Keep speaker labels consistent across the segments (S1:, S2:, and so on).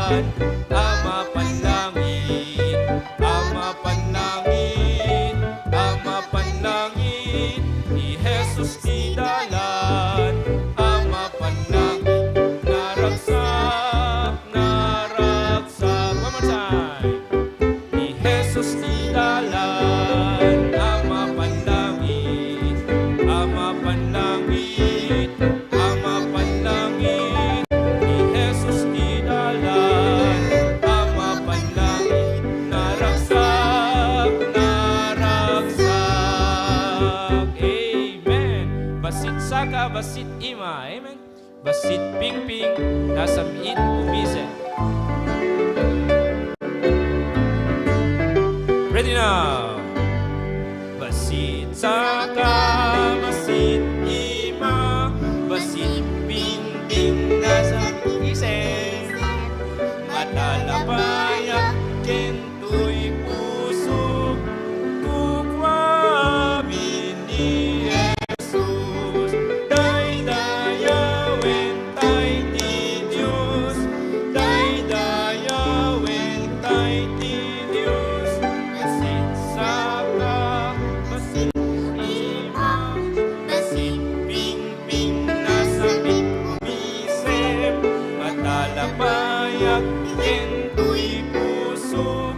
S1: Ama panlangit, Ama panlangit, Ama panlangit, ni Jesus di dalan. Ama panlangit, naragsak, naragsak. One more time. Ni Jesus di dalan. Ama panlangit, Ama panlangit, Ama panlangit, ni Jesus di dalan. Ama panlangit, naragsak, naragsak. Amen. Basit saka, basit ima. Amen. Basit pingping, nasa miit umisen. Ready now. Basit saka, basit ima, basit pingping, nasa isen. Matalapaya, kento'y puso, kukwamin ni Jesus. Daydayawen tay ti Diyos, daydayawen tay ti Diyos. Basit saka, basit ima, basit pingping, nasa umisem. Matalapaya, kento'y puso,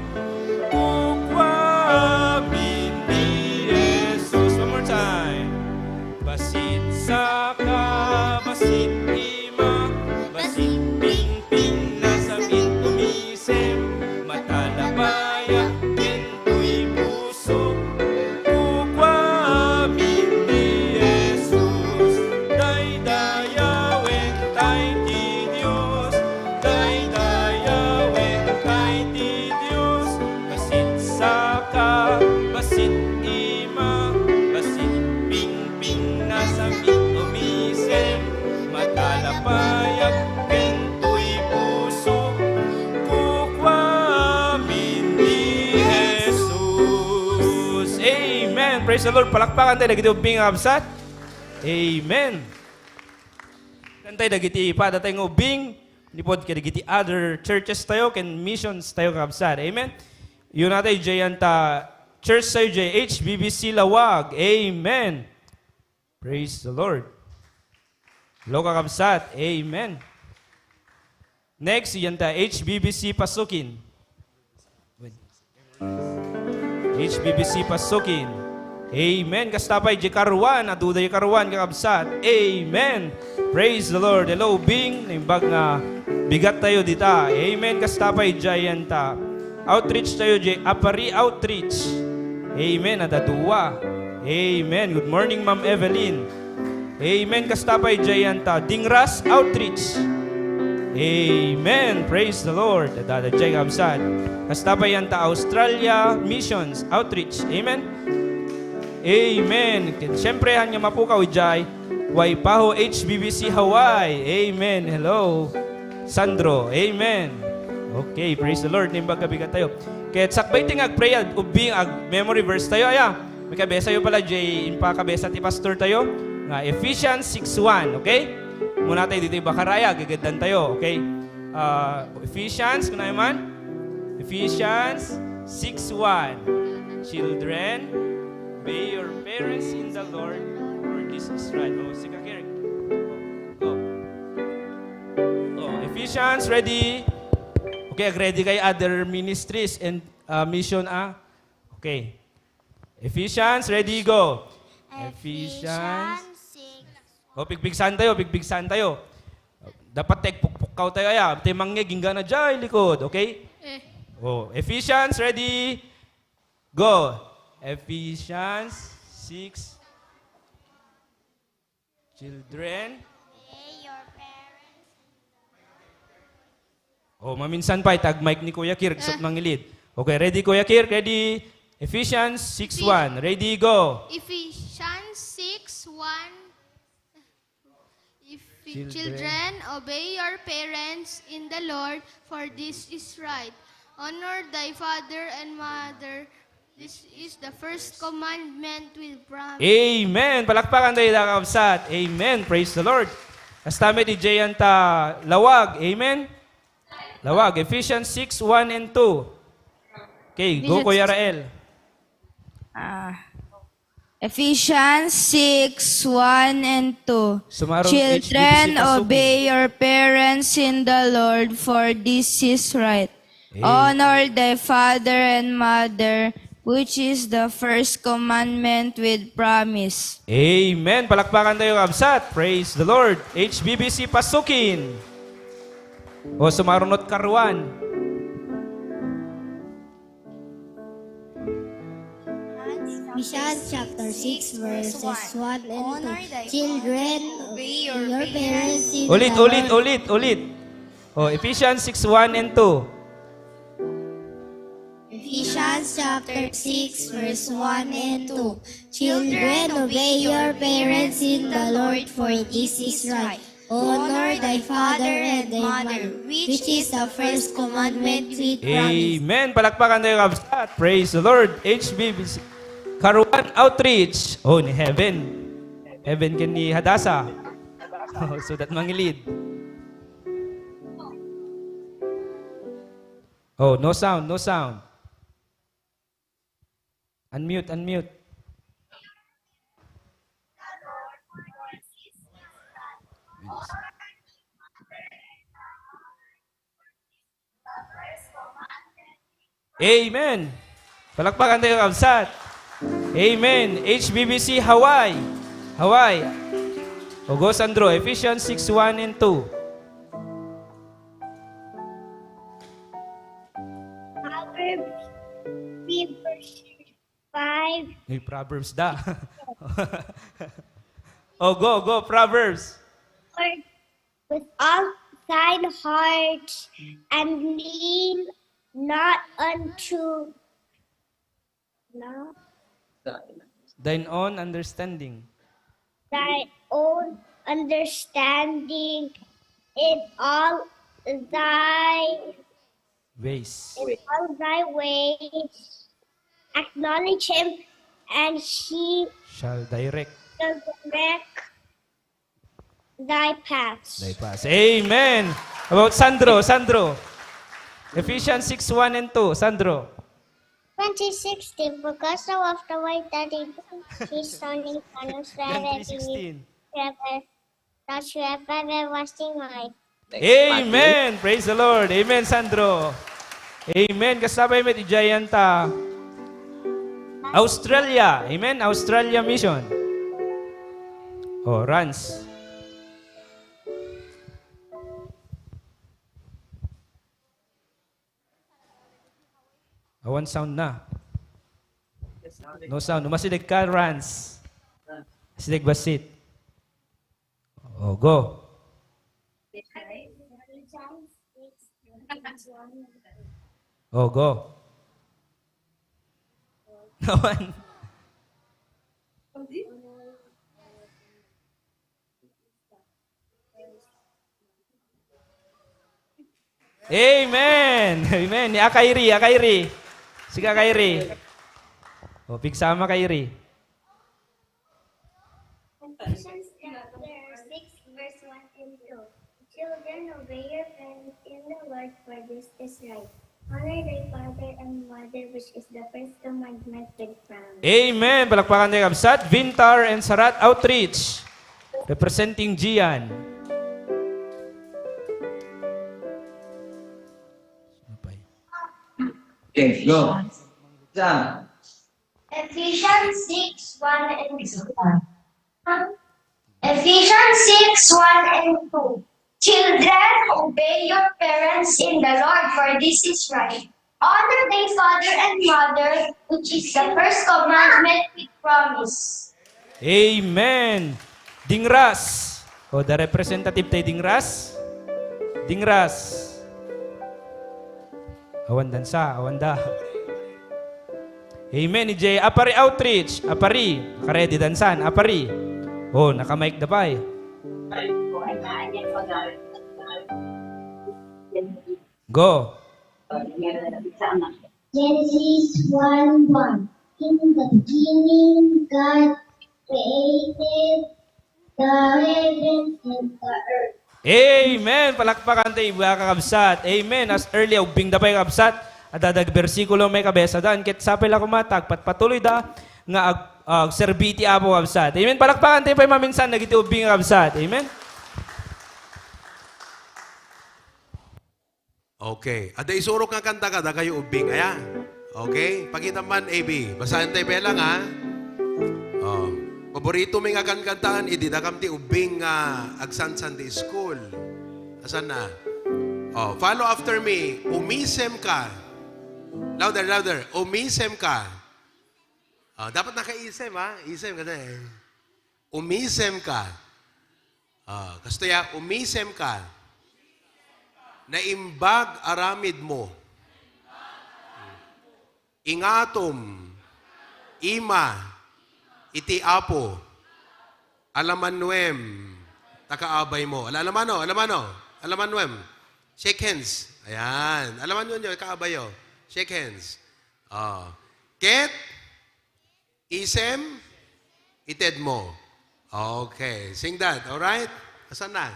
S1: kukwamin ni Jesus. One more time. Basit saka, basit ima, basit pingping, nasa umisem. Matalapaya, kento'y puso, kukwamin ni Jesus. Daydayawen tay ti Diyos, daydayawen tay ti Diyos. Basit saka, basit ima, basit pingping, nasa umisem. Matalapaya, kento'y puso, kukwamin ni Jesus. Amen. Praise the Lord. Palakpakan tayo. Nagiti ubing absat. Amen. Kantay dagiti ipada tayo ubing. Nipod ka dagiti other churches tayo. Ken missions tayo kabsat. Amen. Yun natin Jayanta Church tayo HBBC Lawag. Amen. Praise the Lord. Hello kakabsat. Amen. Next, yan ta HBBC Pasukin. HBBC Pasukin. Amen. Kastapay di karuan, aduday karuan kakabsat. Amen. Praise the Lord. Hello, Bing. Naimbag nga bigat tayo dita. Amen. Kastapay Jayanta. Outreach tayo, Apari Outreach. Amen. Adatuwa. Amen. Good morning, Ma'am Evelyn. Amen. Kastapay Jayanta. Dingras Outreach. Amen. Praise the Lord. Dadajay kabsat. Kastapay yanta Australia Missions Outreach. Amen. Amen. Siyempre, hanya mapukaw, Jai. Waipaho HBBC Hawaii. Amen. Hello. Sandro. Amen. Okay, praise the Lord. Nimbag kabigat tayo. Kaya sakbay tingag pray ubing ag memory verse tayo. Aya, may kabesa yun pala, Jay. Inpa kabesa ti pastor tayo. Nga, Ephesians 6:1. Okay? Muna tayo dito yung bakaraya. Gagadan tayo. Okay? Ephesians, kung naman? Ephesians 6:1. Children, obey your parents in the Lord, for this is right. Oh, sige, Kirik. Go. Oh, Ephesians, ready? Okay, ready kay other ministries and mission, Okay. Ephesians, ready, go. Ephesians. Oh, pigpigsan tayo, pigpigsan tayo. Dapat pukpukaw tayo, aya. Timangge, gingga na dyan, likod, okay? Oh, Ephesians, ready? Go. Ephesians 6. Children.
S2: Obey your parents.
S1: Oh, maminsan pa, tag mic ni Kuya Kirk, sot mangilid. Okay, ready, Kuya Kirk? Ready? Ephesians 6:1. Ready, go.
S2: Ephesians 6:1.
S1: Children.
S2: Children, obey your parents in the Lord, for this is right. Honor thy father and mother. This is the first commandment with promise.
S1: Amen. Palakpakan tayo kakabsat. Amen. Praise the Lord. Kastame di Jayanta Lawag. Amen. Lawag, Ephesians 6, 1 and 2. Okay, go Kuya Rael.
S3: Ephesians 6, 1 and 2.
S1: Sumarong
S3: Children,
S1: HBBC Pasukin.
S3: obey your parents in the Lord, for this is right.
S1: Amen.
S3: Honor thy father and mother, which is the first commandment with promise.
S1: Amen. Palakpakan tayo kabsat. Praise the Lord. HBBC Pasukin. O sumarunot karuan.
S4: Ephesians chapter 6 verses 1 and 2. Children, obey your parents in
S1: Ulit,
S4: the
S1: ulit,
S4: Lord.
S1: ulit. O Ephesians 6, 1 and 2.
S4: Ephesians chapter 6 verse 1 and 2. Children, obey your parents in the Lord, for this is right. Honor thy father and thy mother, which is the first commandment with promise.
S1: Amen. Palakpakan tayo kabsat. Praise the Lord. HBBC Karuan Outreach. Oh, ni Heaven. Heaven ken ni Hadasa. Oh, so that mangilid. Oh, no sound, no sound. Unmute, unmute. Amen. Palakpakan tayo kabsat. Amen. HBBC Hawaii. Hawaii. O go Sandro. Ephesians 6, 1 and 2.
S4: Proverbs 3 verse 5.
S1: May Proverbs da. O go Proverbs.
S4: Lord, with all thine heart, and lean not unto
S1: Thine own understanding.
S4: thy own understanding, in all
S1: Ways.
S4: thy ways. Acknowledge him, and he
S1: Shall direct
S4: shall direct thy paths.
S1: thy paths. Amen. About Sandro. Ephesians 6, 1 and 2. Sandro.
S4: 2016, because of the way that his son in
S1: John 3:16.
S4: that you have everlasting life.
S1: Amen. Praise the Lord. Amen, Sandro. Amen. Kasabay met Jayanta. Australia. Amen. Australia Mission. Oh, Rans. Awan sound na. No sound. Umasilig ka, Rans. Silig basit. Oh, go. Oh, go. Naman. Amen. Amen. Ni Akairi. Sige, Akairi. O, pigsama, Akairi.
S4: Ephesians chapter 6, verse 1 and 2. Children, obey your parents in the Lord, for this is right. Honor thy father and mother, which is the first commandment with promise.
S1: Amen. Palakpakan tayo kabsat. Vintar and Sarat Outreach. Representing Gian.
S5: Okay, go. Sam.
S4: Ephesians 6, 1 and 2. Ephesians 6, 1 and 2. Children, obey your parents in the Lord, for this is right. Honor thy father and mother, which is the first commandment with promise.
S1: Amen. Dingras. O, the representative tayo Dingras. Dingras. Awan dansa, awan da. Amen. Ni Jay, Apari Outreach. Apari. Karedi dansan. Apari. Oh, naka-mic na pa eh. Go.
S4: Genesis 1:1. In the beginning, God created the heavens and the earth.
S1: Amen. Palakpakan tayo mga kakabsat. Amen. As early ubing da pa'y kakabsat. At dadag bersikulo may kabesa daan. Ket sapay la kumatag. Patpatuloy da nga serbiti apo kabsat. Amen. Palakpakan tayo pa'y maminsan. Nagiti ubing kabsat. Amen.
S6: Okay. Ada isurok nga kanta ka, da kayo ubing. Ayan. Okay? Pakita man, AB. Basahin tayo pelang, ha? Oh. Paborito may nga kantaan, idi da kam ti ubing nga agsan Sunday School. Asan na? Oh, follow after me. Umisem ka. Louder, louder. Umisem ka. Oh, dapat nakaisem, ha? Isem ka na eh. Umisem ka. Oh, kasto ya, umisem ka. Naimbag aramid mo. Ingatom. Ima. Iti apo. Alamanwem. Takaabay mo. Alamanwem. Shake hands. Ayan. Alaman nyo, kaabayo. Shake hands. Ket. Isem. Ited mo. Okay. Sing that. Alright? Asan na?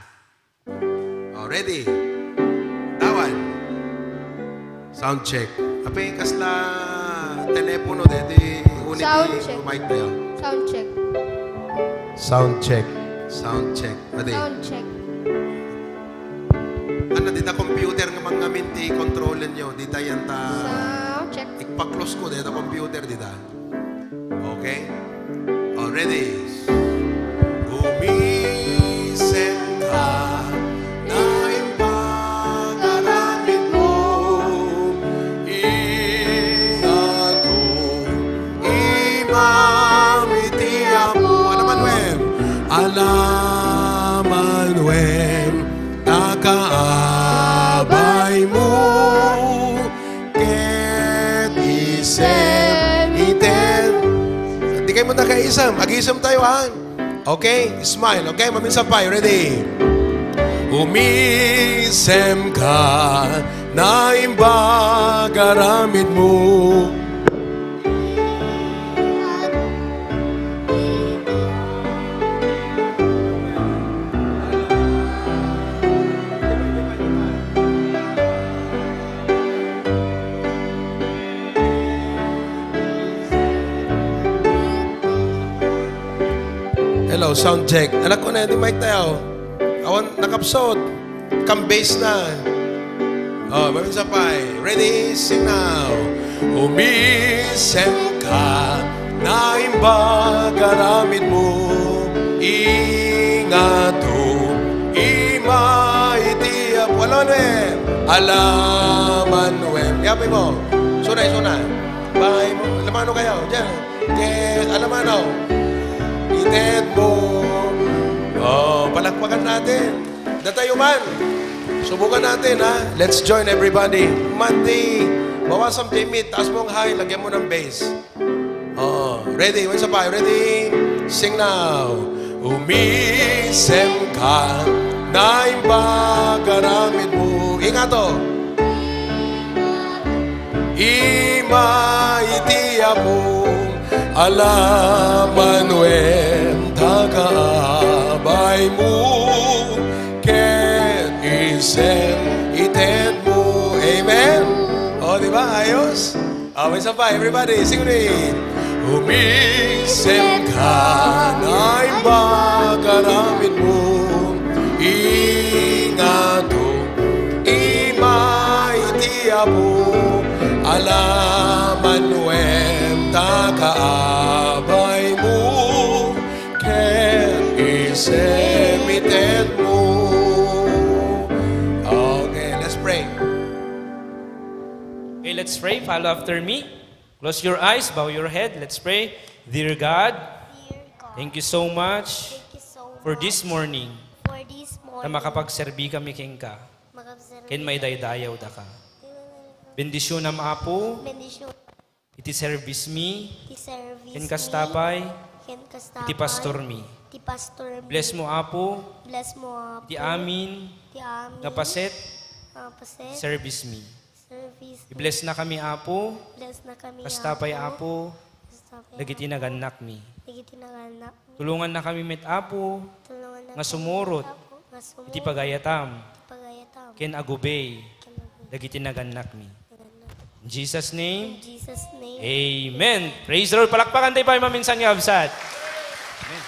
S6: Ready? Tawan. Sound check. Apay kasla telepono deti unit
S2: Sound check.
S6: mic tayo.
S2: Sound check.
S6: Sound check. Sound check. Adi.
S2: Sound check.
S6: Ano dita computer nga mga minti controller nyo dita yan ta
S2: Sound check.
S6: ikpa-close ko dita computer dita. Okay? Ready? Gumising ka na impag-aramid mo. Ingato, imamitiya mo. Alamanwem, takaabay mo. Ket isem iten. Hindi kayo mo nakaisam. Ag-isam tayo, ha? Okay? Smile. Okay? Maminsapay. Ready? Umisem ka na imbag aramid mo. Hello, sound check. Anak ko na, di mic tayo. Awan, nakapsot. Come-base na. Maminsapay. Ready? Sing now. Umisem ka na imbag aramid mo. Ingato, ima itiyap. Alamanwem. Alamanwem. Yapay mo. Sunay. Bahay mo. Alamano kayo. Diyan. Alamano. Ited mo. Palakpakan natin. Datayo man. Subukan natin, ha? Let's join everybody. Monday. Bawasang timid. Taas mo ang high. Lagyan mo ng bass. Ready? Once pa. Ready? Sing now. Umisem ka na imbag aramid mo. Ingato. Ima itiya mo. Alamanwem, takaabay mo. Ket isem ited mo. Amen? Di ba? Ayos? May isa pa. Everybody, sing ulit. Umisem ka na imbag aramid mo. Ingato, ima itiya mo. Alamanwem, takaabay mo. Ket isem ited mo. Okay, let's pray.
S1: Okay, let's pray. Follow after me. Close your eyes, bow your head. Let's pray. Dear God, thank you so much for this morning na makapagserbi kami king ka. Ken may daydayaw da ka. Bendisyon am apo, iti service me, ken kastapay, iti pastor me. Bless mo apo, iti amin, napaset, service me. I-bless na kami apo, kastapay apo, dagiti naganak mi. Tulungan na kami met apo, nga sumurot, iti pagayatam,
S4: pagayatam.
S1: ken agubay, dagiti naganak mi. In Jesus' name,
S4: Jesus' name.
S1: Amen. Praise the Lord. Palakpakan tayo pa yung maminsan nga absat. Amen.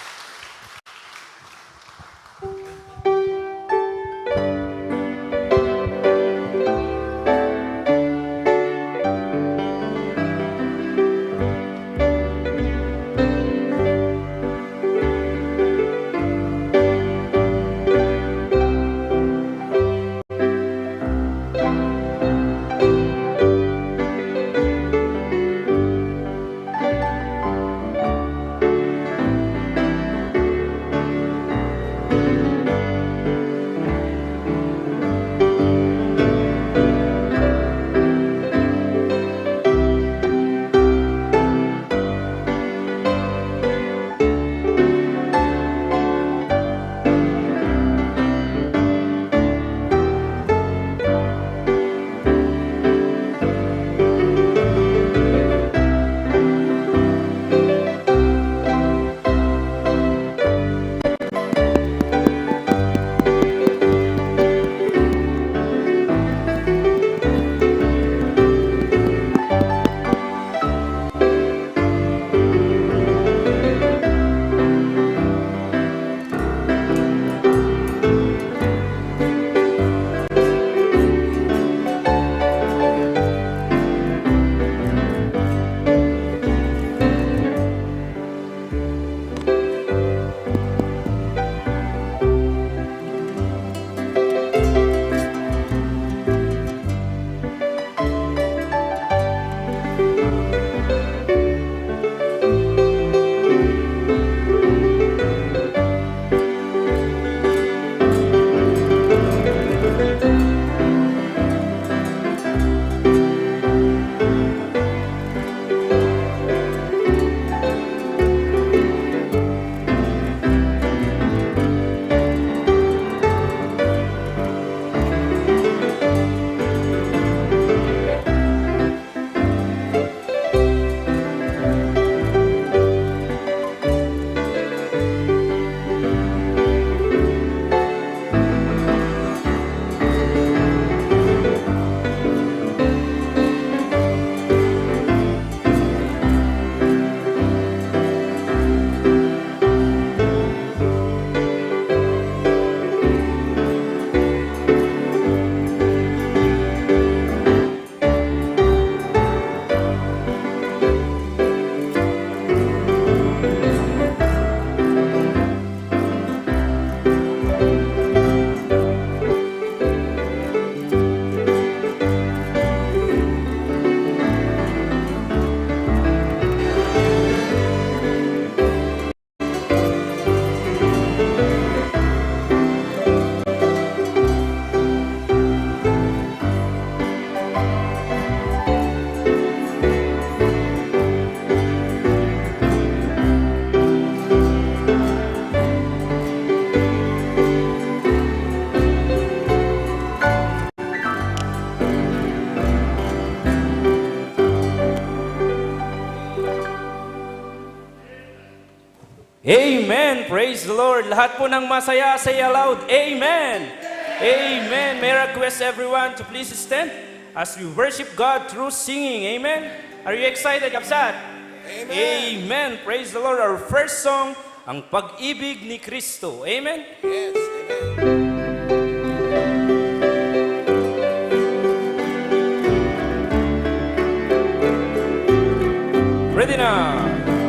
S1: Amen. Praise the Lord. Lahat po ng masaya, say aloud, Amen. Amen. May I request everyone to please stand as we worship God through singing. Amen. Are you excited, Kapsat? Amen. Amen. Praise the Lord. Our first song, ang pag-ibig ni Kristo. Amen.
S6: Yes, amen.
S1: Ready na.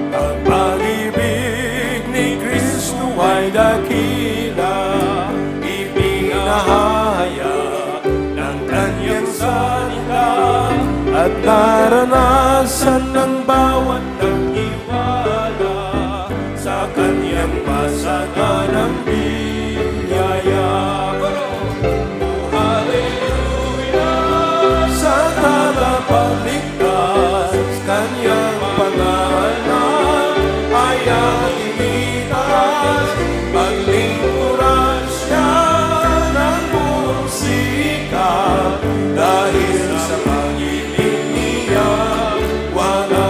S7: Ang pag-ibig ni Kristo ay dakila, ipinahaya ng kanyang salita, at naranasan ng bawat nagtiwala sa kanyang masaganang biyaya. Oh, hallelujah! Sa tagapagligtas, kanyang pangalan ay ang initas. Paglingkuran siya ng buong sikap, dahil sa pag-ibig niya wala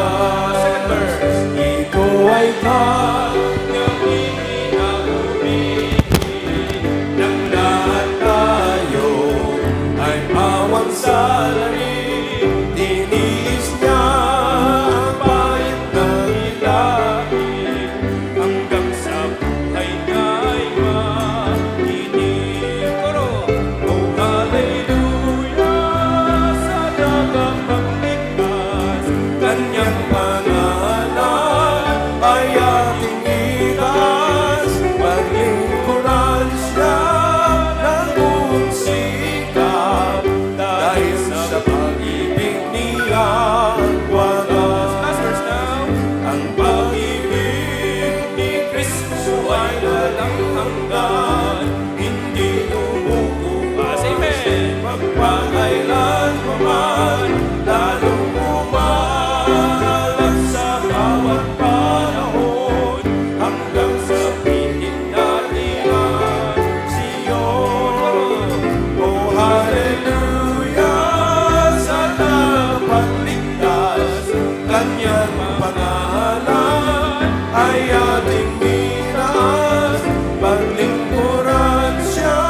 S7: awang sa langit, tiniis niya ang pait ng ilalim, hanggang sa buhay niya ay makinig. Oh, hallelujah, sa dagang pagligtas, kanyang pangalan ay ating itaas. Paglingkuran siya ng buong sikap, dahil sa pag-ibig niya wagas. Ang pag-ibig ni Kristo ay walang hanggan, hindi umuupas. Amen. Magpakailan pa man, lalong umalag sa bawat panahon, hanggang sa piling natin ang Siyon. Oh, hallelujah, sa pagligtas, kanyang pangalan ay ating itaas. Paglingkuran siya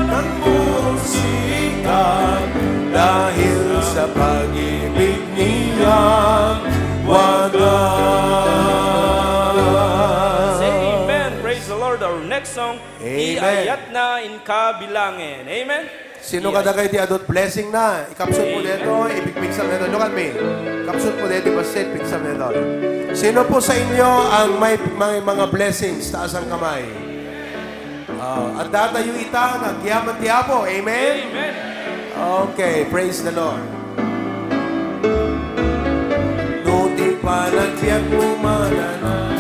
S7: ng buong sikap, dahil sa pag-ibig niya wagas.
S1: Say amen. Praise the Lord. Our next song,
S7: Amen.
S1: Iayat na in kabilangin. Amen.
S7: Sino kada kayo ti adot blessing na? Ikapsot mo dito, ipigpigsam nito. Look at me. Kapsot mo dito, basit, pigsam nito. Sino po sa inyo ang may mga blessings? Taas ang kamay. At datayo ita, nagyaman ti Apo. Amen?
S1: Amen.
S7: Okay, praise the Lord. Nuti palagyan mo manana,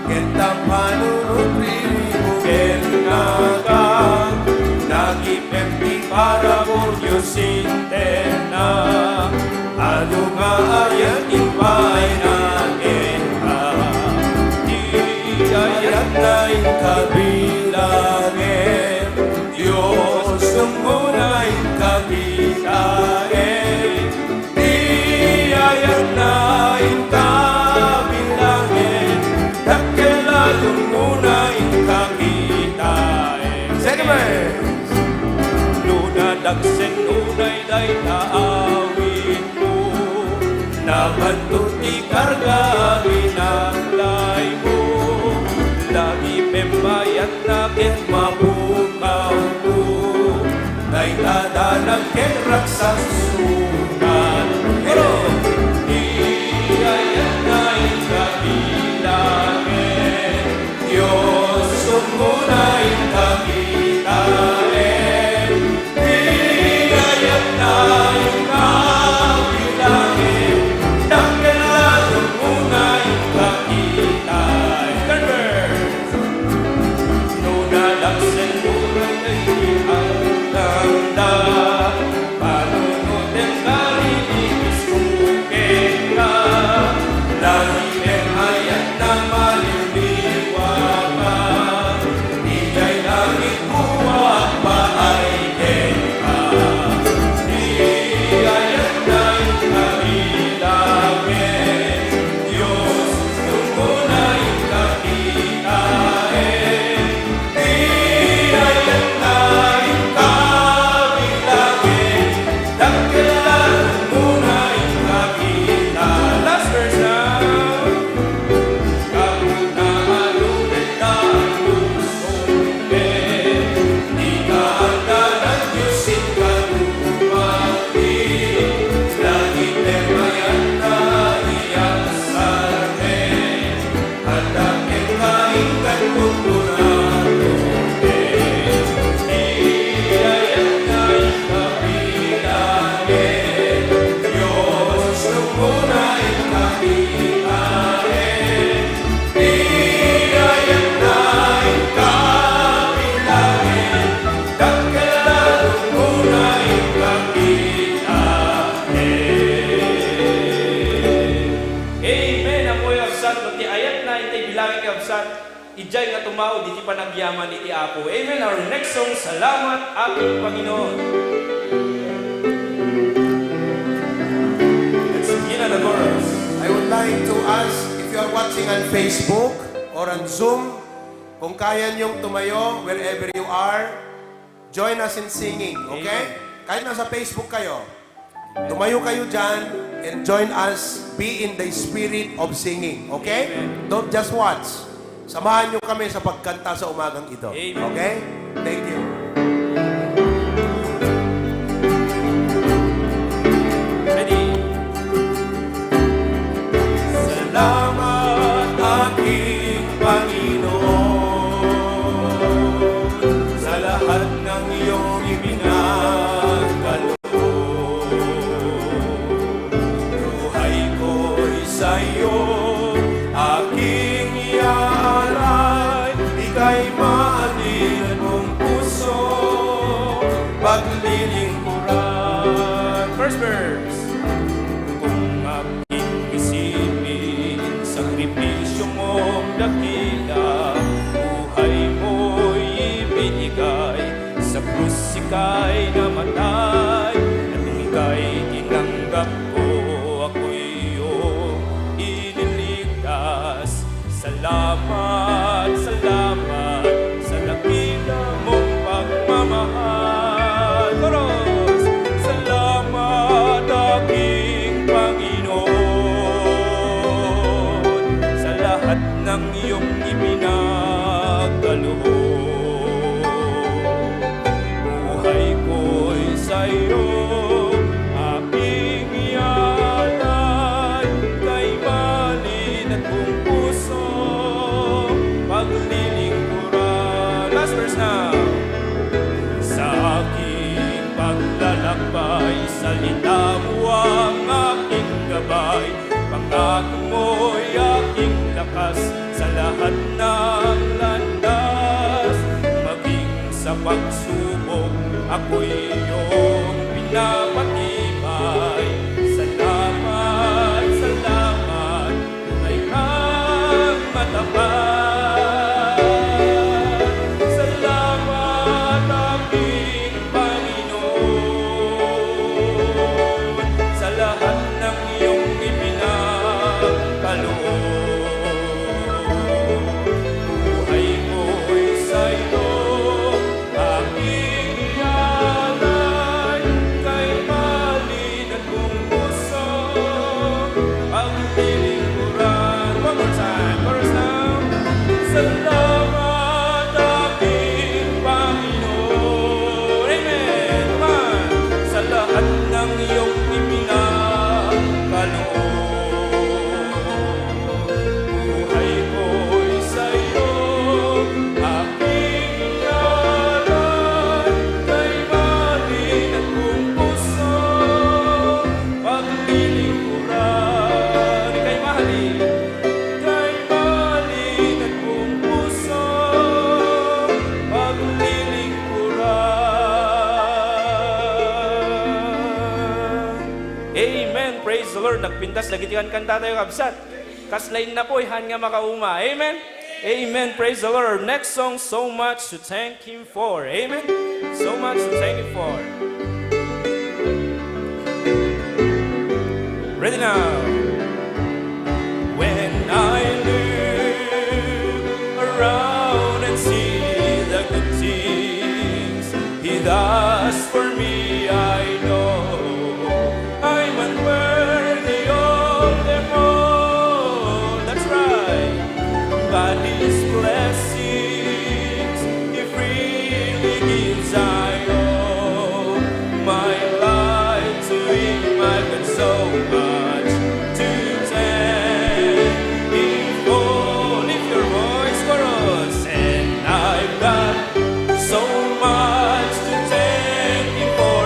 S7: kita panunutri mo kenaka, nagipempi para mo Diyos interna, ano nga ayan ipay natin ha, iayat na ikabilangin, Diyos tumunay kakitain, iayat na ikabilangin, nagkilalong muna ikakitain. Second verse. Luna dagsen unay day naawin mo, nabantuti karga ginalay mo, lagi pembayat na ken mabukaw ko, day tadalang ken raksang sunan. Pero iayat na ikabilangin, Diyos sumunay kakitain, iayat na ikabilangin, nagkalalong unay kakitain. Nunalaksen unay ay hangda, panunutin kalibigis kuken ka, lagi ayat na maliliwan ka, iya'y langit buwak paaitin ka, iayat na ikabilangin, Diyos tumunay kakitain, iayat na ikabilangin, nagkalalong muna ikakitain. Last verse now. Ijay nga tumao, di pa nagyaman iti Apo. Amen. Our next song, Salamat Aking Panginoon. Let's begin at the chorus. I would like to ask if you are watching on Facebook or on Zoom, kung kaya niyong tumayo wherever you are, join us in singing, okay? Kahit nasa Facebook kayo, tumayo kayo dyan and join us, be in the spirit of singing, okay? Don't just watch. Samahan nyo kami sa pagkanta sa umagang ito.
S1: Amen.
S7: Okay? Thank you.
S1: Ready? Salamat aking Panginoon sa lahat ng iyong ibinagkaloob. Buhay ko'y sa'yo, aking iaalay, ika'y maalin mong puso, paglilingkuran. First verse. Kung aking isipin, sakripisyo mong dakila, buhay mo'y ibinigay, sa krus ika'y namatay, at kung ika'y tinanggap ko, ako'y iyong iniligtas. Salamat, salamat sa dakila mong pagmamahal. Koros! Salamat aking Panginoon sa lahat ng iyong ibinagkaloob. Buhay ko'y sa'yo, aking ialay, kay balin at buong puso, paglilingkuran. Last verse now. Sa aking paglalakbay, salita mo ang aking gabay, pangako mo'y aking lakas sa lahat ng landas. Maging sa pagsubok, ako'y iyong pinapatibay. Salamat, salamat, tunay kang matapat. Salamat aking Panginoon sa lahat ng iyong ibinagkaloob. Buhay ko'y sa'yo, aking ialay, kay balin at buong puso, paglilingkuran. One more time, chorus now. Salamat aking Panginoon. Amen. Come on. Sa lahat ng iyong ibinagkaloob. Buhay ko'y sa'yo, aking ialay, kay balin at buong puso, paglilingkuran. Ika'y mahalin, kay balin at buong puso, paglilingkuran. Amen. Praise the Lord. Nagpintas, nagitikan kanta tayo kabsat. Kaslain na po, ihan nga makauma. Amen. Amen. Praise the Lord. Next song, so much to thank Him for. Amen. So much to thank Him for. Ready now. When I look around and see the good things He does for me, I know I'm unworthy of them all. That's right. But His blessings He freely gives, I owe my life to Him. I've got so much to thank Him for. Lift your voice for us. And I've got so much to thank Him for.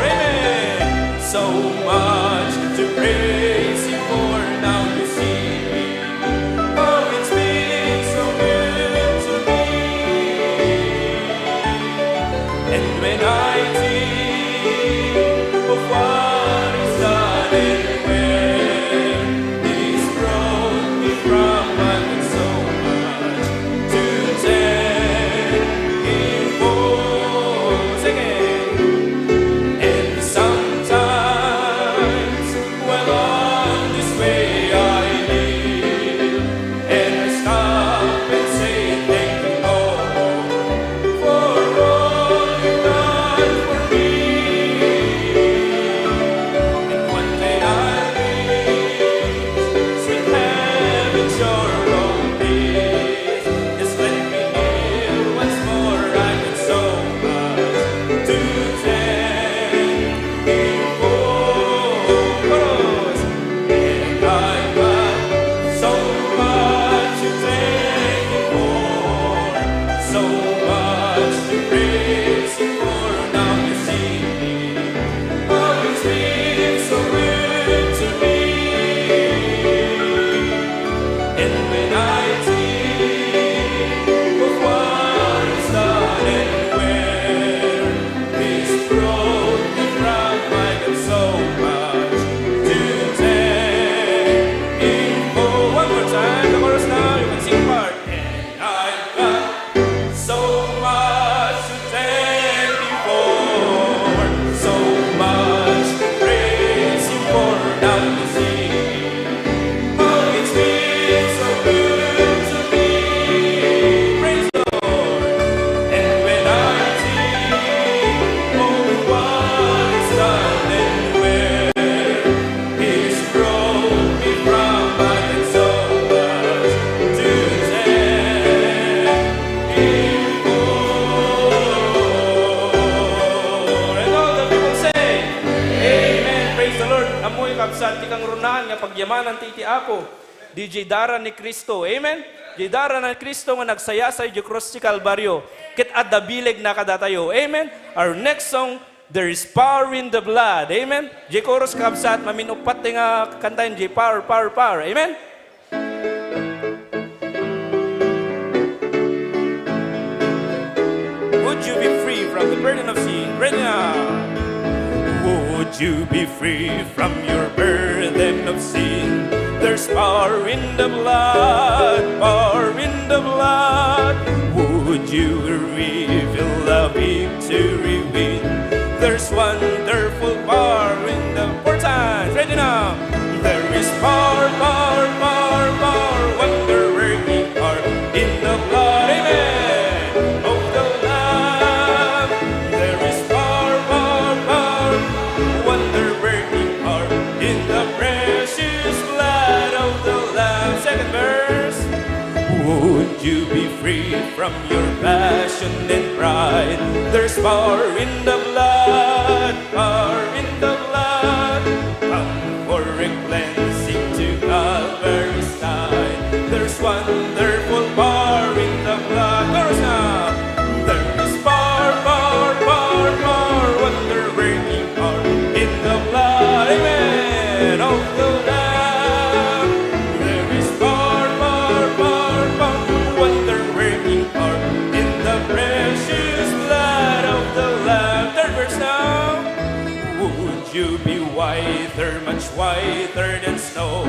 S1: Lord, amoy kabsat ti kang runahan nga pagyamanan ti iti Apo. DJ Dara ni Kristo. Amen? DJ Dara ni Kristo nga nagsaya sa Diyo cross ti Kalbaryo. Kit adda bileg na kadatayo. Amen? Our next song, There is Power in the Blood. Amen? J chorus kabsat, maminupat ti nga kantayin, J power, power, power. Amen? Would you be free from the burden of sin? Right now. Would you be free from your burden of sin? There's power in the blood, power in the blood. Would you reveal the victory win? There's wonderful power in the four times. Ready now. There is power, power, power, power, wonder-working power in the blood. Amen. Of the Lamb. There is power, power, power, wonder-working power in the precious blood of the Lamb. Second verse. Would you be free from your passion and pride? There's power in the blood, power in the blood. Come for a cleansing to Calvary's side. There's wonderful power in the blood. Chorus now. There is power, power, power, power, wonder-working power in the blood. Amen. Of the Lamb. There is power, power, power, power, wonder-working power in the precious blood of the Lamb. Third verse now. Would you be whiter, much whiter than snow?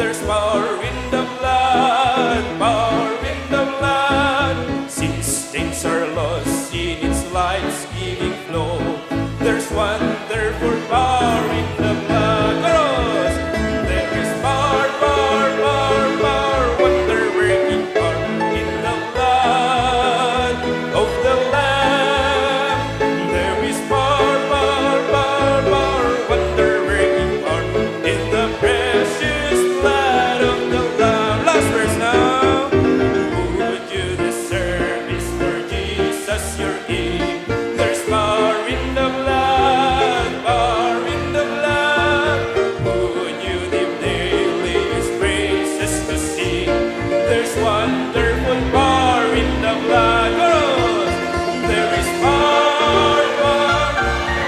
S1: There's power in the blood, power in the blood. Since things are lost in its life-giving flow, there's wonderful power in the blood. Chorus! There is power, power, power, power, wonder-working power in the blood of the Lamb. There is power, power, power, power, wonder-working power in the precious blood of the Lamb. Last verse now. Would you deserve this for Jesus your King? There's power in the blood, power in the blood. Would you live daily His praises to sing? There's wonderful power in the blood. Chorus! There is power, power,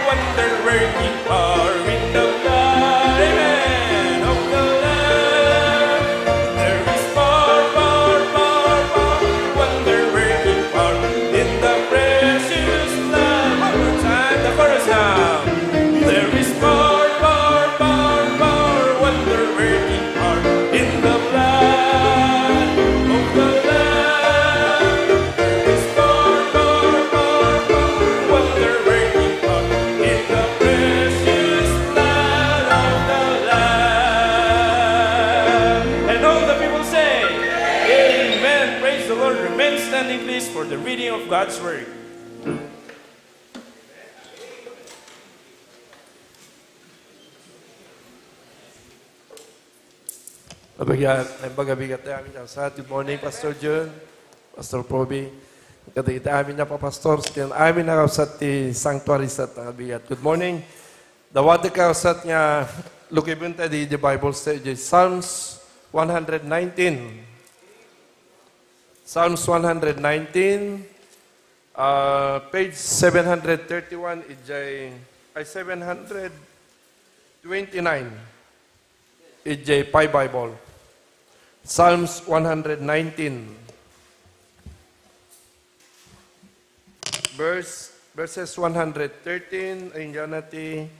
S1: wonder-working power in the blood. Amen. Of the Lamb. There is power, power, power, power, wonder-working power in the precious blood. One more time, the chorus now. There is power, power, power, power, wonder-working power in the blood of the Lamb. There is power, power, power, power, wonder-working power in the precious blood of the Lamb. And all the people say, Amen. Praise the Lord. Remain standing, please, for the reading of God's Word.
S8: Nagbaga-bigat na amin sa good morning, Pastor Jun, Pastor Proby. Kadita amin na pa, Pastor. Stiyan amin na kausat ti sanctuary sa bigat. Good morning. Dawad ka kausat nga lukibun tayo di Bible study. Psalms 119. Psalms 119, page 731, ay 729. Ijay Pi Bible. Psalms 119. Verses 113, ay natin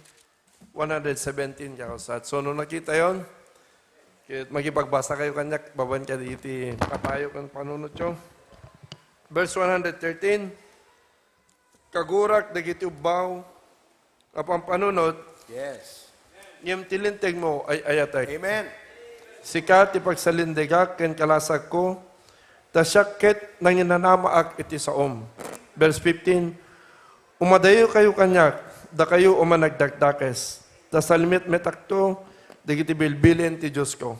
S8: 117 kakasat. So, nung nakita yon, magipagbasa kayo kanyak, baban ka dito, kapayo kang panunod yung. Verse 113, kagurak dagiti ubaw, kapang panunod,
S7: Yes.
S8: yung tilinteg mo ay ayatay.
S7: Amen.
S8: Sikat ipagsalindegak ken kalasag ko, tasyakket nang inanamaak iti saom. Verse 15, umadayo kayo kanyak, da kayo umanagdagdakes, tasalimit metakto, digiti bilbilin ti Diyos ko.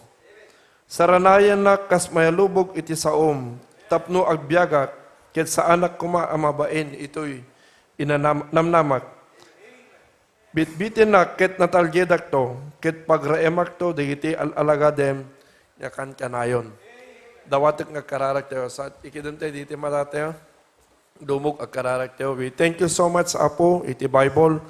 S8: Saranayan na kas mayalubog iti saom, tapno agbyagak, ket sa anak kuma amabain ito'y namnamak. Bitbitin na ket natalgedak to, ket pagraemak to, digiti alagadem, yakan kanayon. Dawatek nga kararak tayo. Sa ikidante diti matateo, dumog ang kararak tayo. We thank you so much, Apo, iti Bible.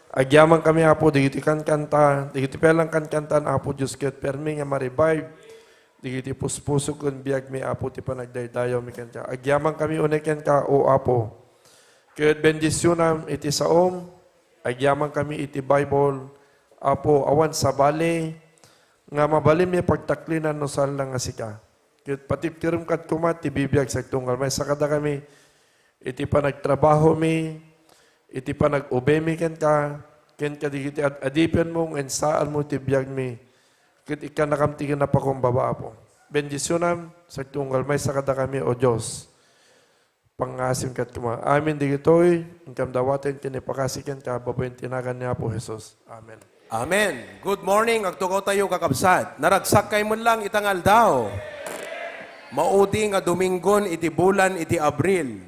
S8: Agyaman kami, Apo, digiti kan kanta, digiti pelang kan kantan, Apo, Diyos ket permi nga ma-revive. Digiti puspuso kun biag mi, Apo, ti panagdaydayo mi kanta. Agyaman kami uneken ka, o Apo. Ket bendisyonam iti saom, agyaman kami iti Bible, Apo, awan sa bali, nga mabalim mi pagtaklinan no sal lang nga sika. Ket patiptirum kat kumat, ti bibiyag sa tunggal. May sakada kami, iti panagtrabaho mi, iti panag-ube mi ken ka digiti adipen mong ensaan mo ti biyag mi. Ket ika nakamtigin na pa kong baba, Apo. Bendisyonam sa tunggal. May sakada kami, O Diyos. Pangasim kat kuma. Amin digitoy, ingkam dawaten kinipakasiken ka, babayin tinagan niya po, Jesus. Amen.
S7: Amen. Good morning. Agtukaw tayo kakabsat. Naragsak kay mo lang itangal daw. Maudi nga Dominggon iti bulan iti Abril.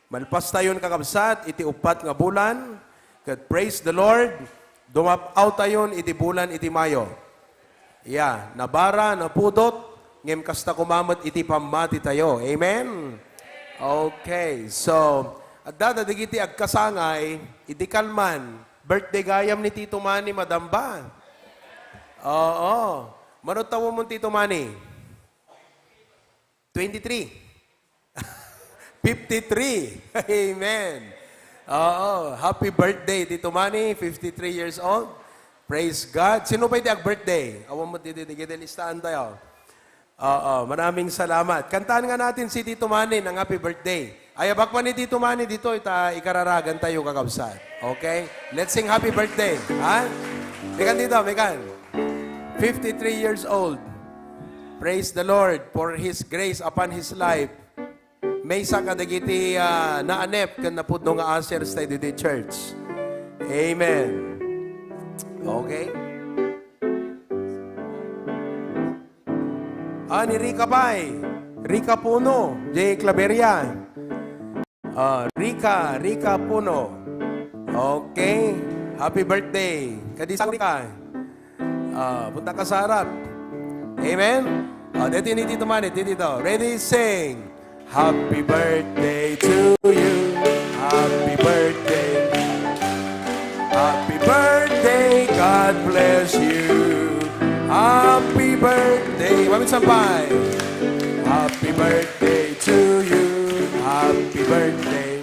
S7: Malpas tayon kakabsat iti upat nga bulan. Kat praise the Lord. Dumapaw tayon iti bulan iti Mayo. Yeah, nabara, napudot, ngem kasta kumamot iti pamati tayo. Amen? Okay, so, at dadadigiti agkasangay, iti kalman, birthday gayam ni Tito Manny, madamba. Oo. Manot tawo mo Tito Manny? 23. 53. Amen. Oo. Happy birthday, Tito Manny, 53 years old. Praise God. Sino ba iti ag-birthday? Awan mo dito, listahan tayo. Oo, maraming salamat. Kantahan nga natin si Tito Manny ng happy birthday. Ayabak pa ni Tito Manny dito, ikararagan tayo kakabsat. Okay? Let's sing happy birthday. Ha? Mekan dito, mekan. 53 years old. Praise the Lord for His grace upon His life. May sa kadagiti naanep kan napudno nga answers tayo dito church. Amen. Okay? Ni Rica Bay, Rica Puno, J. Claveria. Rica Puno. Okay. Happy birthday. Kadisang Rica. Punta ka sa harap. Amen? Dito ni Tito Manny, dito. Ready, sing. Happy birthday to you. Happy birthday. Happy birthday, God bless you. Happy birthday. Mamit sampay. Happy birthday to you. Happy birthday.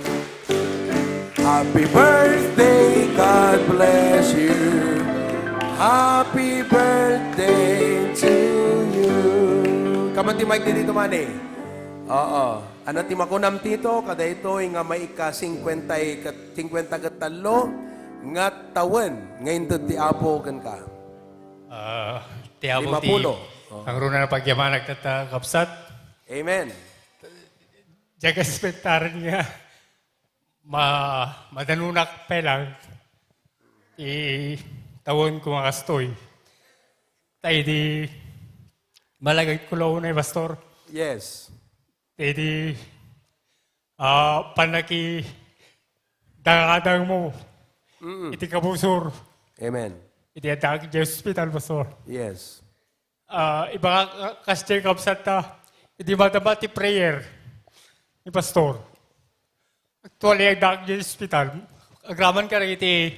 S7: Happy birthday, God bless you. Happy birthday to you. Kaman ti Mike dito Manny. Oo. Ano ti makunam tito, kada ito nga may ika-50 katalo nga tawen ngayon ti Apo kan ka.
S9: Ti Apo ti
S7: 50.
S9: ang runa na pagyamanag tata kapsat.
S7: Amen.
S9: Jaga spektaran nga madanunak pelang tawon ko makastoy. Tayo di malagay kulaw na pastor.
S7: Yes.
S9: Tayo di panaki dangadang mo. Iti kabusor.
S7: Amen.
S9: Iti adag di hospital pastor.
S7: Yes.
S9: Iba ka kastir kapsat ta. Iti mataba ti prayer ni pastor. Actually, ang dag di hospital. Agraman ka rin iti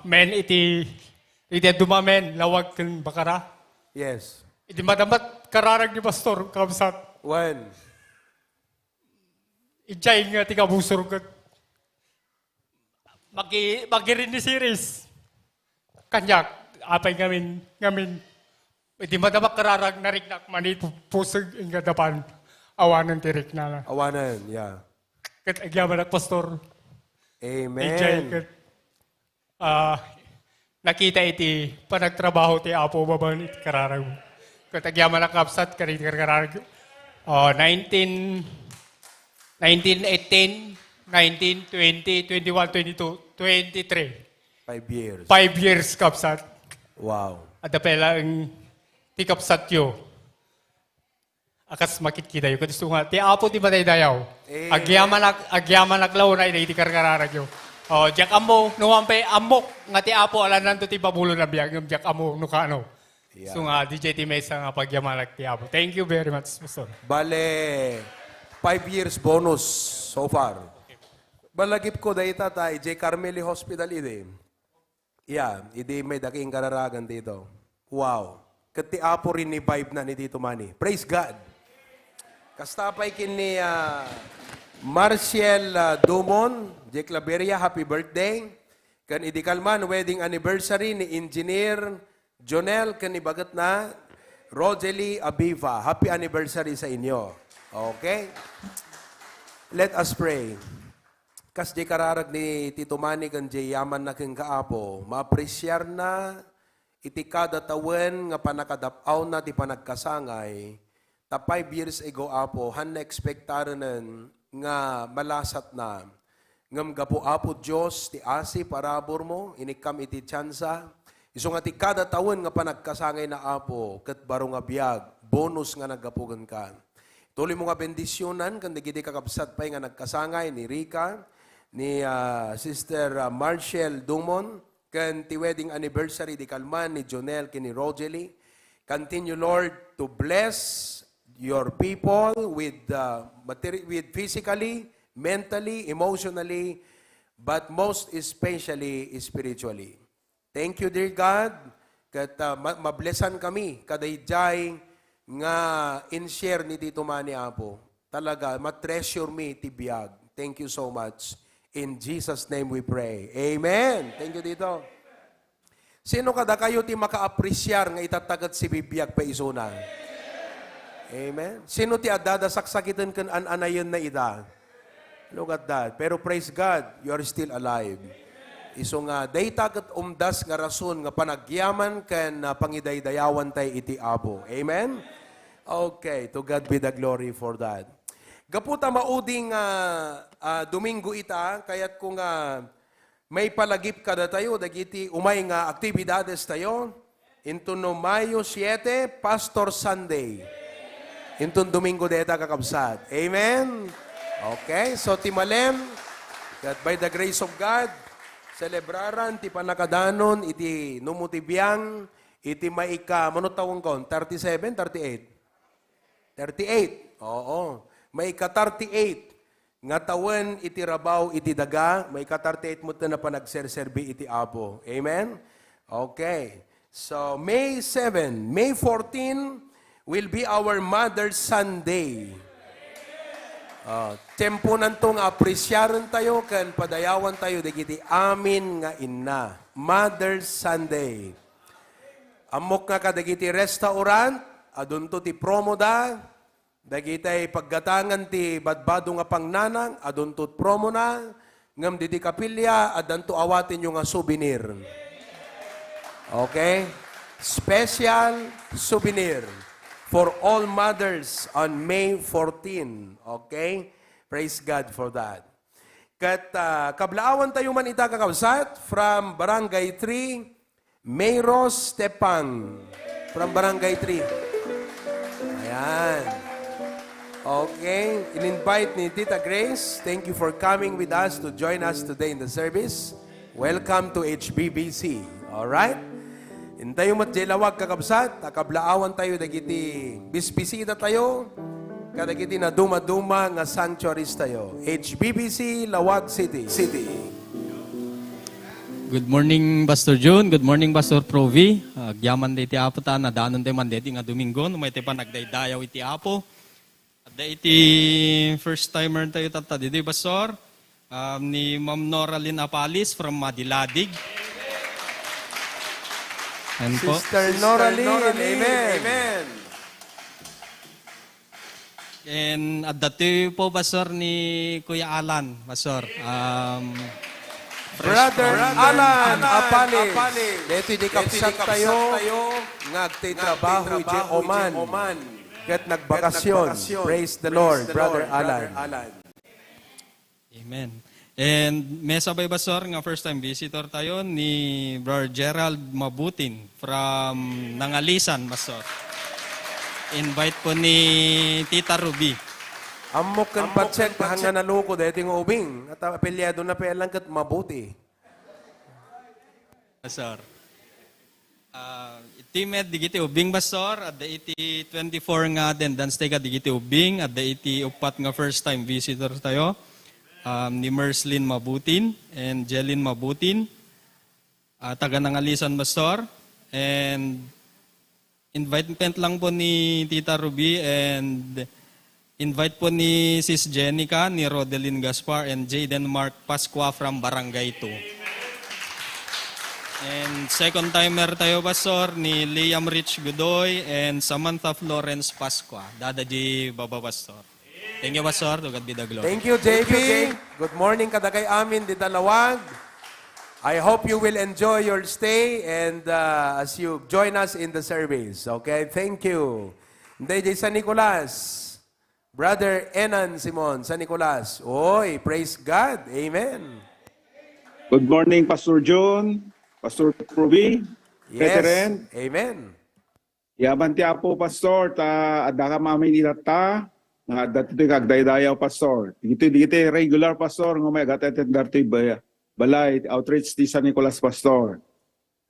S9: men iti dumamen lawag kang bakara.
S7: Yes.
S9: Iti madamat kararag ni pastor kapsat.
S7: When?
S9: Ijay nga ti kabusor ka. Magirin ni series. Kanyak, apay ngamin. Iti madamat kararag nariknak manit pusag nga dapan. Awanan tirik na.
S7: Awanan, yeah.
S9: Kat agyaman at pastor.
S7: Amen.
S9: Ijay kat nakita iti panagtrabaho ti Apo baban iti kararag. Kat agyaman at kapsat karit kararag. 1918, 19, 20, 21, 22, 23.
S7: 5 years.
S9: 5 years kapsat.
S7: Wow.
S9: At pela ang ti kapsat yo. Akas makikita yo. Kadisto nga, ti Apo ti matay dayaw. Agyaman aklaw na iti kararag yo. Oh, jak amo, nuwampay amok, nga ti apo, alam nanto ti babulo na biyag, ng jak amo, nuka ano. So nga, DJ ti Mesa nga pagyamalak ti apo. Thank you very much, Pastor.
S7: Bale, 5 years bonus so far. Balagip ko dahil tatay, J. Carmeli Hospital ide. Yeah, ide may daking kararagan dito. Wow. Kati apo rin ni vibe na ni Tito Manny. Praise God. Kastapay kin ni Marciel Dumon, J. Claveria, happy birthday. Kan idikalman, wedding anniversary ni Engineer Jonel, kan ibagat na Rogelie Abiva. Happy anniversary sa inyo. Okay? Let us pray. Kas di kararag ni Tito Manny kan di yaman na king kaapo, maapresyar na iti kada tawen nga panakadapaw na ti panagkasangay, ta 5 years ago apo, han na-expectaran nga malasat na, ngam gapo apo Diyos, ti asi parabor mo, inikam iti tsansa, iso nga ti kada tawen nga panagkasangay na apo, kat baro nga biyag, bonus nga naggapugan ka. Tuloy mo nga bendisyonan, kan digidi kakabsat pa nga nagkasangay ni Rika, ni Sister Marciel Dumon, kan ti wedding anniversary di Kalman, ni Jonel, kini Rogelie. Continue, Lord, to bless your people with physically, mentally, emotionally, but most especially spiritually. Thank you, dear God, kat mablessan kami kadayjay nga in-share ni Tito Manny Apo. Talaga, matreasure me tibiyag. Thank you so much. In Jesus' name we pray. Amen. Thank you, Tito. Sino kada kayo ti maka-apresyar nga itatagat si bibiyag pa isuna? Amen. Sino ti adada saksakitan kan an-anayon na ida? Look at that. Pero praise God, you are still alive. Iso nga, day tagat umdas nga rason nga panagyaman kan pangidaydayawan tay iti abo. Amen? Okay, to God be the glory for that. Gaputa mauding Domingo ita, kaya't kung may palagip kada tayo, dagiti umay nga aktibidades tayo, into no Mayo 7, Pastor Sunday. Into Domingo deta kakabsat. Amen? Okay, so timalem, that by the grace of God, celebraran ti panakadanon iti numutibiyang iti maika manutawang kon 37 38 oo maika 38 nga tawen iti rabaw iti daga maika 38 mo na panagserserbi iti apo. Amen. Okay, so May 7, May 14 will be our Mother's Sunday. Tempo nantong apresyaran tayo kan padayawan tayo dagiti amin nga inna. Mother's Sunday. Amok nga kadagiti restaurant, adunto ti promoda, dagiti paggatangan ti badbado nga pangnanang, adunto promo na, ngam diti kapilya, adanto awatin yung nga souvenir. Okay? Special souvenir for all mothers on May 14. Okay? Praise God for that. Kat kablaawan tayo man ita kakabsat from Barangay 3, Mayros Tepang. From Barangay 3. Ayan. Okay. In-invite ni Tita Grace. Thank you for coming with us to join us today in the service. Welcome to HBBC. Alright? Intayo mat jelawag kakabsat, akablaawan tayo dagiti bisbisita tayo, kadagiti na duma-duma nga sanctuaries tayo. HBBC, Lawag City.
S10: Good morning, Pastor June. Good morning, Pastor Provi. Agyaman iti apo ta, nadanon tayo man diti nga Domingo, numay tayo pa nagdaydayaw iti apo. At iti first timer tayo tata, dito Pastor, ni Ma'am Noraline Apalis from Madiladig. And
S7: Sister Noraline. Amen.
S10: And at dati po, Pastor, ni Kuya Alan, Pastor.
S7: Brother Alan Apalis. Dito di kapsat tayo, ngagtitrabaho di Oman. Kat nagbakasyon. Praise the Lord, Brother Alan.
S10: Amen. And may sabay Pastor, nga first time visitor tayo ni Brother Gerald Mabutin from Nangalisan, Pastor. Invite po ni Tita Ruby.
S7: Amok kan patsek hanga naluko dahil ting ubing. At apelyado na pelang kat mabuti.
S10: Pastor. Itimet digiti ubing pastor at the iti 24 nga attendance tayo digiti ubing at the iti upat nga first time visitor tayo. Ni Merslin Mabutin and Jelin Mabutin. Taga Nangalisan pastor. And invite lang po ni Tita Ruby and invite po ni Sis Jenica, ni Rodelyn Gaspar and Jaden Mark Pasqua from Barangay 2. And second timer tayo, Pastor, ni Liam Rich Godoy and Samantha Florence Pasqua. Dadaji Baba, Pastor. Thank you, Pastor. To God be the glory.
S7: Thank you, JP. Good morning, kadagay amin, di Dalawag. I hope you will enjoy your stay and as you join us in the service. Okay, thank you. Hindi, San Nicolas. Brother Enan Simon, San Nicolas. Oy, praise God. Amen.
S11: Good morning, Pastor John, Pastor Provi,
S7: Yes.
S11: Veteran.
S7: Amen.
S11: Yaman ti Apo, Pastor, ta adaka mami ni ta, nga dati kagdaydayaw, Pastor. Dito regular, Pastor, nga may gatatendar ti balay, outreach ti San Nicolas, Pastor.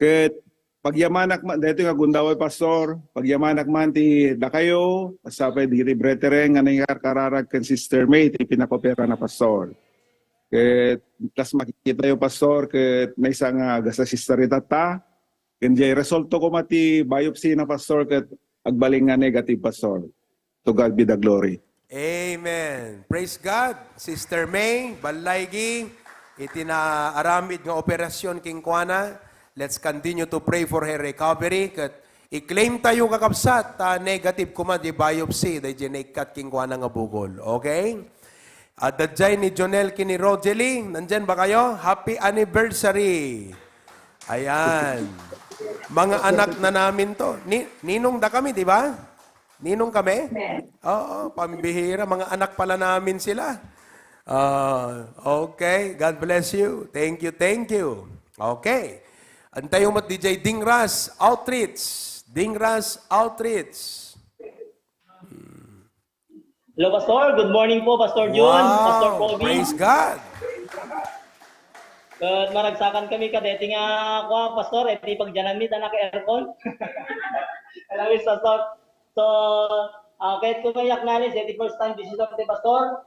S11: Ket pagyamanak man, dito nga gundaway, Pastor, pagyamanak man ti dakayo, pasapay dito brethren, nga nangyarkararag kan Sister May, ti pinakopera na, Pastor. Ket tas makikita yung pastor ket may isang gasa sisterita ta ken jay resulto ko mati biopsy na pastor ket agbaling nga negative pastor. To God be the glory.
S7: Amen. Praise God. Sister May, balaygi, itinaaramid nga operasyon king kuana. Let's continue to pray for her recovery. Ket i-claim tayo kakabsat negative kuma di biopsy da genekat king kuana nga bugol. Okay? At dadjay ni Jonel kini Rogely, nandyan ba kayo? Happy anniversary! Ayan. Mga anak na namin to. Ninong da kami, di ba? Ninong kami? Oo, pambihira. Mga anak pala namin sila. Okay, God bless you. Thank you, thank you. Okay. Antayo mo DJ Dingras Outreach. Dingras Outreach.
S12: Hello, Pastor. Good morning po, Pastor John, Pastor Kobe.
S7: Praise God.
S12: Maragsakan kami kadeti nga ako, Pastor, iti pagjanamit anak aircon. Alam mo, Pastor. So, kahit ko may acknowledge, iti first time visitor ti Pastor.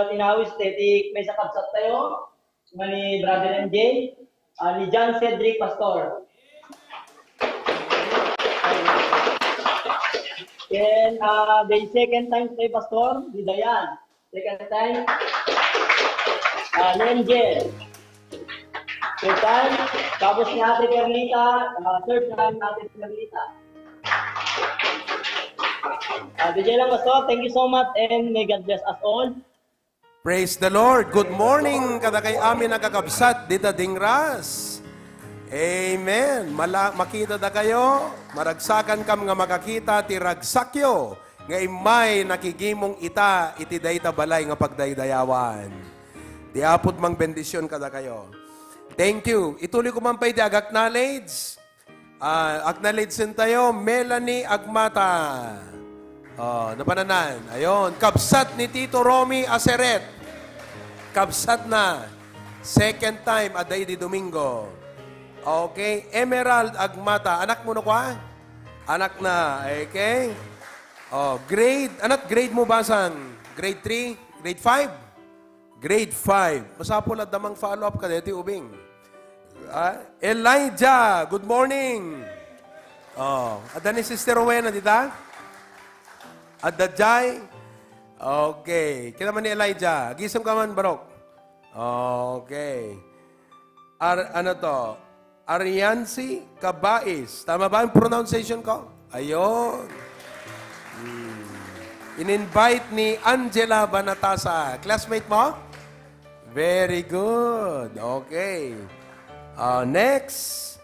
S12: Inawis, iti may sakabsat tayo. Ni Brother MJ, ni John Cedric, Pastor. And the second time kay Pastor, di Dayan. Second time, Angel. Third time, tapos ni Ate Perlita. Third time, Ate Perlita. DJ lang, Pastor. Thank you so much and may God bless us all.
S7: Praise the Lord. Good morning kada kay amin nakakabsat dita Dingras. Amen. Makita da kayo, maragsakan kam nga makakita ti ragsakyo nga imay nakigimong iti dayta balay nga pagdaydayawan. Di apod mang bendisyon kada kayo. Thank you. Ituloy ko man pa iti acknowledge. Acknowledge tayo, Melanie Agmata. Napananan. Ayon, kabsat ni Tito Romy Aceret. Kabsat na. Second time, aday di Domingo. Okay, Emerald Agmata. Anak mo na kwa? Anak na. Okay. Grade mo basang? Grade 3? Grade 5? Grade 5. Masapol at damang follow-up ka dito, Ubing. Elijah, good morning. Ada ni Sister Rowena, dita? Ada Jai? Okay. Kita man ni Elijah. Gisam ka man, Barok. Okay. Ano to? Ariansi Cabais. Tama ba ang pronunciation ko? Ayun. In-invite ni Angela Banatasa. Classmate mo? Very good. Okay. Next.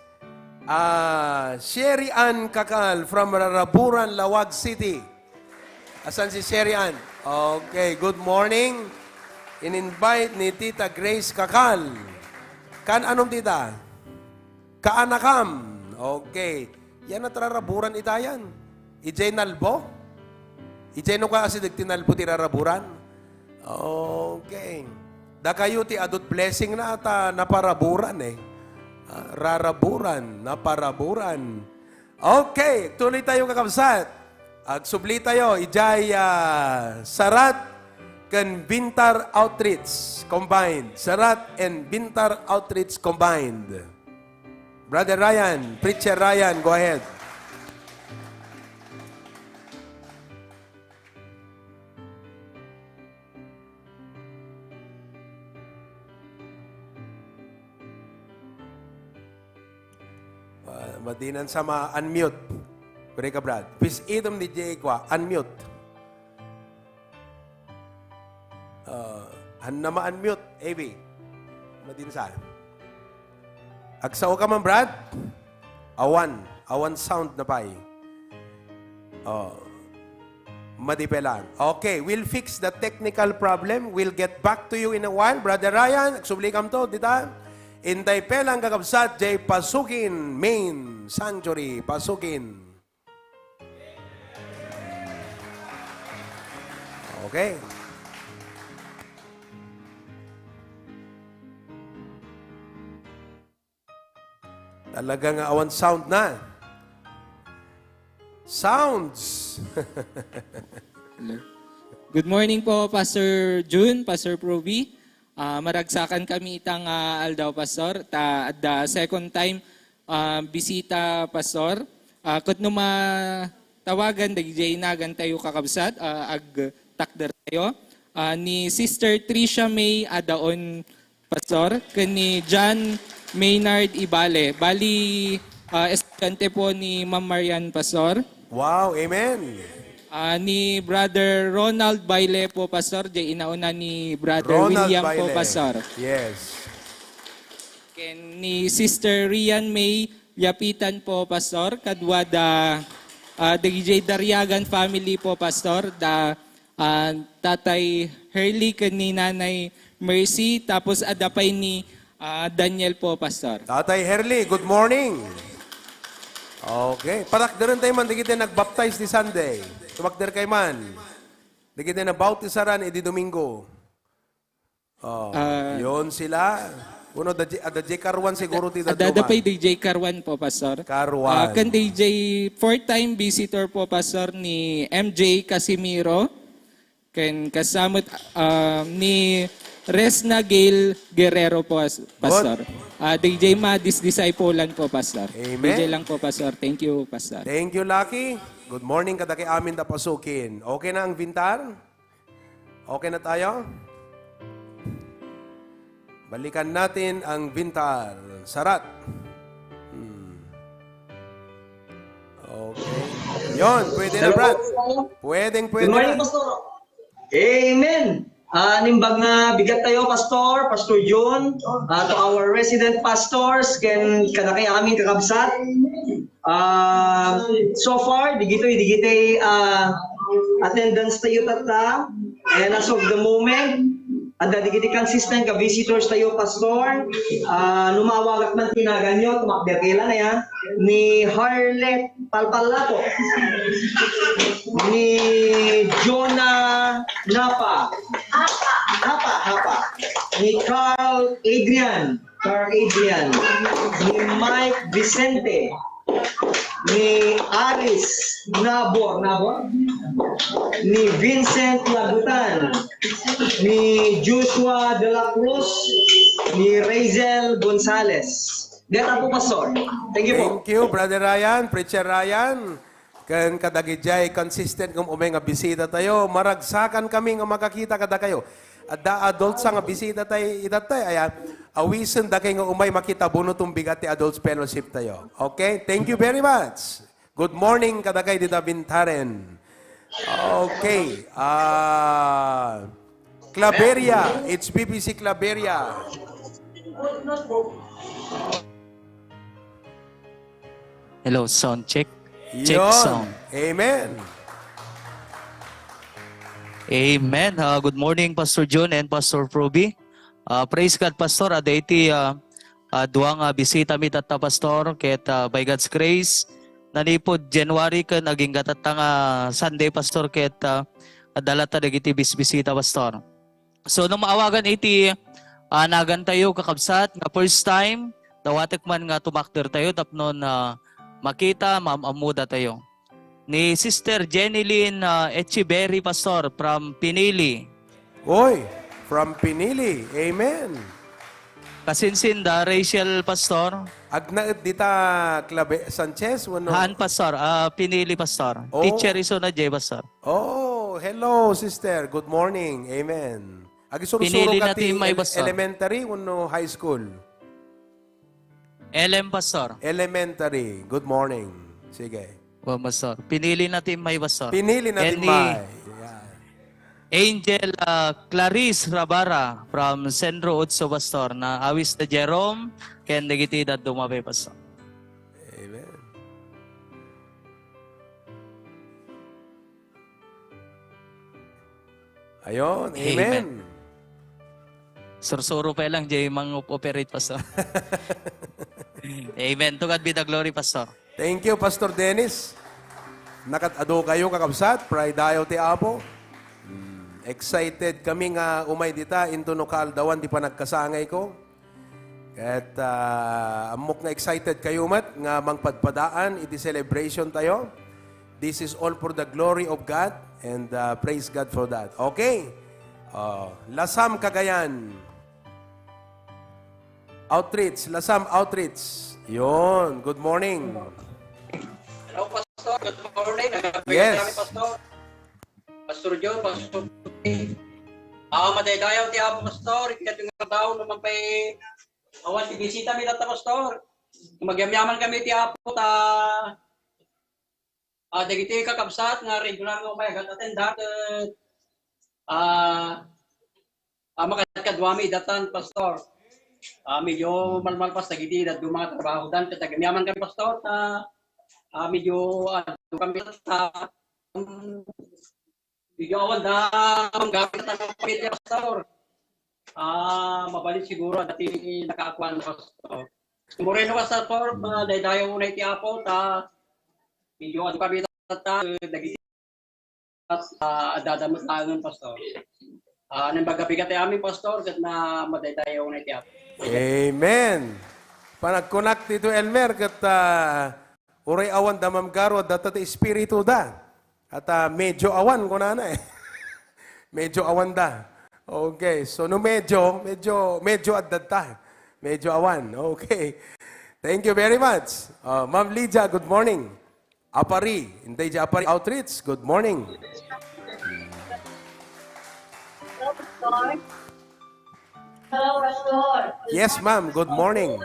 S7: Sherry Ann Kakal from Raraburan, Lawag City. Asan si Sherry Ann? Okay. Good morning. In-invite ni Tita Grace Kakal. Anong tita? Kaanakam. Okay. Yan at raraburan itayan. Ijay Nalbo? Ijeno ka kasi nagtinal po ti raraburan. Okay. Da kayo ti adot blessing na ata naparaburan eh. Raraburan, naparaburan. Okay, tuloy tayo kakabsat. Agsubli tayo, ijay Sarat kan Bintar Outreach combined. Sarat and Bintar Outreach combined. Brother Ryan, Preacher Ryan, go ahead. Madinan sa unmute. Pwede ka, Brad. Please itom ni Jay kwa, unmute. Na ma-unmute, AB. Madin sa. Agsaw ka man, Brad. Awan sound na pa eh. Madipelan. Okay, we'll fix the technical problem. We'll get back to you in a while. Brother Ryan, agsublikam to, dita. Intay pelang kakabsat, Jay Pasukin, Main Sanctuary, Pasukin. Okay. Talagang awan sound na. Sounds.
S13: Good morning po, Pastor June, Pastor Provi. Maragsakan kami itang aldaw, Pastor. The second time bisita, Pastor. Kung tawagan, dagijay nagan tayo kakabsat, takder tayo. Ni Sister Tricia May Adaon, Pastor. Ni John Maynard Ibale. Bali, estudyante po ni Ma'am Marian, Pastor.
S7: Wow, amen.
S13: Ni Brother Ronald Baile po, Pastor. Diyan inauna ni Brother
S7: Ronald
S13: William
S7: Baile.
S13: po, Pastor.
S7: Yes.
S13: Ni Sister Rian May Yapitan po, Pastor. Kadwa da DJ Daryagan family po, Pastor. Da Tatay Hurley ni Nanay Mercy. Tapos adapay ni Daniel po, Pastor.
S7: Tatay Herli, good morning. Okay. Patakdaran tayo man, di kita nag-baptize di Sunday. Tumakder kay man. Di kita na-bautisaran, edi Domingo. Yun sila. Uno, the J. Carwan siguro ti
S13: Adada pa'y DJ Carwan po, Pastor.
S7: Carwan.
S13: Kan DJ fourth-time visitor po, Pastor, ni MJ Casimiro. Kan kasamot ni Resna Gail Guerrero po, Pastor. DJ Madis Disciplean po, Pastor.
S7: Amen.
S13: DJ lang po, Pastor. Thank you, Pastor.
S7: Thank you, Lucky. Good morning kada kay amin da Pasukin. Okay na ang Vintar? Okay na tayo? Balikan natin ang Vintar. Sarat. Okay. Yon, pwede na, Brad. Pwede
S12: Good morning,
S7: na.
S12: Pastor. Amen. Nimbag nga bigat tayo, Pastor, Pastor John, to our resident pastors, kada kay aming kakabsat. So far, digitoy attendance tayo tata, and as of the moment, digitoy consistent ka visitors tayo, Pastor. Lumawag at man tinagan nyo, tumakder kailan na yan, ni Harlet Palpalato, ni Jonah Napa, ni Carl Adrian, ni Mike Vicente, ni Aris Nabor, ni Vincent Lagutan, ni Joshua De La Cruz, ni Razel Gonzalez. Deta po, Pastor. Thank you po.
S7: Thank you, Brother Ryan, Preacher Ryan. Kan kadagijay consistent kung umay nga bisita tayo, maragsakan kami nga makakita kada kayo. At da adult sa nga bisita tayo, itatay, ayan, awisan da kayo nga umay makita bunotong bigat ti adults fellowship tayo. Okay? Thank you very much. Good morning kada kayo dita Bintaren. Okay. Claveria, HBBC Claveria.
S14: Hello, sound check. Check
S7: Yon.
S14: sound.
S7: Amen.
S14: Amen. Good morning, Pastor John and Pastor Proby. Praise God, Pastor. Iti duang bisita mi tatta, Pastor. Ket by God's grace, nanipod January ka naging gatatang Sunday pastor ket dalata dagiti bisbisita pastor. So nung maawagan iti nagan tayo kakabsat nga first time dawatek man nga tumakder tayo tapnon makita mamamuda tayo. Ni Sister Jenilyn Echeberry pastor from Pinili.
S7: Oy, from Pinili. Amen.
S14: Kasinsinda Rachel pastor.
S7: Agnaet dita Clave Sanchez wano.
S14: Han pastor, Pinili pastor.
S7: Oh.
S14: Teacher iso na J pastor.
S7: Oh, hello sister. Good morning. Amen. Agisuro
S14: Pinili
S7: ka
S14: natin may pastor.
S7: elementary wano high school?
S14: LM pastor.
S7: Elementary. Good morning. Sige.
S14: Well, pastor. Pinili natin may pastor.
S7: Pinili natin
S14: Any
S7: may.
S14: Angel Clarice Rabara from Centro Utso pastor na awis na Jerome ken dagiti dat dumabay pastor.
S7: Amen. Ayon, amen.
S14: Sursuro pa lang jay mang operate pastor. Amen. To God be the glory pastor.
S7: Thank you, Pastor Dennis. Nakatado kayo kakabsat, pride dayo ti Apo. Excited kami nga umay dita into no kaldawan di pa nagkasangay ko. At amok nga excited kayo mat nga mangpadpadaan iti celebration tayo. This is all for the glory of God and praise God for that. Okay? Lasam Cagayan. Outreach, Lasam Outreach. Yon, good morning.
S15: Hello, Pastor. Good morning.
S7: Yes.
S15: Pastor. Pastor John, Pastor. Madaydayaw ti Apo, Pastor. Ikat yung tao naman pa awan ti bisita mi data, Pastor. Magyamyaman kami ti Apo dagiti kakabsat nga regular nga umayagat attendant makadkadwami datan, Pastor. Medyo malmalpas dagiti dadu mga trabaho dan katagamyaman kami, Pastor. Medyo kami medyo awan da gamit ang pamilya, Pastor. Mabalik siguro dati nakaakuan, Pastor. Moreno, Pastor, daydayaw na iti Apo medyo kami dagiti dadamot langan, Pastor. Nang bagabigat ay amin, Pastor, kat na madaydayaw na iti Apo.
S7: Amen. Panagkunak dito, Elmer, kat uray awan damam garo data espiritu da. At medyo awan ko na eh. Medyo awan da. Okay, so no medyo at data. Medyo awan. Okay. Thank you very much. Ma'am Lydia, good morning. Apari, hindi dya Apari Outreach, good morning.
S16: Hello, Pastor.
S7: Yes, ma'am, good morning.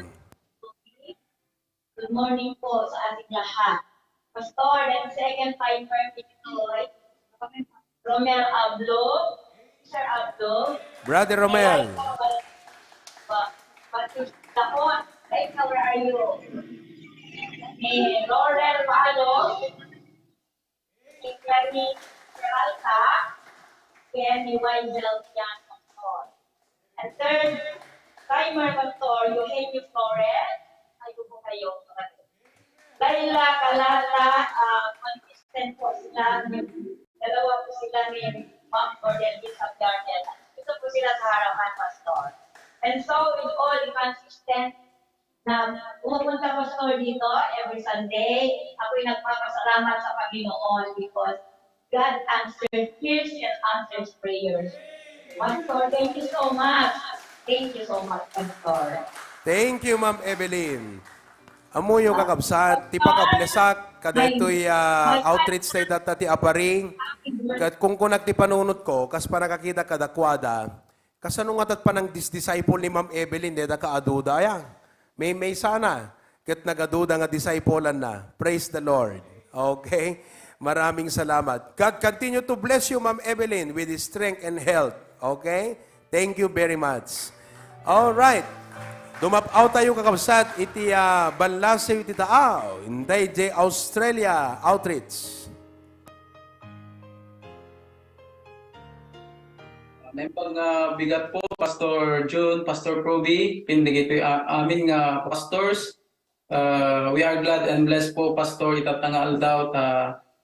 S16: Good morning po sa ating lahat. Pastor, and second timer dito, Romel Ablo, Sir Ablo.
S7: Brother Romel.
S16: Like, where are you? Laurel Paalo, Kenny Peralta, Kenny Weindel Yan, Pastor. And third timer, Pastor, Eugenio Flores. Ayaw po kayo. Laila, Kalala, consistent po sila. Dalawa po sila ni Ma'am Cordelis of Garden. Ito po sila sa harapan, Pastor. And so, with all consistent na pumupunta, Pastor, dito every Sunday, ako'y nagpapasalamat sa Panginoon because God hears and answers prayers. Pastor, thank you so much. Thank you so much, Pastor.
S7: Thank you, Ma'am Evelyn. Amuyo kakabsat, ti pakablesak, kadeto'y outreach tayo data ti aparing. Kung kunak ti panunot ko, kas pa nakakita kadakwada, kasanong atat pa ng disciple ni Ma'am Evelyn, deda kaaduda yan. May sana, kat nagaduda nga disciplean na. Praise the Lord. Okay? Maraming salamat. God continue to bless you, Ma'am Evelyn, with His strength and health. Okay? Thank you very much. All right. Dumapaw tayo kakabsat, iti banlasew iti taaw, Inday J. Australia Outreach.
S17: May bigat po, Pastor June, Pastor Proby, pindigit po amin nga pastors, We are glad and blessed po, Pastor, itat nga aldaw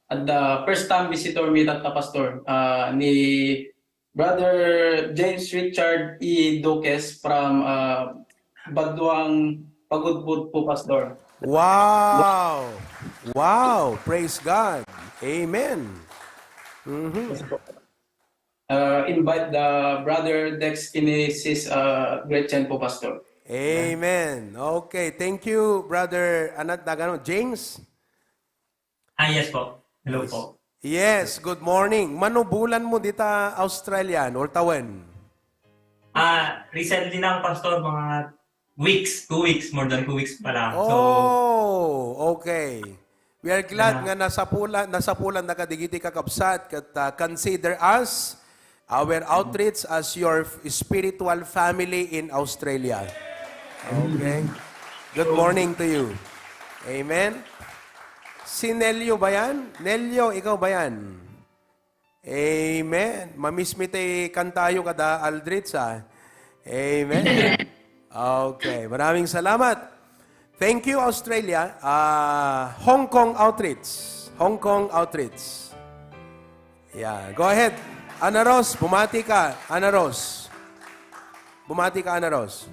S17: at the first time visitor mi itat Pastor, ni Brother James Richard E. Duques from Bagduang Pagudbud po, Pastor.
S7: Wow! Wow! Praise God! Amen!
S17: Invite the Brother Dex Kinesis Gretchen po, Pastor.
S7: Amen. Okay, thank you, Brother James.
S18: Yes po. Hello po.
S7: Yes, good morning. Manubulan mo dita Australian or tawan?
S18: Recently lang, Pastor, mga weeks, 2 weeks, more than 2 weeks pa lang.
S7: Oh, okay. We are glad nga nasapulan na kadigiti kakabsat kat consider us, our outreach as your spiritual family in Australia. Okay. Good morning to you. Amen. Si Nelio ba yan? Nelio, ikaw ba yan? Amen. Mamiss mi tayo kantayo kada Aldrich, ha? Amen. Okay. Maraming salamat. Thank you, Australia. Hong Kong Outreach. Hong Kong Outreach. Yeah. Go ahead. Ana Ros, bumati ka. Ana Ros. Bumati ka, Ana Ros.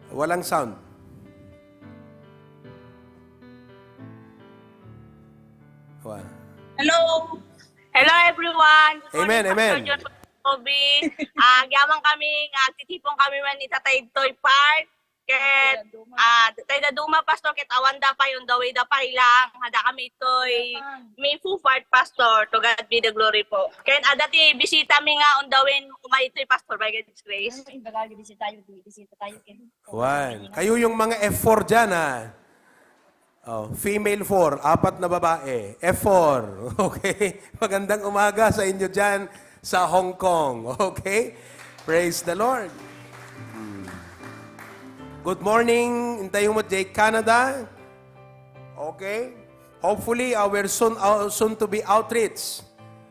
S7: Walang sound.
S16: Hello. Hello everyone. Good
S7: Amen,
S16: morning,
S7: amen.
S16: Pastor John Toby. Gyamang kami, titipong kami man itatay Toy Park. Ket tay da duma pastor ket awanda pa yung daway da pa ilang hada kami itoy may full part pastor to God be the glory po. Ken adati bisita mi nga on dawin umay itoy pastor by God's grace. Bisita tayo ken.
S7: One. Kayo yung mga F4 dyan, ha? Oh, female 4, 4 na babae. F4. Okay? Magandang umaga sa inyo dyan sa Hong Kong. Okay? Praise the Lord. Good morning, intayo mo Jay Canada. Okay? Hopefully, our soon to be outreach.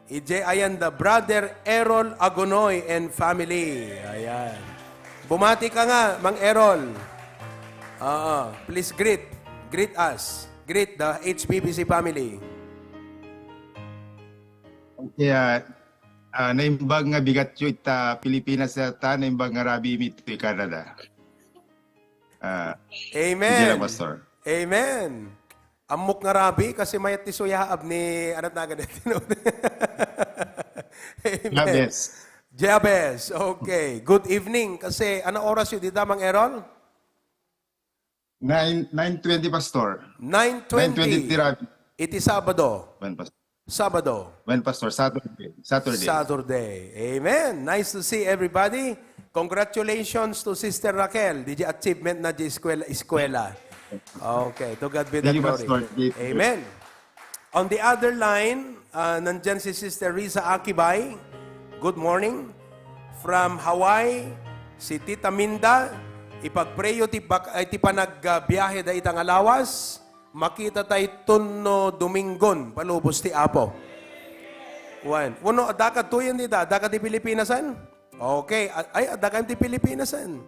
S7: Ije ayan the Brother Errol Agonoy and family. Ayan. Bumati ka nga, Mang Errol. Please greet us. Greet the HBBC family.
S19: Kaya, naimbag nga bigat yu ita Pilipinas ta, naimbag nga rabi mi ito Canada.
S7: Amen.
S19: Pastor.
S7: Amen. Amok nga rabi kasi mayat ti suyaab ni anat na agad. Amen. Jabez. Okay. Good evening. Kasi ano oras yun dito, Mang Errol?
S19: 9:20, Pastor.
S7: 9:20.
S19: 9:20
S7: It is Sabado.
S19: When, Pastor?
S7: Sabado.
S19: When, Pastor? Saturday.
S7: Amen. Nice to see everybody. Congratulations to Sister Raquel. Did you achievement na di eskwela? Okay. To God be the glory. Amen. On the other line, nandyan si Sister Riza Akibay. Good morning. From Hawaii, si Tita Minda. Ipagpreyo ti panagbiyahe da itang alawas. Makita tayo tunno Domingon. Palubos ti Apo. Uno, dakat tuyan dita. Dakat ti Pilipinasan? Okay. Ay, dakat ti Pilipinasan.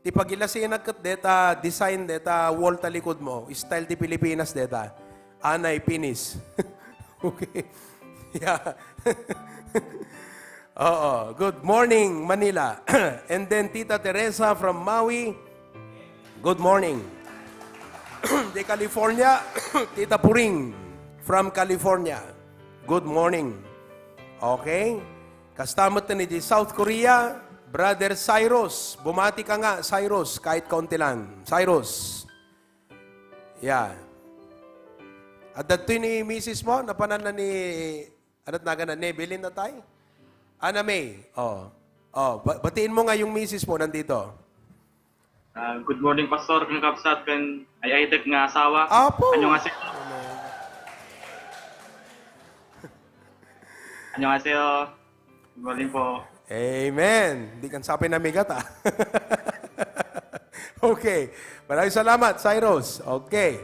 S7: Ti pagilasin nagkat deta design deta wall talikod mo. Style ti Pilipinas deta. Anay pinis. Okay. Yeah. Oo. Good morning, Manila. And then Tita Teresa from Maui. Good morning. De California, Tita Puring from California. Good morning. Okay. Kastamot na ni South Korea, Brother Cyrus. Bumati ka nga, Cyrus, kahit kaunti lang. Cyrus. Yeah. At dito ni Mrs. mo, napanan na ni, anot na ganan, Nebelin na tayo? Ana May. Batiin mo nga yung Mrs. mo nandito.
S20: Good morning, Pastor. Kung kapsat kan ay aytek nga asawa.
S7: Apo.
S20: Annyeonghaseyo. Annyeonghaseyo. Good morning po.
S7: Amen. Hindi kan sabi na migat, ah. Okay. Maraming salamat, Cyrus. Okay.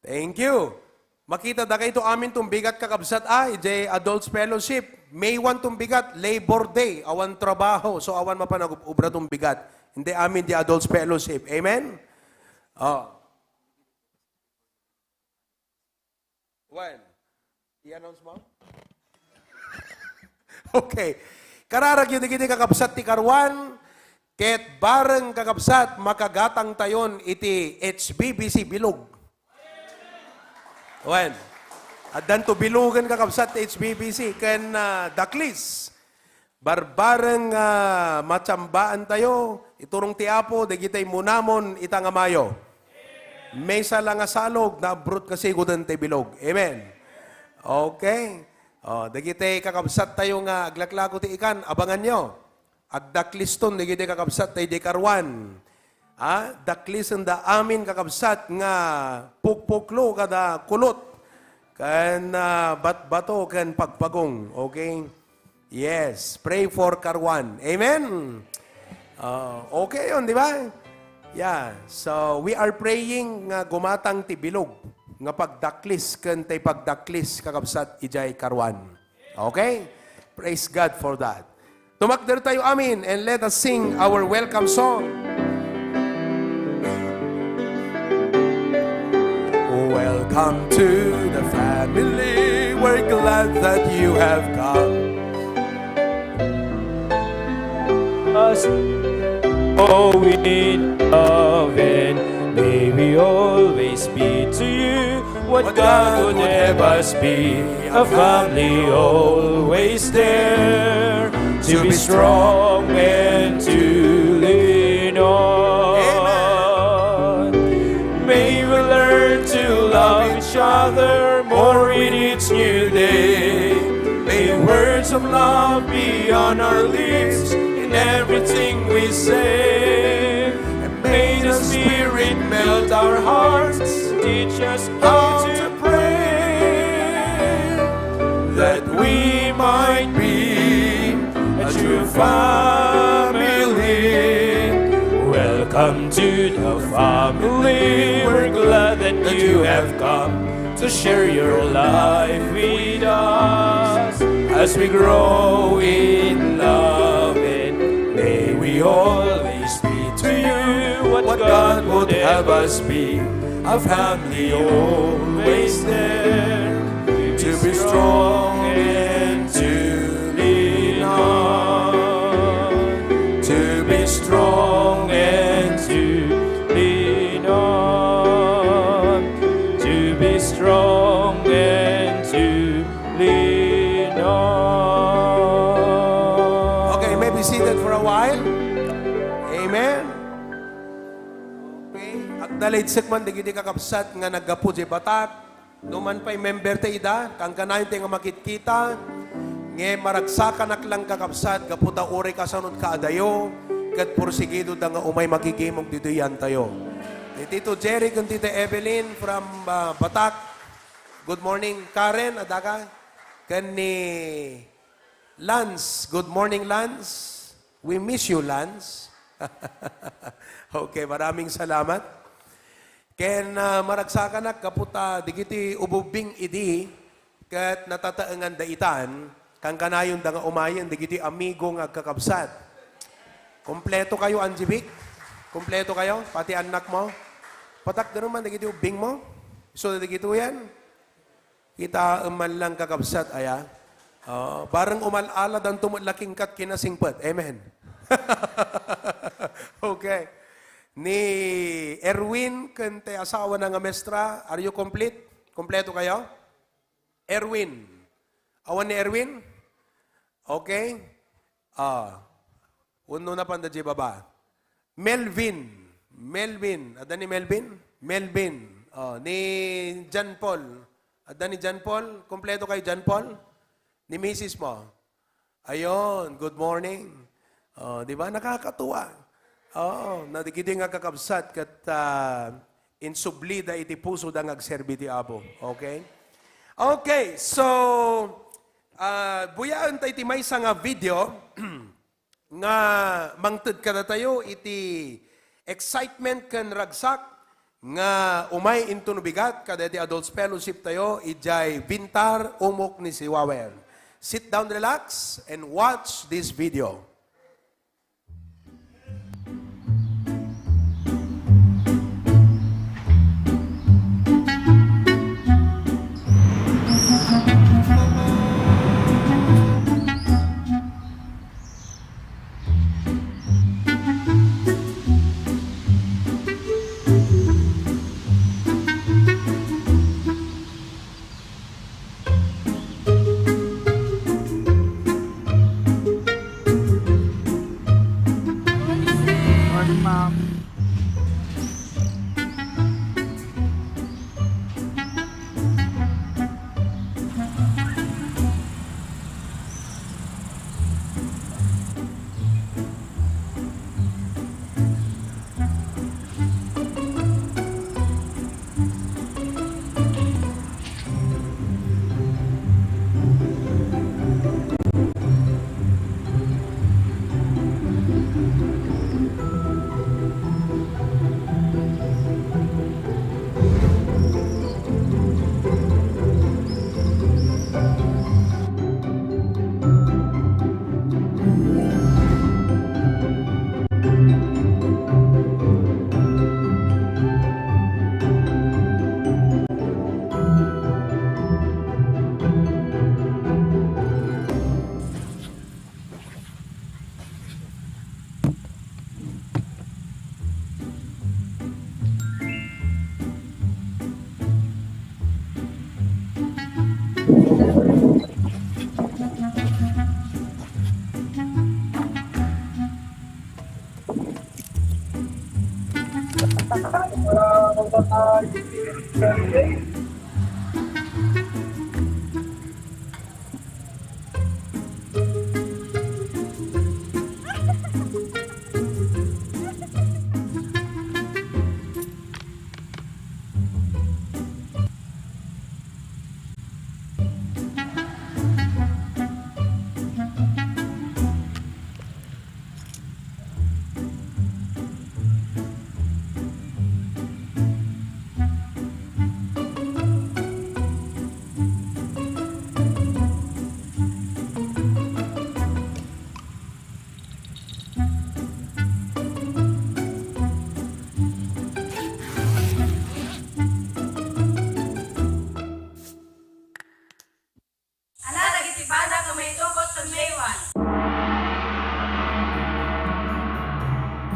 S7: Thank you. Makita da kayo ito amin itong bigat kakabsat ay, Adults Fellowship. May 1 itong bigat, Labor Day, awan trabaho. So awan mapanag-ubra itong bigat. Hindi amin di Adults Fellowship. Amen? Oh. When? I-announce mo? Okay. Kararag yun digiti kakabsat ti Karwan, ket bareng kakabsat makagatang tayon iti HBBC Bilog. When? At danto bilugan kakabsat ti HBBC ken Daklis. Barbareng matsambaan tayo, iturong ti Apo, digitay munamon itang amayo. May salang asalog na brut kasi gudan ti bilog. Amen. Okay. Digitay kakabsat tayo nga aglaklako ti ikan, abangan nyo. Agdakliston, digitay kakabsat tayo di Karwan. Daklisan da amin kakabsat nga pukpuklo kada kulot. Kan bato kan pagpagong. Okay? Yes. Pray for Karwan. Amen? Okay yun, di ba? Yeah. So, we are praying nga gumatang ti bilog. Nga pagdaklis kan tay pagdaklis kakabsat ijay Karwan. Okay? Praise God for that. Tumakder tayo, amin, and let us sing our welcome song. Welcome to the family. We're glad that you have come.
S1: Us, oh, in love, and may we always be to you what God would have us be, a family always there, to be strong and to lean on. May we learn to love each other more in each new day. May words of love be on our lips in everything we say. And may the Spirit melt our hearts, teach us how to pray, that we might be a true family. Welcome to the family. We're glad that you have come to share your life with us as we grow in love, and may we always be to you what God would have us be, a family always there, to be strong and to lean on, to be strong and to lean on, to be strong and to lean on.
S7: Okay, may be seated for a while. Amen. Okay, at dalaitsik man digidi kakapsat nga naggapu di batak, numan pa'y member ta ida, kang kanayon tayo nga makitkita, nge maragsakan aklang kakapsat, gaputa uri kasanod ka adayo, kat porsigido da nga umay makikimog dito yan tayo. Ni Tito Jerry kung Tito Evelyn from Batak. Good morning, Karen, adaka. Kan ni Lance. Good morning, Lance. We miss you, Lance. Okay, maraming salamat. Ken maragsakan nak kaputa digiti ububing idi ket natataengan daitan kang kanayon da nga umayen digiti amigo nga kakabsat. Kompleto kayo Anjibik? Kompleto kayo pati anak mo? Patak da naman digiti ubing mo? So digiti yan. Kita man lang kakabsat aya. Barang umalala dan tumulaking kat kinasingpet. Amen. Okay. Ni Erwin, kante asawa ng mestra, are you complete? Kompleto kayo? Erwin. Awan ni Erwin? Okay. Uno na panda di baba. Melvin. Melvin. Ada ni Melvin? Melvin. Ni John Paul. Ada ni John Paul? Kompleto kayo, John Paul? Ni Mrs. mo? Ayon, good morning. Di ba? Nakakatuwa. Nadigidi nga kakabsat kat insublida iti puso da ngagserbi ti Abo. Okay? Okay, so buyaan tayo iti may nga video nga mangted kada tayo iti excitement kan ragsak nga umay into nubigat kada iti adults fellowship tayo ijay Bintar umok ni si Wawer. Sit down, relax, and watch this video.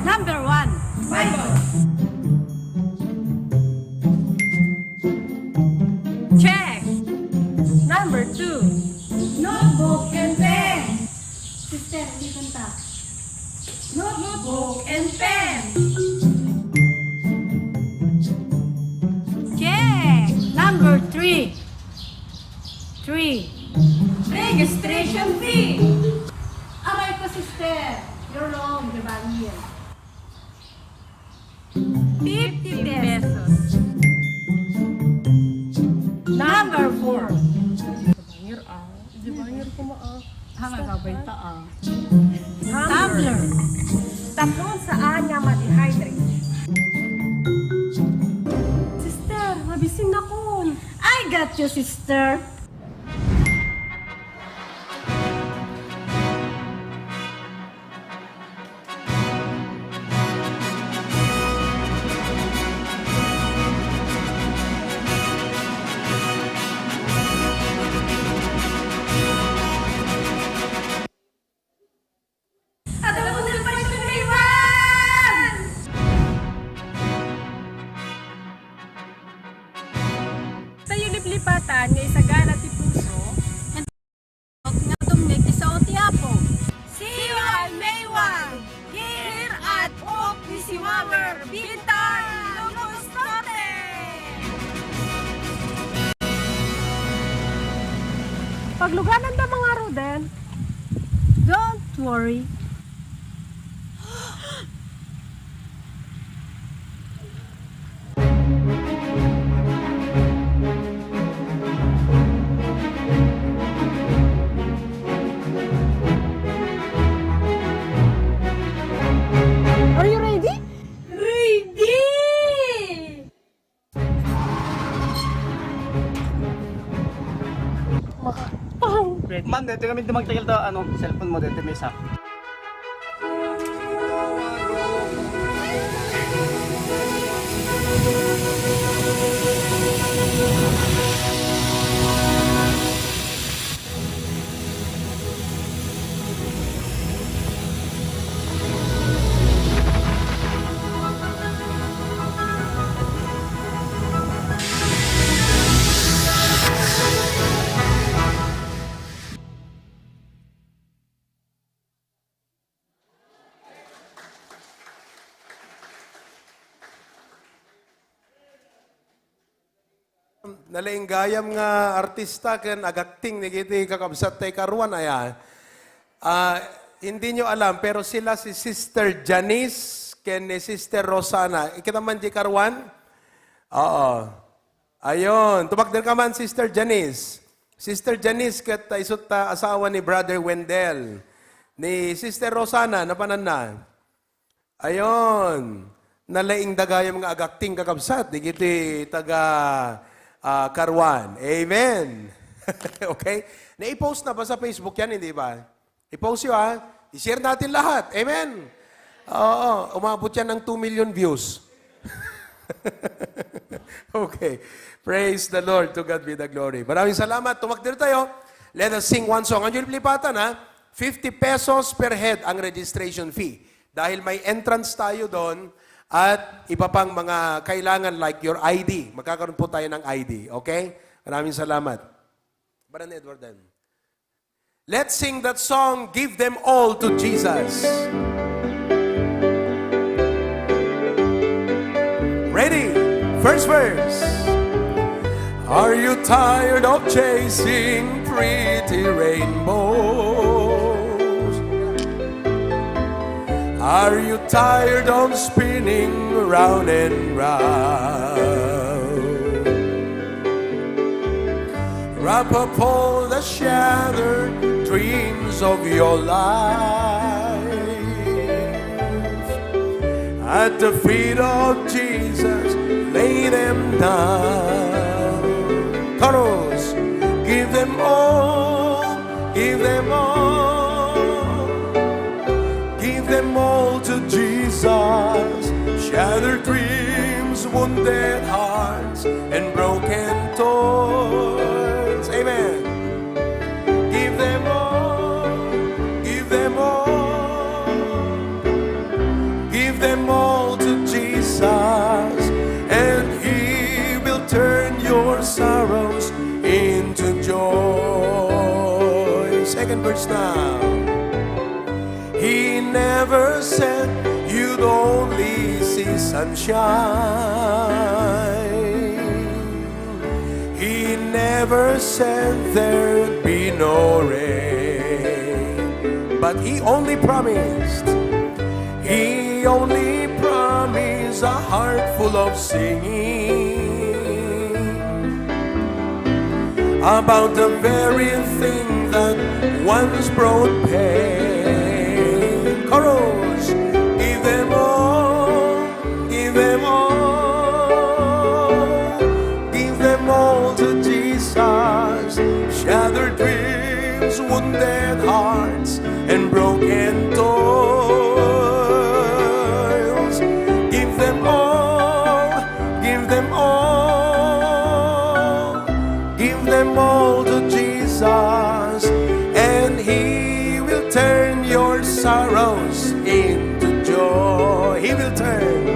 S3: Number 1, Bible. Check. Number 2, notebook and pen. Sister, hindi kanta. Notebook and pen. Check. Number 3, registration fee. Aray ko, sister. You're wrong, di ba? 50 pesos. Number 4. Tumbler. Takon saan nga ma-dehydrate. Sister, mabising na ko. I got you, sister. Sa yuliplipatan nga isagana ti puso, and nga tumnig ti sa Otiapo. See you on May 1, here at Oak Visiwawer, Bintar, Lugos Norte! Pagluganan na mga Ruden, don't worry. Are you ready? Ready!
S5: Ma'am, dito kami magtagal to, cellphone mo dito may sak.
S7: Nalaing gayam nga artista ken agakting ni kiti kakabsat tay karuan aya. Hindi nyo alam pero sila si Sister Janice ken ni Sister Rosana. Ikita man di karuan? Oo. Ayon, tumakder ka man Sister Janice. Sister Janice ket isut ta asawa ni Brother Wendell. Ni Sister Rosana napanan na. Ayon. Nalaing dagayam nga agakting kakabsat di kiti taga Karwan. Amen. Okay? Na-i-post na ba sa Facebook yan, hindi ba? I-post yun, ha? I-share natin lahat. Amen. Oo. Umabot yan ng 2 million views. Okay. Praise the Lord. To God be the glory. Maraming salamat. Tumakdir tayo. Let us sing one song. Ang lipatan, ha? 50 pesos per head ang registration fee. Dahil may entrance tayo doon, at iba pang mga kailangan like your ID. Magkakaroon po tayo ng ID. Okay? Maraming salamat. Baran Edward then. Let's sing that song, Give Them All to Jesus. First verse. Are you tired of chasing pretty rainbows? Are you tired of spinning round and round? Wrap up all the shattered dreams of your life at the feet of Jesus, lay them down. Chorus, give them all, give them all, give them all to Jesus. Shattered dreams, wounded hearts, and broken toys. Amen. Give them all, give them all, give them all to Jesus, and He will turn your sorrows into joy. Second verse now. He never said you'd only see sunshine. He never said there'd be no rain. But He only promised, He only promised a heart full of singing about the very thing that once brought pain. Chorus, give them all, give them all, give them all to Jesus. Shattered dreams, wounded hearts, and broken toils. Give them all, give them all, give them all to Jesus, and He will turn your sorrows into joy. He will turn,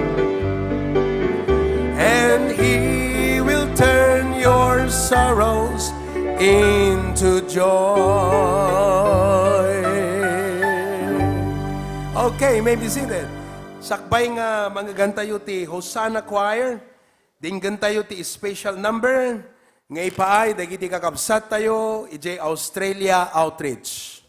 S7: and He will turn your sorrows into joy. Okay, may be seated. Sakbay nga mga gantayo ti Hosanna Choir, din gantayo ti special number, nga ipaay, dagiti kakabsat tayo, ijay Australia Outreach.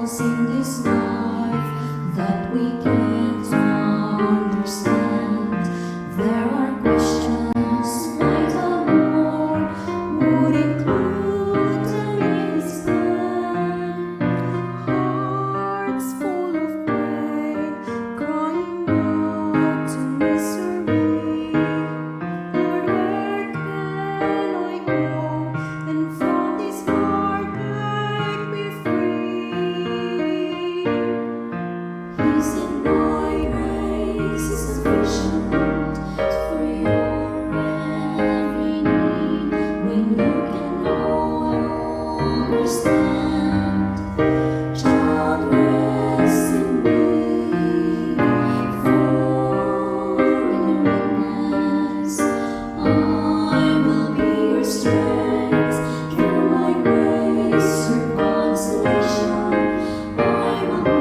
S2: In this life that we can't understand, there are questions my Lord would include in His plan. Hearts full of pain, crying out to misery. Lord, where can I go and from this heartache be free? He said, my grace is sufficient for your every need. When you can no understand, child, rest in me. For in your weakness, I will be your strength. Through my grace, your consolation, I will be.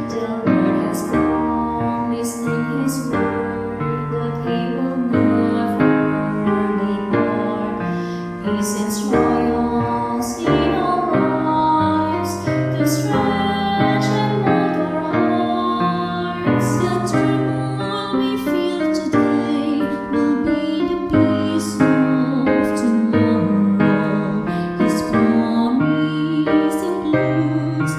S2: The Lord has promised in His word that He will never depart. He sends trials in our lives to stretch and mold our hearts. The turmoil we feel today will be the peace of tomorrow. His promise includes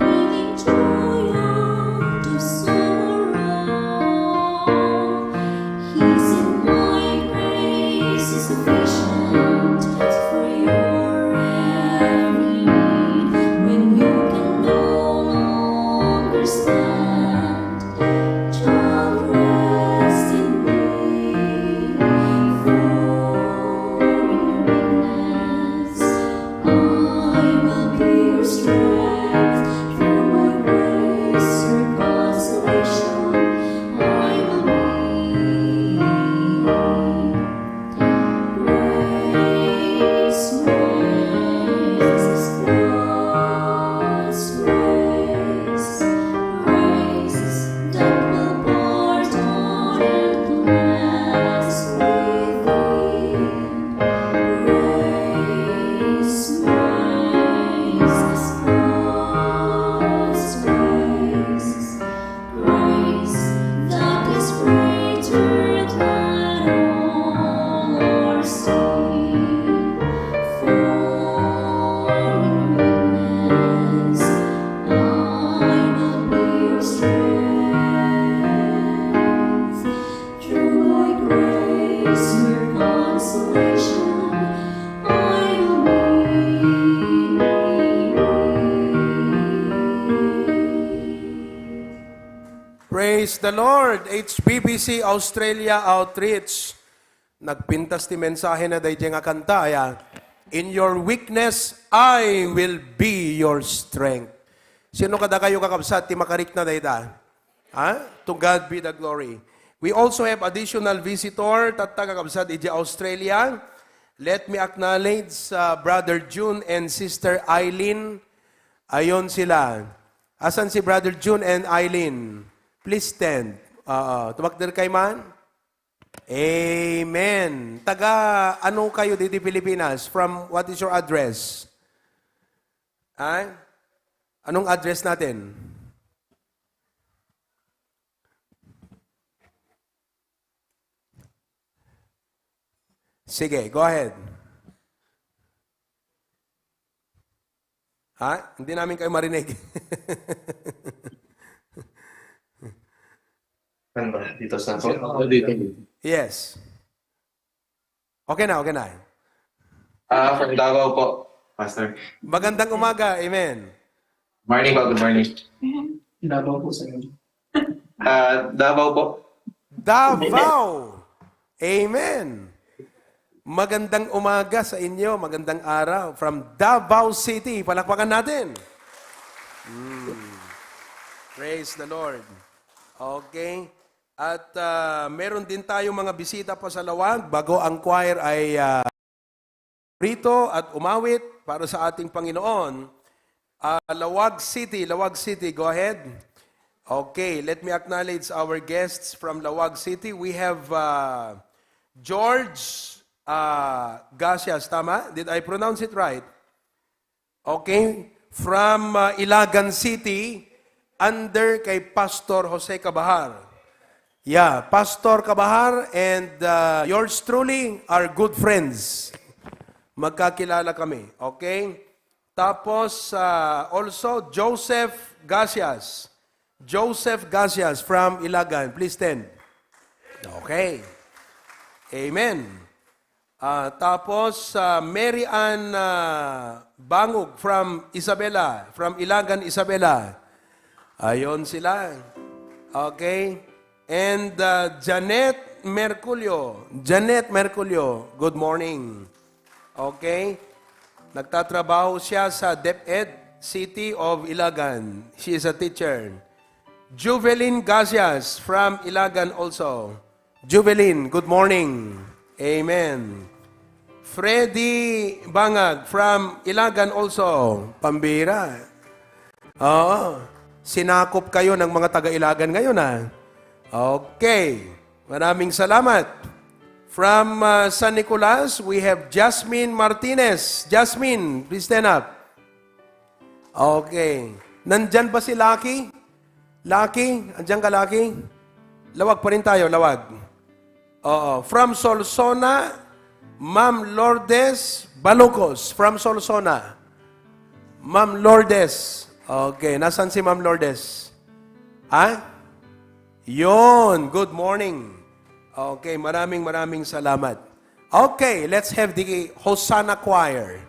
S2: bringing joy out of sorrow.
S7: the Lord. HBBC Australia Outreach. Nagpintas ti mensahe na dahi nga kanta. In your weakness, I will be your strength. Sino kada kayo kakabsat ti makarik na dahi da? To God be the glory. We also have additional visitor, tatagakabsat iti Australia. Let me acknowledge Brother June and Sister Eileen. Ayon sila. Asan si Brother June and Eileen? Please stand. Tumakder kay man. Amen. Taga, ano kayo dito Pilipinas? From, what is your address? Anong address natin? Sige, go ahead. Hindi namin kayo marinig.
S4: Dito sa
S7: Yes. Okay na, okay na.
S4: From Davao po, Pastor.
S7: Magandang umaga, amen.
S4: Morning po, good morning.
S17: Davao po sa inyo.
S4: Davao po.
S7: Davao! Amen. Magandang umaga sa inyo, magandang araw. From Davao City, palakpakan natin. Praise the Lord. Okay. At meron din tayong mga bisita pa sa Lawag bago ang choir ay rito at umawit para sa ating Panginoon. Lawag City, go ahead. Okay, let me acknowledge our guests from Lawag City. We have George Gasias, tama? Did I pronounce it right? Okay, from Ilagan City, under kay Pastor Jose Cabahar. Yeah, Pastor Cabahar and yours truly are good friends. Magkakilala kami, okay? Tapos, also, Joseph Gasias. Joseph Gasias from Ilagan. Please stand. Okay. Amen. Tapos, Mary Ann Bangog from Isabela, from Ilagan, Isabela. Ayon sila. Okay. And Janet Merculio. Janet Merculio, good morning. Okay. Nagtatrabaho siya sa DepEd City of Ilagan. She is a teacher. Juvelin Gacias from Ilagan also. Juvelin, good morning. Amen. Freddy Bangag from Ilagan also. Pambira. Oo. Sinakop kayo ng mga taga-Ilagan ngayon Okay. Maraming salamat. From San Nicolas, we have Jasmine Martinez. Jasmine, please stand up. Okay. Nandyan ba si Lucky? Lucky? Andyan ka, Lucky? Lawag pa rin tayo, lawag. Oo. From Solsona, Ma'am Lourdes Balucos. From Solsona. Ma'am Lourdes. Okay. Nasaan si Ma'am Lourdes? Yon. Good morning. Okay. Maraming salamat. Okay. Let's have the Hosanna Choir.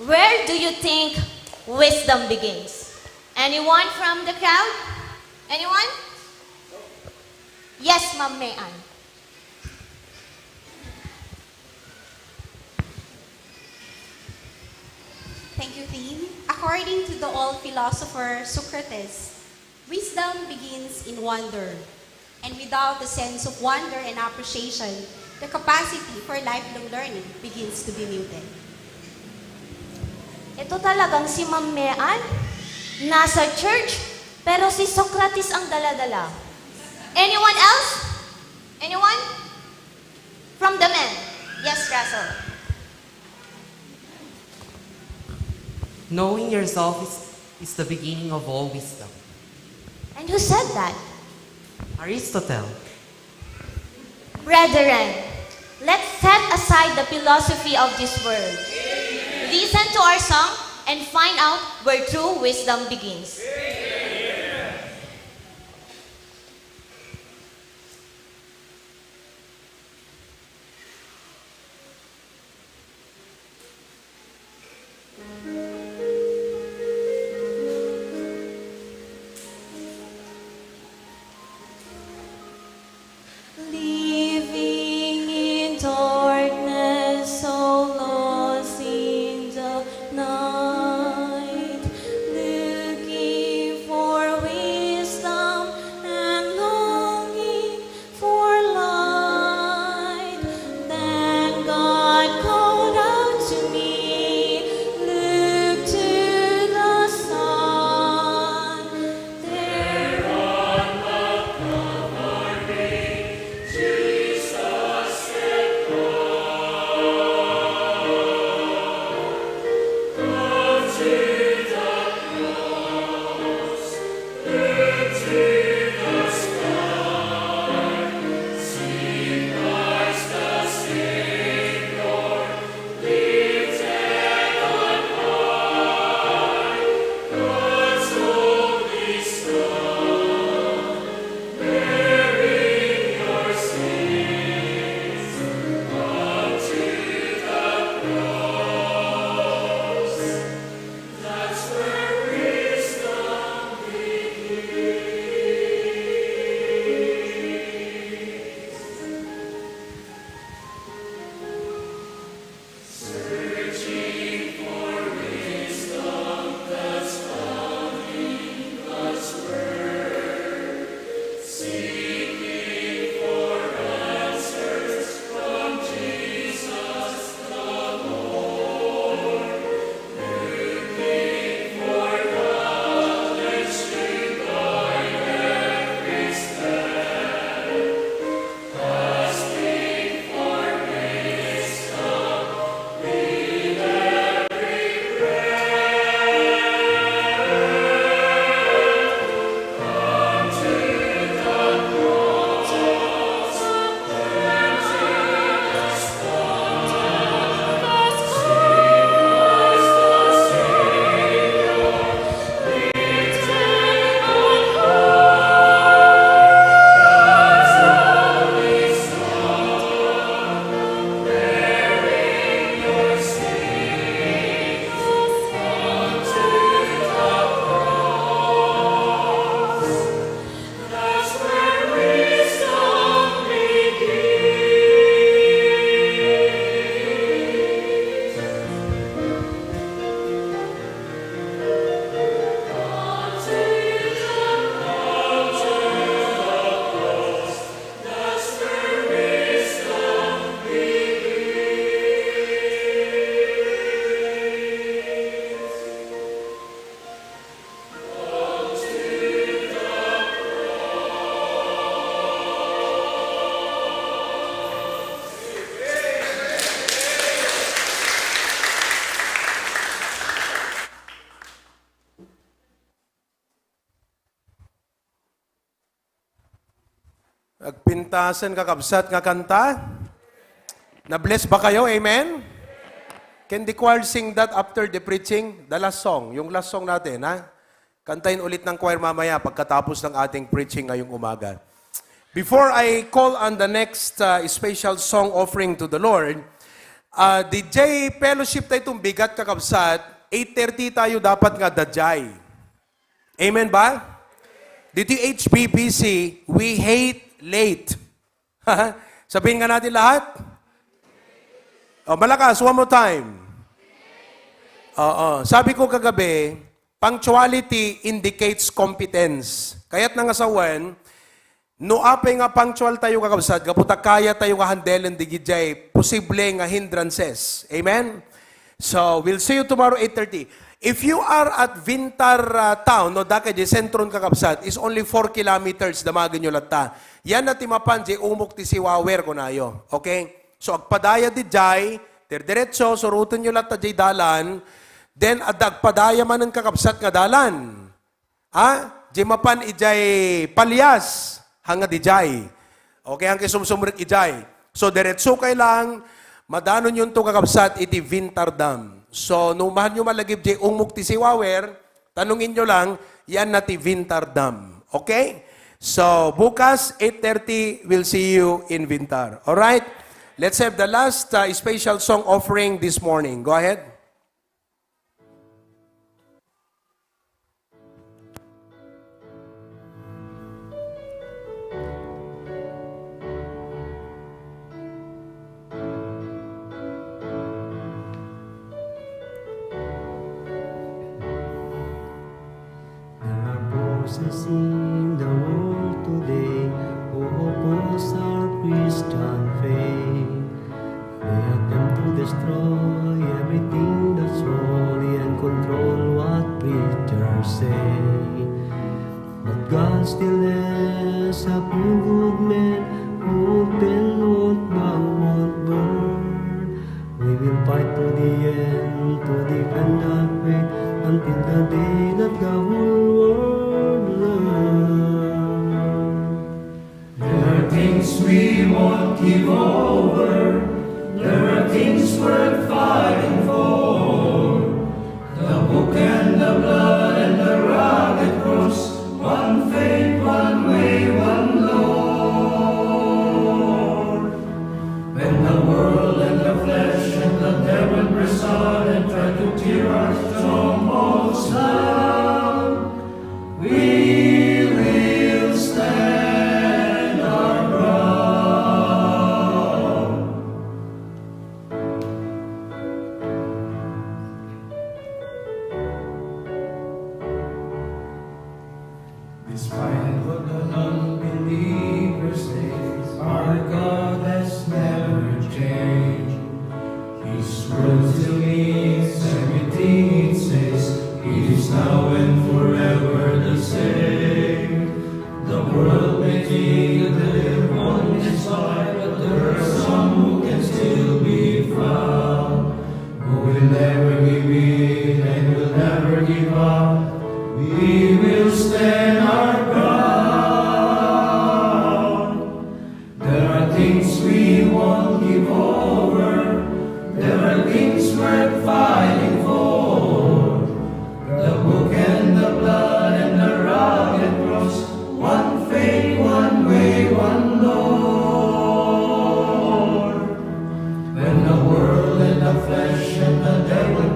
S6: Where do you think wisdom begins? Anyone from the crowd? Anyone? Yes, Ma'am Mayan.
S8: Thank you, Dean. According to the old philosopher Socrates, wisdom begins in wonder. And without the sense of wonder and appreciation, the capacity for lifelong learning begins to be muted.
S6: Ito talagang si Ma'am Mayan, nasa church, pero si Socrates ang dala-dala. Anyone else? Anyone? From the men. Yes, Russell.
S21: Knowing yourself is the beginning of all wisdom.
S6: And who said that?
S21: Aristotle.
S6: Brethren, let's set aside the philosophy of this world. Listen to our song and find out where true wisdom begins.
S2: Living in darkness, so lost in the night, looking for wisdom and longing for light. Then God called out to me, look to the sun. There on the Calvary, Jesus said, "Come to the cross, look to the sky, see Christ the Savior, lifted on high, God's holy Son, bearing your sins, come to the cross. That's where wisdom begins. Searching for wisdom that's found in God's word, seeking for answers from Jesus the Lord, looking for knowledge to guide every step, asking for wisdom with every breath. Come to the cross, that's where wisdom begins. Come to the cross, that's where wisdom begins. Come to the
S7: Nagpintasan kakabsat nga kanta. Na-bless ba kayo? Amen? Can the choir sing that after the preaching? The last song. Yung last song natin, ha? Kantahin ulit ng choir mamaya pagkatapos ng ating preaching ngayong umaga. Before I call on the next special song offering to the Lord, DJ fellowship tayo itong bigat kakabsat, 8:30 tayo dapat nga dajay. Amen ba? Dito yung HBBC, we hate late. Sabihin nga natin lahat. Malakas, one more time. Sabi ko kagabi, punctuality indicates competence. Kaya't nga sa wen, no apay nga punctual tayo kakabsat, kaputa kaya tayo nga handelen di gijay, posible nga hindrances. Amen? So, we'll see you tomorrow 8:30. If you are at Vintar town, no, daka di sentron kakabsat, is only 4 kilometers damagin nyo lata. Yan na timapan, di umok ti siwawer ko na yo. Okay? So, agpadaya di jay, diretso, surutan nyo lata jay dalan, then agpadaya man ng kakabsat nga dalan. Di mapan ijay palyas, hanga di jay. Okay, hangke sumsumrik ijay. So, diretso kay lang, madanon yun to kakabsat, iti Vintar Dam. So, numahan nyo malagib di umuk ti siwawer, tanungin nyo lang, yan na ti Vintar Dam. Okay? So, bukas, 8:30, we'll see you in Vintar. Alright? Let's have the last special song offering this morning. Go ahead.
S9: Voices in the world today who oppose our Christian faith. They attempt to destroy everything that's holy and control what preachers say. But God still has a few good men who won't bow, won't burn. We will fight to the end to defend our faith until the day that the whole world learns. There are things we won't give over. There are things worth fighting for. The book and the blood and the rugged cross. One faith, one way, one Lord. When the world and the flesh and the devil press on and try to tear our strongholds down, we will stand our ground. Despite what the unbelievers say, our God has never changed. His word still means everything it says. It is now and forever the same. The world may think that they on its side, but there are some who can still be found, who will never give in and will never give up. We will stand our ground. There are things we won't give over. There are things worth fighting for. The book and the blood and the rugged cross. One faith, one way, one Lord. When the world and the flesh and the devil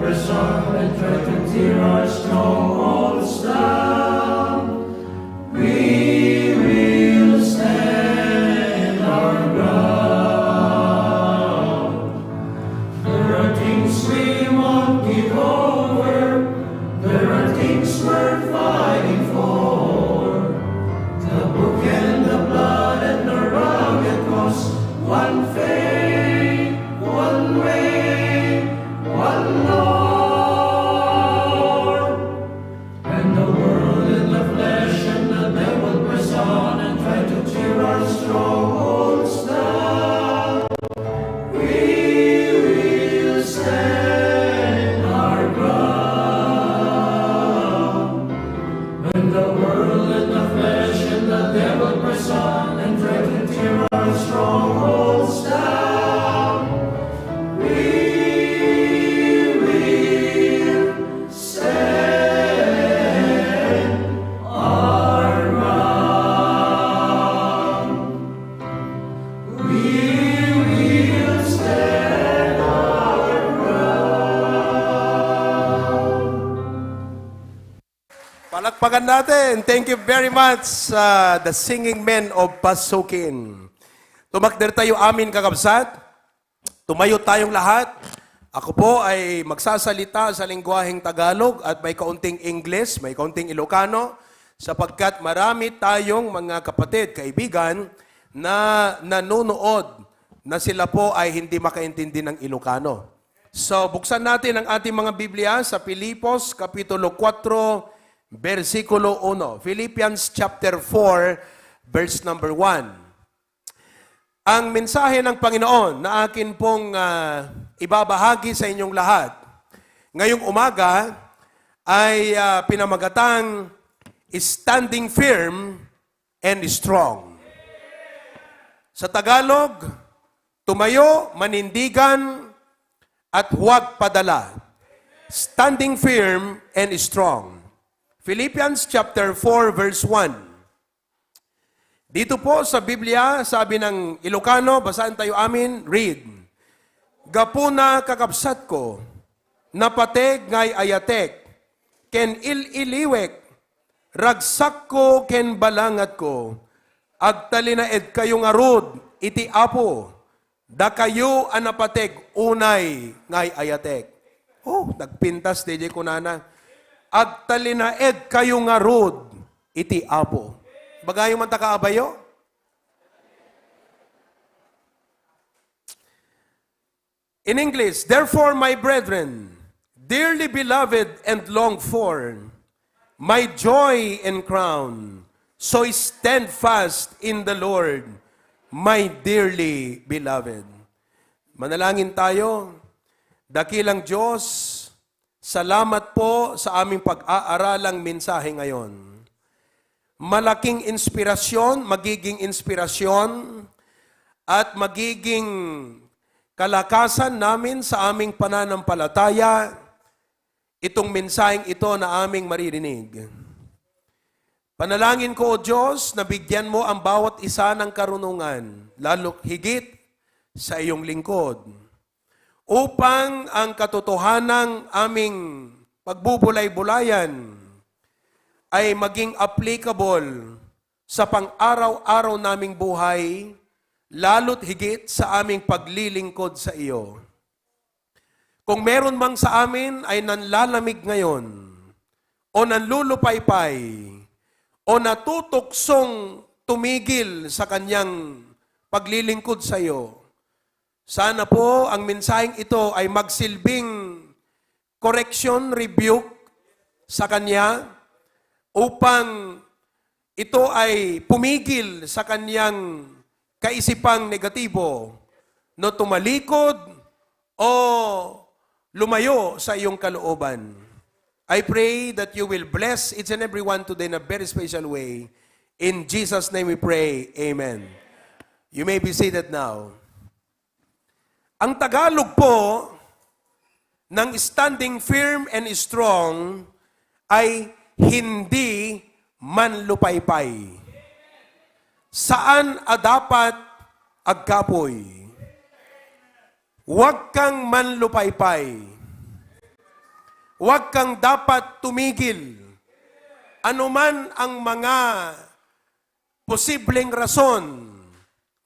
S7: Palakpakan natin. Thank you very much, the singing men of Pasukin. Tumakder tayo amin kakabsat. Tumayo tayong lahat. Ako po ay magsasalita sa lingwaheng Tagalog at may kaunting English, may kaunting Ilocano, sapagkat marami tayong mga kapatid, kaibigan, na nanonood na sila po ay hindi makaintindi ng Ilocano. So, buksan natin ang ating mga Biblia sa Filipos, Kapitulo 4, versikulo 1. Philippians chapter 4, verse number 1. Ang mensahe ng Panginoon na akin pong ibabahagi sa inyong lahat ngayong umaga ay pinamagatang standing firm and strong. Sa Tagalog, tumayo, manindigan, at huwag padala. Standing firm and strong. Philippians chapter 4 verse 1. Dito po sa Biblia, sabi ng Ilocano, basahin tayo amin, read. Gapuna kakabsat ko, napateg ngay ayatek, ken ililiwek, ragsak ko ken balangat ko, agtalinaed kayong arod, iti apo, da kayo anapateg unay ngay ayatek. Oh, nagpintas DJ kunana. Agtalinaed kayo nga rod iti apo. Bagayo man ta kaabayo? In English, therefore my brethren, dearly beloved and longed for, my joy and crown, so stand fast in the Lord, my dearly beloved. Manalangin tayo. Dakilang Diyos, salamat po sa aming pag-aaralang mensahe ngayon. Malaking inspirasyon, magiging inspirasyon, at magiging kalakasan namin sa aming pananampalataya, itong mensaheng ito na aming maririnig. Panalangin ko, O Diyos, na bigyan mo ang bawat isa ng karunungan, lalo higit sa iyong lingkod, upang ang katotohanang aming pagbubulay-bulayan ay maging applicable sa pang-araw-araw naming buhay, lalo't higit sa aming paglilingkod sa iyo. Kung meron mang sa amin ay nanlalamig ngayon, o nanlulupaypay, o natutuksong tumigil sa kanyang paglilingkod sa iyo, sana po ang mensaheng ito ay magsilbing correction, rebuke sa kanya upang ito ay pumigil sa kanyang kaisipang negatibo no tumalikod o lumayo sa iyong kalooban. I pray that you will bless each and every one today in a very special way. In Jesus' name we pray. Amen. You may be seated now. Ang Tagalog po ng standing firm and strong ay hindi manlupaypay. Saan dapat agkapoy? Huwag kang manlupaypay. Huwag kang dapat tumigil. Ano man ang mga posibleng rason,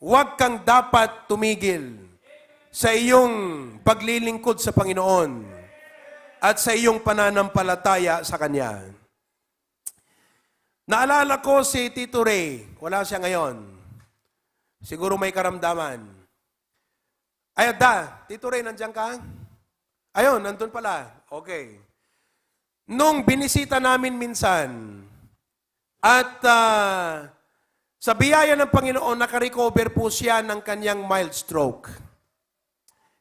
S7: huwag kang dapat tumigil sa iyong paglilingkod sa Panginoon at sa iyong pananampalataya sa Kanya. Naalala ko si Tito Ray. Wala siya ngayon. Siguro may karamdaman. Ay, Tito Ray, nandiyan ka? Ayun, nandun pala. Okay. Nung binisita namin minsan, at sa biyaya ng Panginoon, nakarecover po siya ng kanyang mild stroke.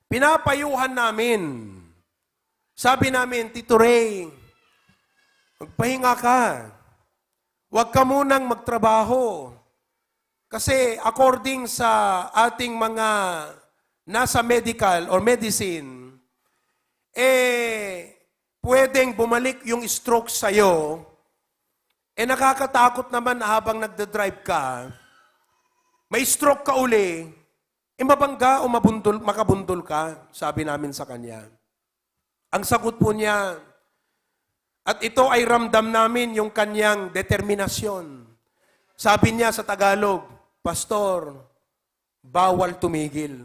S7: Pinapayuhan namin. Sabi namin, Tito Ray, magpahinga ka. Huwag ka munang magtrabaho. Kasi according sa ating mga nasa medical or medicine, pwedeng bumalik yung stroke sa'yo, nakakatakot naman na habang nagdadrive ka, may stroke ka uli, mabangga o makabundol ka, sabi namin sa kanya. Ang sagot po niya, At ito ay ramdam namin yung kanyang determinasyon. Sabi niya sa Tagalog, Pastor, bawal tumigil.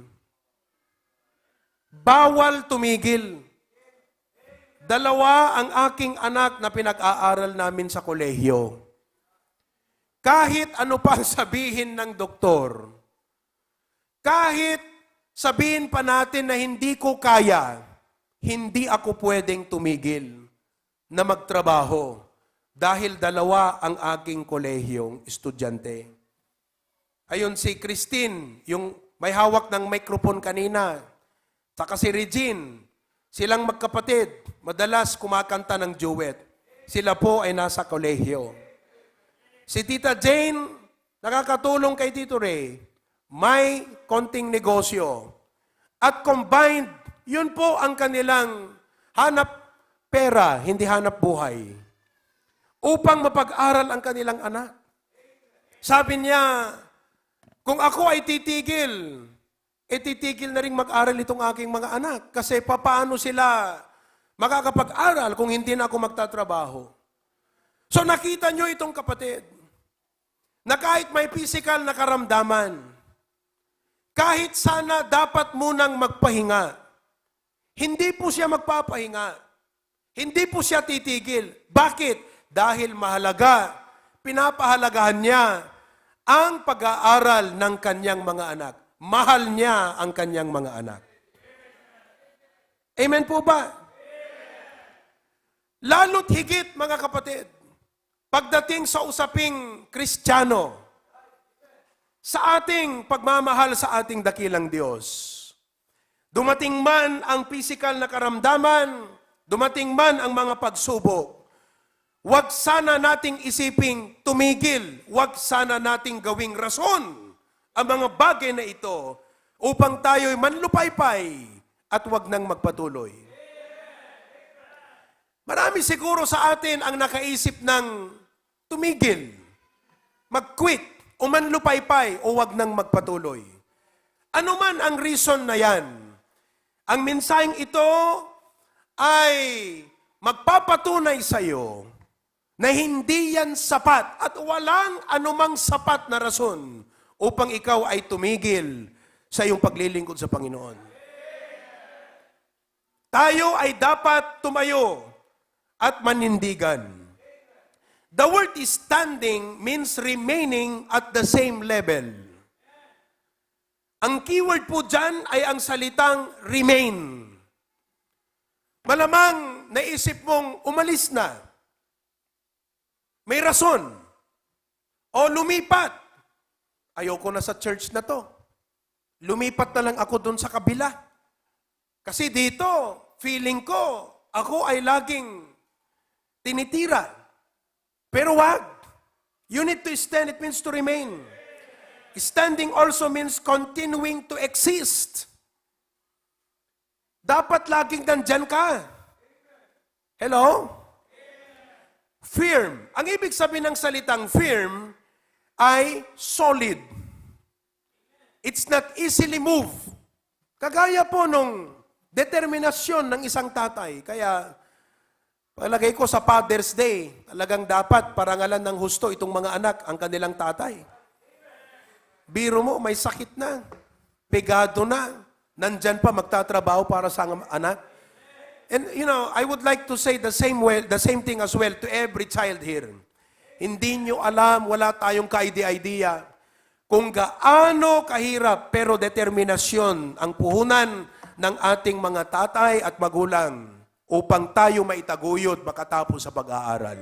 S7: Bawal tumigil. 2 ang aking anak na pinag-aaral namin sa kolehiyo. Kahit ano pa ang sabihin ng doktor, kahit sabihin pa natin na hindi ko kaya, hindi ako pwedeng tumigil na magtrabaho dahil 2 ang aking kolehiyong estudyante. Ayun si Christine, yung may hawak ng microphone kanina, saka si Regine, silang magkapatid, madalas kumakanta ng duet. Sila po ay nasa kolehiyo. Si Tita Jane, nakakatulong kay Tito Ray, may konting negosyo. At combined, yun po ang kanilang hanap pera, hindi hanap buhay. Upang mapag-aral ang kanilang anak. Sabi niya, kung ako ay titigil, titigil na rin mag-aral itong aking mga anak. Kasi paano sila makakapag-aral kung hindi na ako magtatrabaho? So nakita nyo itong kapatid, na kahit may physical na karamdaman, kahit sana dapat munang magpahinga, hindi po siya magpapahinga. Hindi po siya titigil. Bakit? Dahil mahalaga, pinapahalagahan niya ang pag-aaral ng kanyang mga anak. Mahal niya ang kanyang mga anak. Amen po ba? Lalo't higit, mga kapatid, pagdating sa usaping Kristiyano, sa ating pagmamahal sa ating dakilang Diyos, dumating man ang physical na karamdaman, dumating man ang mga pagsubok, huwag sana nating isiping tumigil, huwag sana nating gawing rason ang mga bagay na ito upang tayo'y manlupaypay at huwag nang magpatuloy. Marami siguro sa atin ang nakaisip ng tumigil, mag-quit, o manlupaypay, o huwag nang magpatuloy. Ano man ang reason na yan, ang mensaheng ito ay magpapatunay sa iyo na hindi yan sapat at walang anumang sapat na rason upang ikaw ay tumigil sa iyong paglilingkod sa Panginoon. Tayo ay dapat tumayo at manindigan. The word is standing means remaining at the same level. Ang keyword po dyan ay ang salitang remain. Malamang naisip mong umalis na. May rason. O lumipat. Ayoko na sa church na to. Lumipat na lang ako doon sa kabila. Kasi dito, feeling ko, ako ay laging tinitira. Pero wag. You need to stand. It means to remain. Standing also means continuing to exist. Dapat laging nandyan ka. Hello? Firm. Ang ibig sabihin ng salitang firm ay solid. It's not easily moved. Kagaya po nung determinasyon ng isang tatay. Kaya, palagay ko sa Father's Day, talagang dapat parangalan ng husto itong mga anak ang kanilang tatay. Biro mo, may sakit na. Pegado na. Nandyan pa magtatrabaho para sa anak. And you know, I would like to say the same thing as well to every child here. Hindi nyo alam, wala tayong ka-idea kung gaano kahirap pero determinasyon ang puhunan ng ating mga tatay at magulang upang tayo maitaguyod makatapos sa pag-aaral.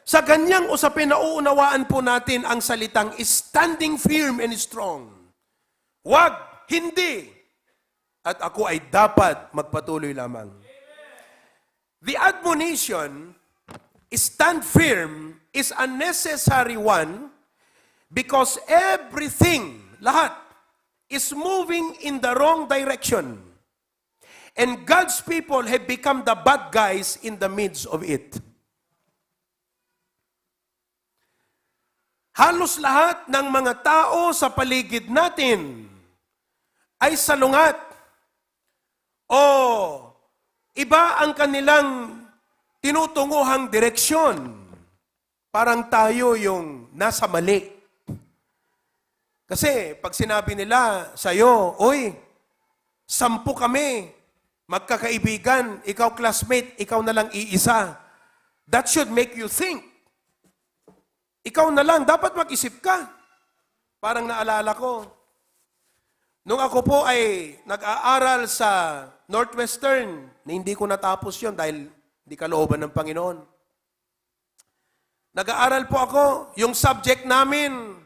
S7: Sa ganyang usapin, nauunawaan po natin ang salitang standing firm and strong. Wag, hindi. At ako ay dapat magpatuloy lamang. The admonition, stand firm, is a necessary one because everything, lahat, is moving in the wrong direction. And God's people have become the bad guys in the midst of it. Halos lahat ng mga tao sa paligid natin ay salungat o iba ang kanilang tinutunguhang direksyon. Parang tayo yung nasa mali. Kasi pag sinabi nila sa'yo, "Uy, 10 kami, magkakaibigan, ikaw classmate, ikaw na lang iisa." That should make you think. Ikaw na lang, dapat mag-isip ka. Parang naalala ko, nung ako po ay nag-aaral sa Northwestern, na hindi ko natapos yon dahil hindi kalooban ng Panginoon. Nag-aaral po ako, yung subject namin,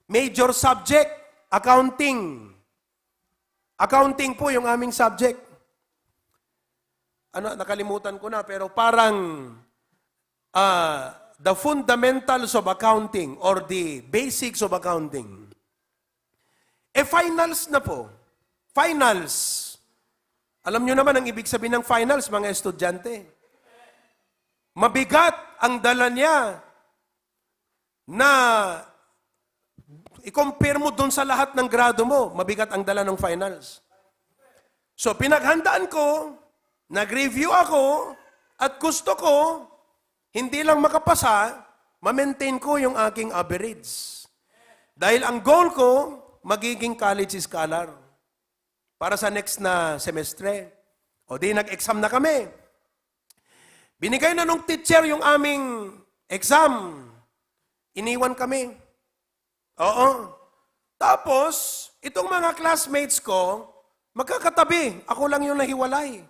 S7: major subject, accounting. Accounting po yung aming subject. Nakalimutan ko na, pero parang the fundamentals of accounting or the basics of accounting. Finals na po. Finals. Alam nyo naman ang ibig sabihin ng finals, mga estudyante. Mabigat ang dala niya na i-compare mo dun sa lahat ng grado mo. Mabigat ang dala ng finals. So, pinaghandaan ko, nag-review ako, at gusto ko, hindi lang makapasa, ma-maintain ko yung aking average. Dahil ang goal ko, magiging college scholar para sa next na semestre. O di, nag-exam na kami. Binigay na nung teacher yung aming exam. Iniwan kami. Oo. Tapos, itong mga classmates ko, magkakatabi. Ako lang yung nahiwalay.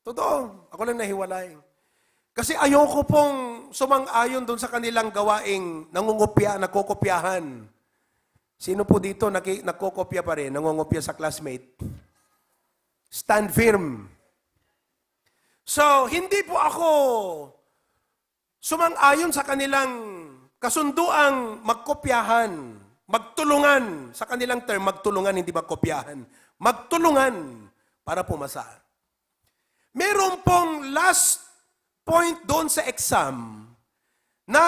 S7: Totoo, ako lang nahiwalay. Kasi ayoko pong sumang-ayon doon sa kanilang gawaing nangungopya, nagkokopyahan. Sino po dito nagkokopya pa rin, nangungopya sa classmate? Stand firm. So, hindi po ako sumang-ayon sa kanilang kasunduang magkopyahan, magtulungan, sa kanilang term, magtulungan, hindi magkopyahan. Magtulungan para pumasa. Meron pong last point doon sa exam na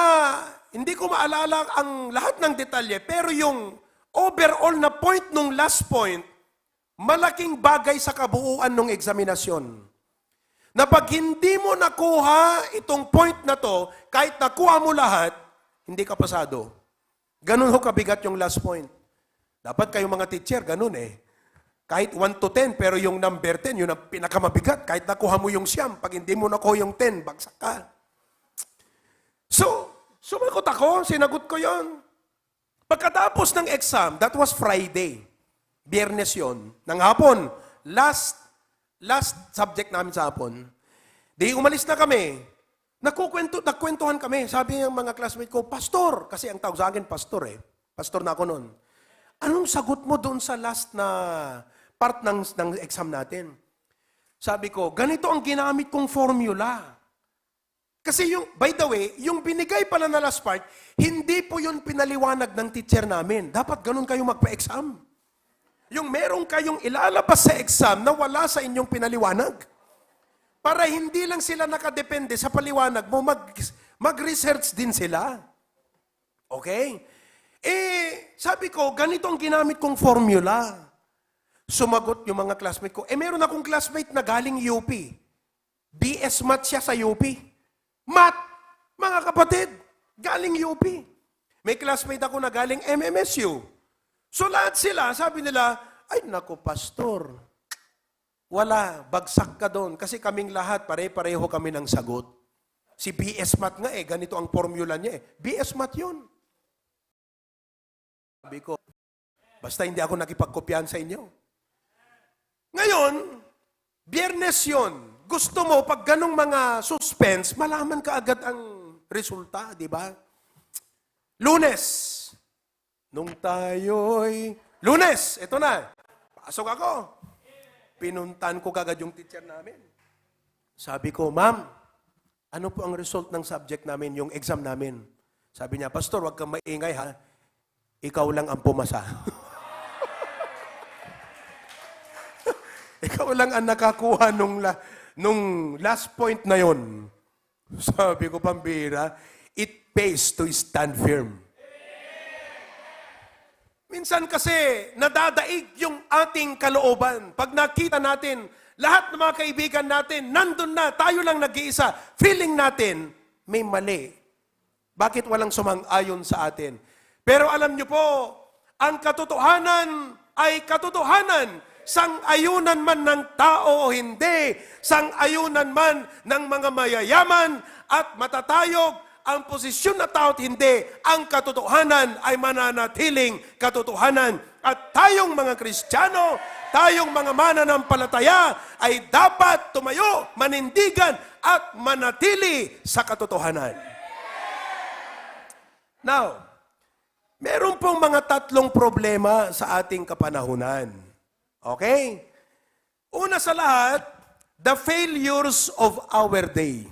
S7: hindi ko maalala ang lahat ng detalye, pero yung overall na point nung last point, malaking bagay sa kabuuan ng eksaminasyon. Na pag hindi mo nakuha itong point na to, kahit nakuha mo lahat, hindi ka pasado. Ganun ho kabigat yung last point. Dapat kayong mga teacher, ganun eh. Kahit 1 to 10, pero yung number 10, yun ang pinakamabigat. Kahit nakuha mo yung siyam, pag hindi mo nakuha yung 10, bagsak ka. So, sumagot ako, sinagot ko yon. Pagkatapos ng exam, that was Friday. Biyernes yon. Ng hapon, last subject namin sa hapon. Di umalis na kami. Nagkwentuhan kami. Sabi ng mga classmate ko, "Pastor," kasi ang tawag sa akin, pastor eh. Pastor na ako noon. "Anong sagot mo doon sa last na part ng exam natin?" Sabi ko, "Ganito ang ginamit kong formula." Kasi by the way, yung binigay pala na last part, hindi po yun pinaliwanag ng teacher namin. Dapat ganun kayo magpa-exam. Yung meron kayong ilalabas sa exam na wala sa inyong pinaliwanag. Para hindi lang sila nakadepende sa paliwanag mo, mag-research din sila. Okay? Sabi ko, ganito ang ginamit kong formula. Sumagot yung mga classmate ko, meron akong classmate na galing UP. BS Math siya sa UP. Math, mga kapatid, galing UP. May classmate ako na galing MMSU. So lahat sila, sabi nila, "Ay naku, pastor, wala, bagsak ka doon." Kasi kaming lahat, pare-pareho kami ng sagot. Si BS Math nga ganito ang formula niya BS Math yun. Sabi ko, basta hindi ako nakipagkopyahan sa inyo. Ngayon, Biyernes yun. Gusto mo, pag ganong mga suspense, malaman ka agad ang resulta, di ba? Lunes. Nung tayo'y... Lunes, ito na. Pasok ako. Pinuntan ko kagad yung teacher namin. Sabi ko, "Ma'am, ano po ang result ng subject namin, yung exam namin?" Sabi niya, "Pastor, huwag kang maingay ha. Ikaw lang ang pumasa." Ikaw lang ang nakakuha nung last point na yon. Sabi ko, pambira, it pays to stand firm. Minsan kasi nadadaig yung ating kalooban. Pag nakita natin lahat ng mga kaibigan natin, nandun na, tayo lang nag-iisa. Feeling natin, may mali. Bakit walang sumang-ayon sa atin? Pero alam niyo po, ang katotohanan ay katotohanan. Sang-ayunan man ng tao o hindi, sang-ayunan man ng mga mayayaman at matatayog, ang posisyon na tao at hindi, ang katotohanan ay mananatiling katotohanan. At tayong mga Kristiyano, tayong mga mananampalataya ay dapat tumayo, manindigan at manatili sa katotohanan. Now, meron pong mga tatlong problema sa ating kapanahunan. Okay? Una sa lahat, the failures of our day.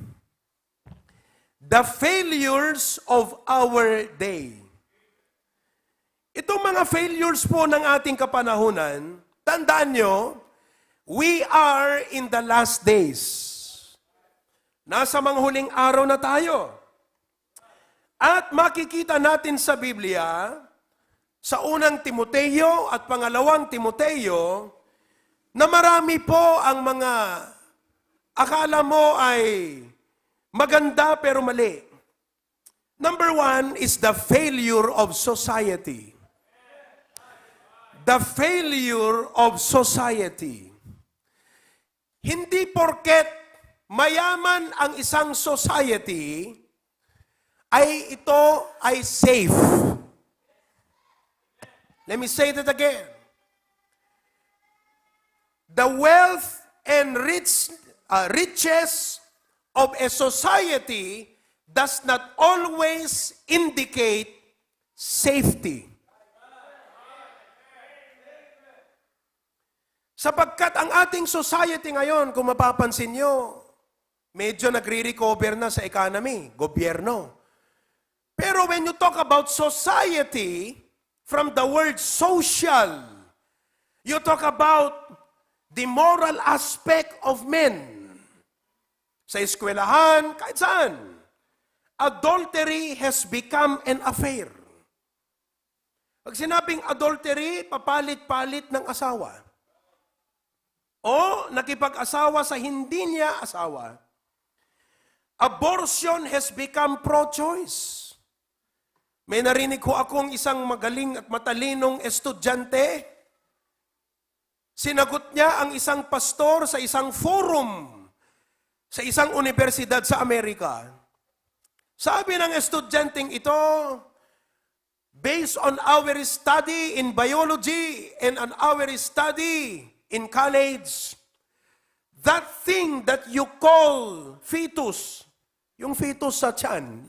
S7: The failures of our day. Itong mga failures po ng ating kapanahunan, tandaan nyo, we are in the last days. Nasa mga huling araw na tayo. At makikita natin sa Biblia, sa unang Timoteo at pangalawang Timoteo, na marami po ang mga akala mo ay maganda pero mali. Number one is the failure of society. The failure of society. Hindi porket mayaman ang isang society, ay ito ay safe. Let me say that again. The wealth and riches of a society does not always indicate safety. Sapagkat ang ating society ngayon, kung mapapansin nyo, medyo nagre-recover na sa economy, gobyerno. Pero when you talk about society, from the word social, you talk about the moral aspect of men. Sa eskwelahan, kahit saan, adultery has become an affair. Pag sinabing adultery, papalit-palit ng asawa. O nakipag-asawa sa hindi niya asawa. Abortion has become pro-choice. May narinig ko akong isang magaling at matalinong estudyante. Sinagot niya ang isang pastor sa isang forum sa isang universidad sa Amerika. Sabi ng estudyanteng ito, based on our study in biology and on our study in college, that thing that you call fetus, yung fetus sa tiyan,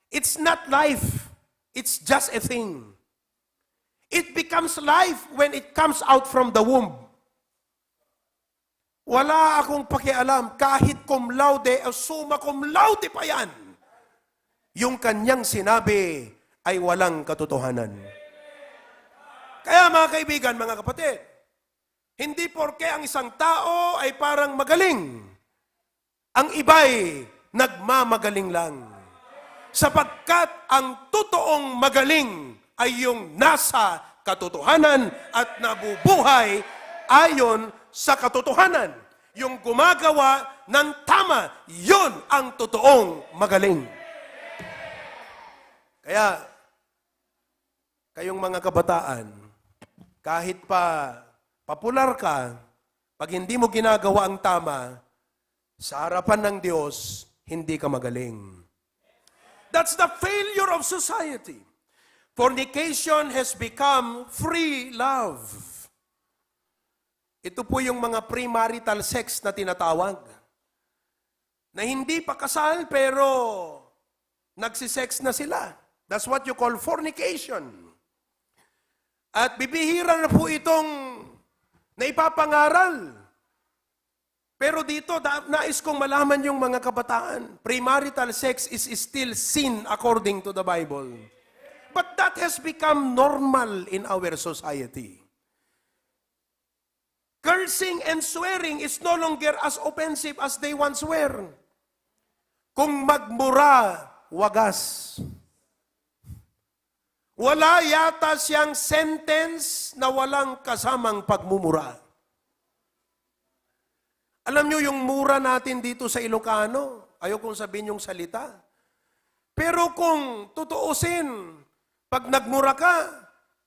S7: it's not life. It's just a thing. It becomes life when it comes out from the womb. Wala akong pakialam kahit cum laude o summa cum laude pa yan. Yung kanyang sinabi ay walang katotohanan. Kaya mga kaibigan, mga kapatid, hindi porke ang isang tao ay parang magaling. Ang iba'y nagmamagaling lang. Sapagkat ang totoong magaling ay yung nasa katotohanan at nabubuhay ayon sa katotohanan. Yung gumagawa ng tama, yun ang totoong magaling. Kaya, kayong mga kabataan, kahit pa popular ka, pag hindi mo ginagawa ang tama, sa harapan ng Diyos, hindi ka magaling. That's the failure of society. Fornication has become free love. Ito po yung mga premarital sex na tinatawag. Na hindi pa kasal pero nagsisex na sila. That's what you call fornication. At bibihira na po itong naipapangaral. Pero dito, nais kong malaman yung mga kabataan. Premarital sex is still sin according to the Bible. But that has become normal in our society. Cursing and swearing is no longer as offensive as they once were. Kung magmura, wagas. Wala yata siyang sentence na walang kasamang pagmumura. Alam nyo, yung mura natin dito sa Ilocano, ayaw kong sabihin yung salita. Pero kung tutuusin, pag nagmura ka,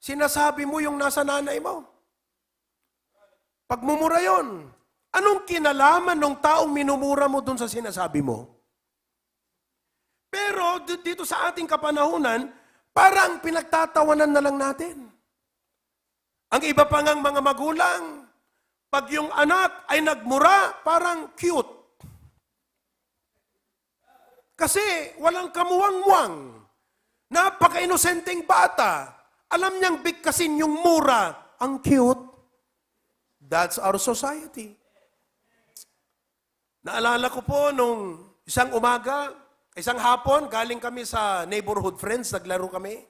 S7: sinasabi mo yung nasa nanay mo. Pagmumura yon. Anong kinalaman ng taong minumura mo dun sa sinasabi mo? Pero dito sa ating kapanahunan, parang pinagtatawanan na lang natin. Ang iba pa ngang mga magulang, pag yung anak ay nagmura, parang cute. Kasi walang kamuwang-muwang. Napaka-inosenteng bata. Alam niyang bigkasin yung mura. Ang cute. That's our society. Naalala ko po nung isang umaga, isang hapon, galing kami sa neighborhood friends, naglaro kami.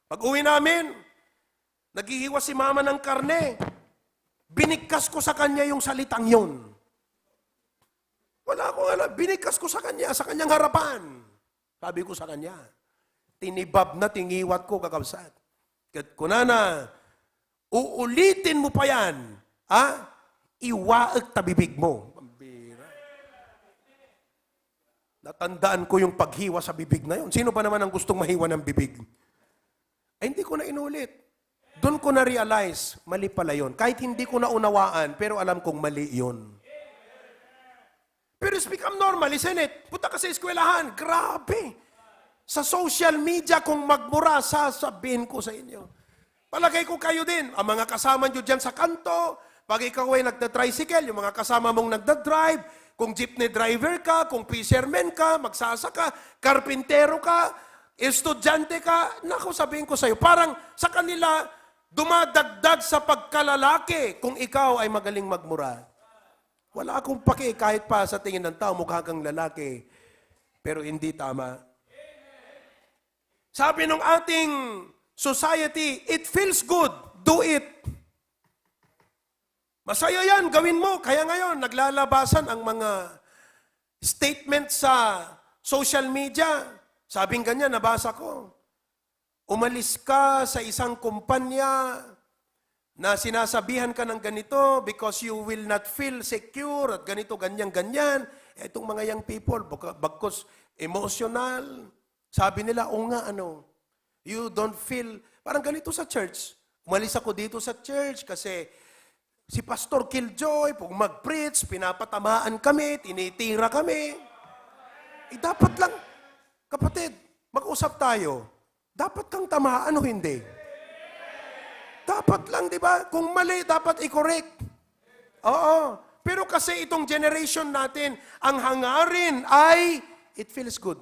S7: Pag uwi namin, naghihiwa si mama ng karne. Binigkas ko sa kanya yung salitang yun. Wala akong alam. Binigkas ko sa kanyang harapan. Sabi ko sa kanya, tinibab na tingiwat ko kakabsat. Kat kunana, uulitin mo pa yan, ha? Iwaag tabibig mo. Pambira. Natandaan ko yung paghiwa sa bibig na yun. Sino pa naman ang gustong mahiwa ng bibig? Ay, hindi ko na inulit. Doon ko na-realize, mali pala yun. Kahit hindi ko na unawaan, pero alam kong mali yun. Pero it's become normal, isn't it? Punta ka sa eskwelahan, grabe. Sa social media, kung magmura, sasabihin ko sa inyo. Palagay ko kayo din, ang mga kasama nyo dyan sa kanto, pag ikaw ay nagda-tricycle, yung mga kasama mong nagda-drive, kung jeepney driver ka, kung fisherman ka, magsasaka, karpintero ka, estudyante ka, naku, sabihin ko sa'yo, parang sa kanila, dumadagdag sa pagkalalaki kung ikaw ay magaling magmura. Wala akong paki kahit pa sa tingin ng tao mukha kang lalaki. Pero hindi tama. Sabi ng ating society, it feels good, do it. Masaya yan, gawin mo. Kaya ngayon, naglalabasan ang mga statement sa social media. Sabing ganyan, nabasa ko. Umalis ka sa isang kumpanya na sinasabihan ka ng ganito because you will not feel secure at ganito, ganyan, ganyan. Itong mga young people, bagkos emotional. Sabi nila, o nga, you don't feel, parang ganito sa church. Umalis ako dito sa church kasi si Pastor Killjoy, pag mag-preach, pinapatamaan kami, tinitira kami. Dapat lang, kapatid, mag-usap tayo. Dapat kang tamaan o hindi? Dapat lang, di ba? Kung mali, dapat i-correct. Oo. Pero kasi itong generation natin, ang hangarin ay, it feels good.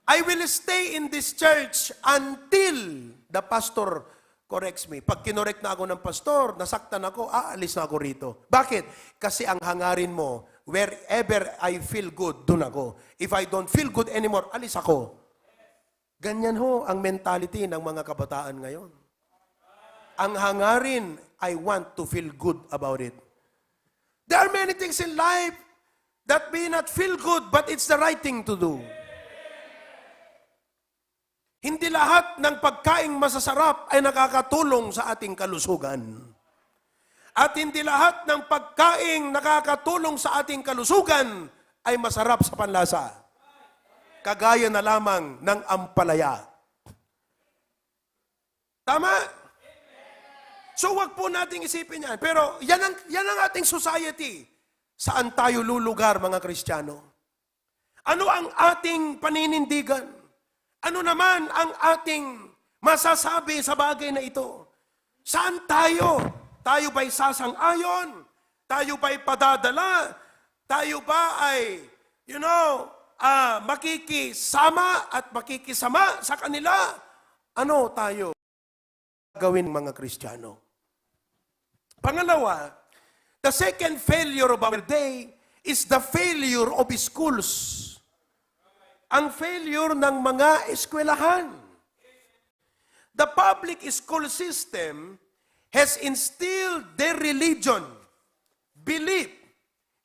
S7: I will stay in this church until the pastor corrects me. Pag kinorek na ako ng pastor, nasaktan ako, aalis na ako rito. Bakit? Kasi ang hangarin mo, wherever I feel good, dun ako. If I don't feel good anymore, alis ako. Ganyan ho ang mentality ng mga kabataan ngayon. Ang hangarin, I want to feel good about it. There are many things in life that may not feel good, but it's the right thing to do. Hindi lahat ng pagkaing masasarap ay nakakatulong sa ating kalusugan. At hindi lahat ng pagkaing nakakatulong sa ating kalusugan ay masarap sa panlasa. Kagaya na lamang ng ampalaya. Tama? So wag po nating isipin yan. Pero yan ang ating society. Saan tayo lulugar, mga Kristiyano? Ano ang ating paninindigan? Ano naman ang ating masasabi sa bagay na ito? Saan tayo? Tayo ba'y sasang-ayon? Tayo ba'y padadala? Tayo ba ay, makikisama at makikisama sa kanila? Ano tayo gawin, mga Kristiyano? Pangalawa, the second failure of our day is the failure of schools. Ang failure ng mga eskwelahan. The public school system has instilled their religion, belief,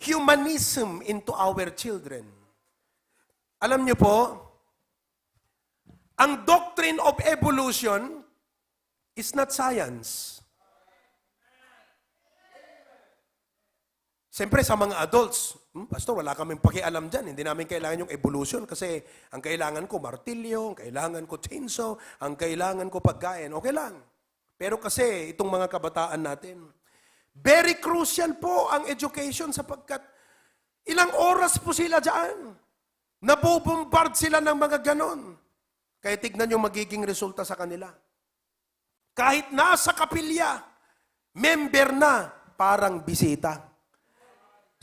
S7: humanism into our children. Alam niyo po, ang doctrine of evolution is not science. Siyempre sa mga adults, Pastor, wala kaming pakialam dyan. Hindi namin kailangan yung evolution kasi ang kailangan ko martilyo, ang kailangan ko chainsaw, ang kailangan ko pagkain. Okay lang. Pero kasi itong mga kabataan natin, very crucial po ang education sapagkat ilang oras po sila dyan. Nabobombard sila ng mga ganon. Kaya tignan yung magiging resulta sa kanila. Kahit nasa kapilya, member na, parang bisita.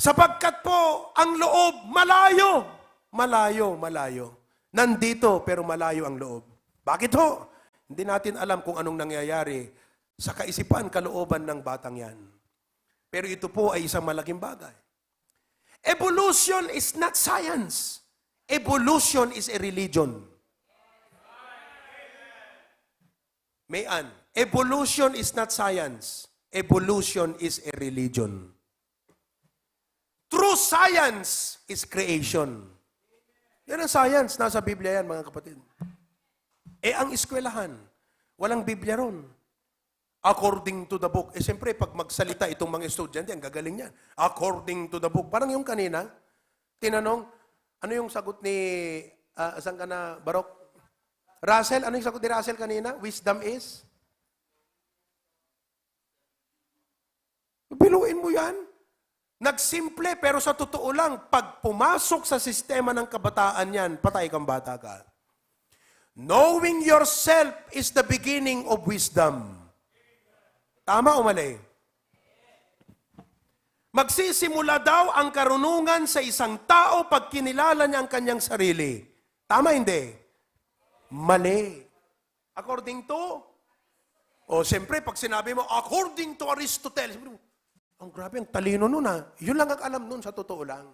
S7: Sapagkat po, ang loob, malayo. Malayo, malayo. Nandito, pero malayo ang loob. Bakit ho? Hindi natin alam kung anong nangyayari sa kaisipan, kalooban ng batang yan. Pero ito po ay isang malaking bagay. Evolution is not science. Evolution is a religion. Mayan, evolution is not science. Evolution is a religion. True science is creation. Yan ang science. Nasa Biblia yan, mga kapatid. Ang eskwelahan, walang Biblia ron. According to the book. Siyempre, pag magsalita itong mga estudyante, ang gagaling niya. According to the book. Parang yung kanina, tinanong, ano yung sagot ni, saan ka na, Barok? Russell, ano yung sagot ni Russell kanina? Wisdom is? Biluin mo yan. Nagsimple, pero sa totoo lang, pag pumasok sa sistema ng kabataan yan, patay kang bata ka. Knowing yourself is the beginning of wisdom. Tama o mali? Magsisimula daw ang karunungan sa isang tao pag kinilala niya ang kanyang sarili. Tama hindi? Mali. According to? O siyempre, pag sinabi mo, according to Aristotle, siyempre, ang grabe, ang talino nun Yun lang ang alam nun, sa totoo lang.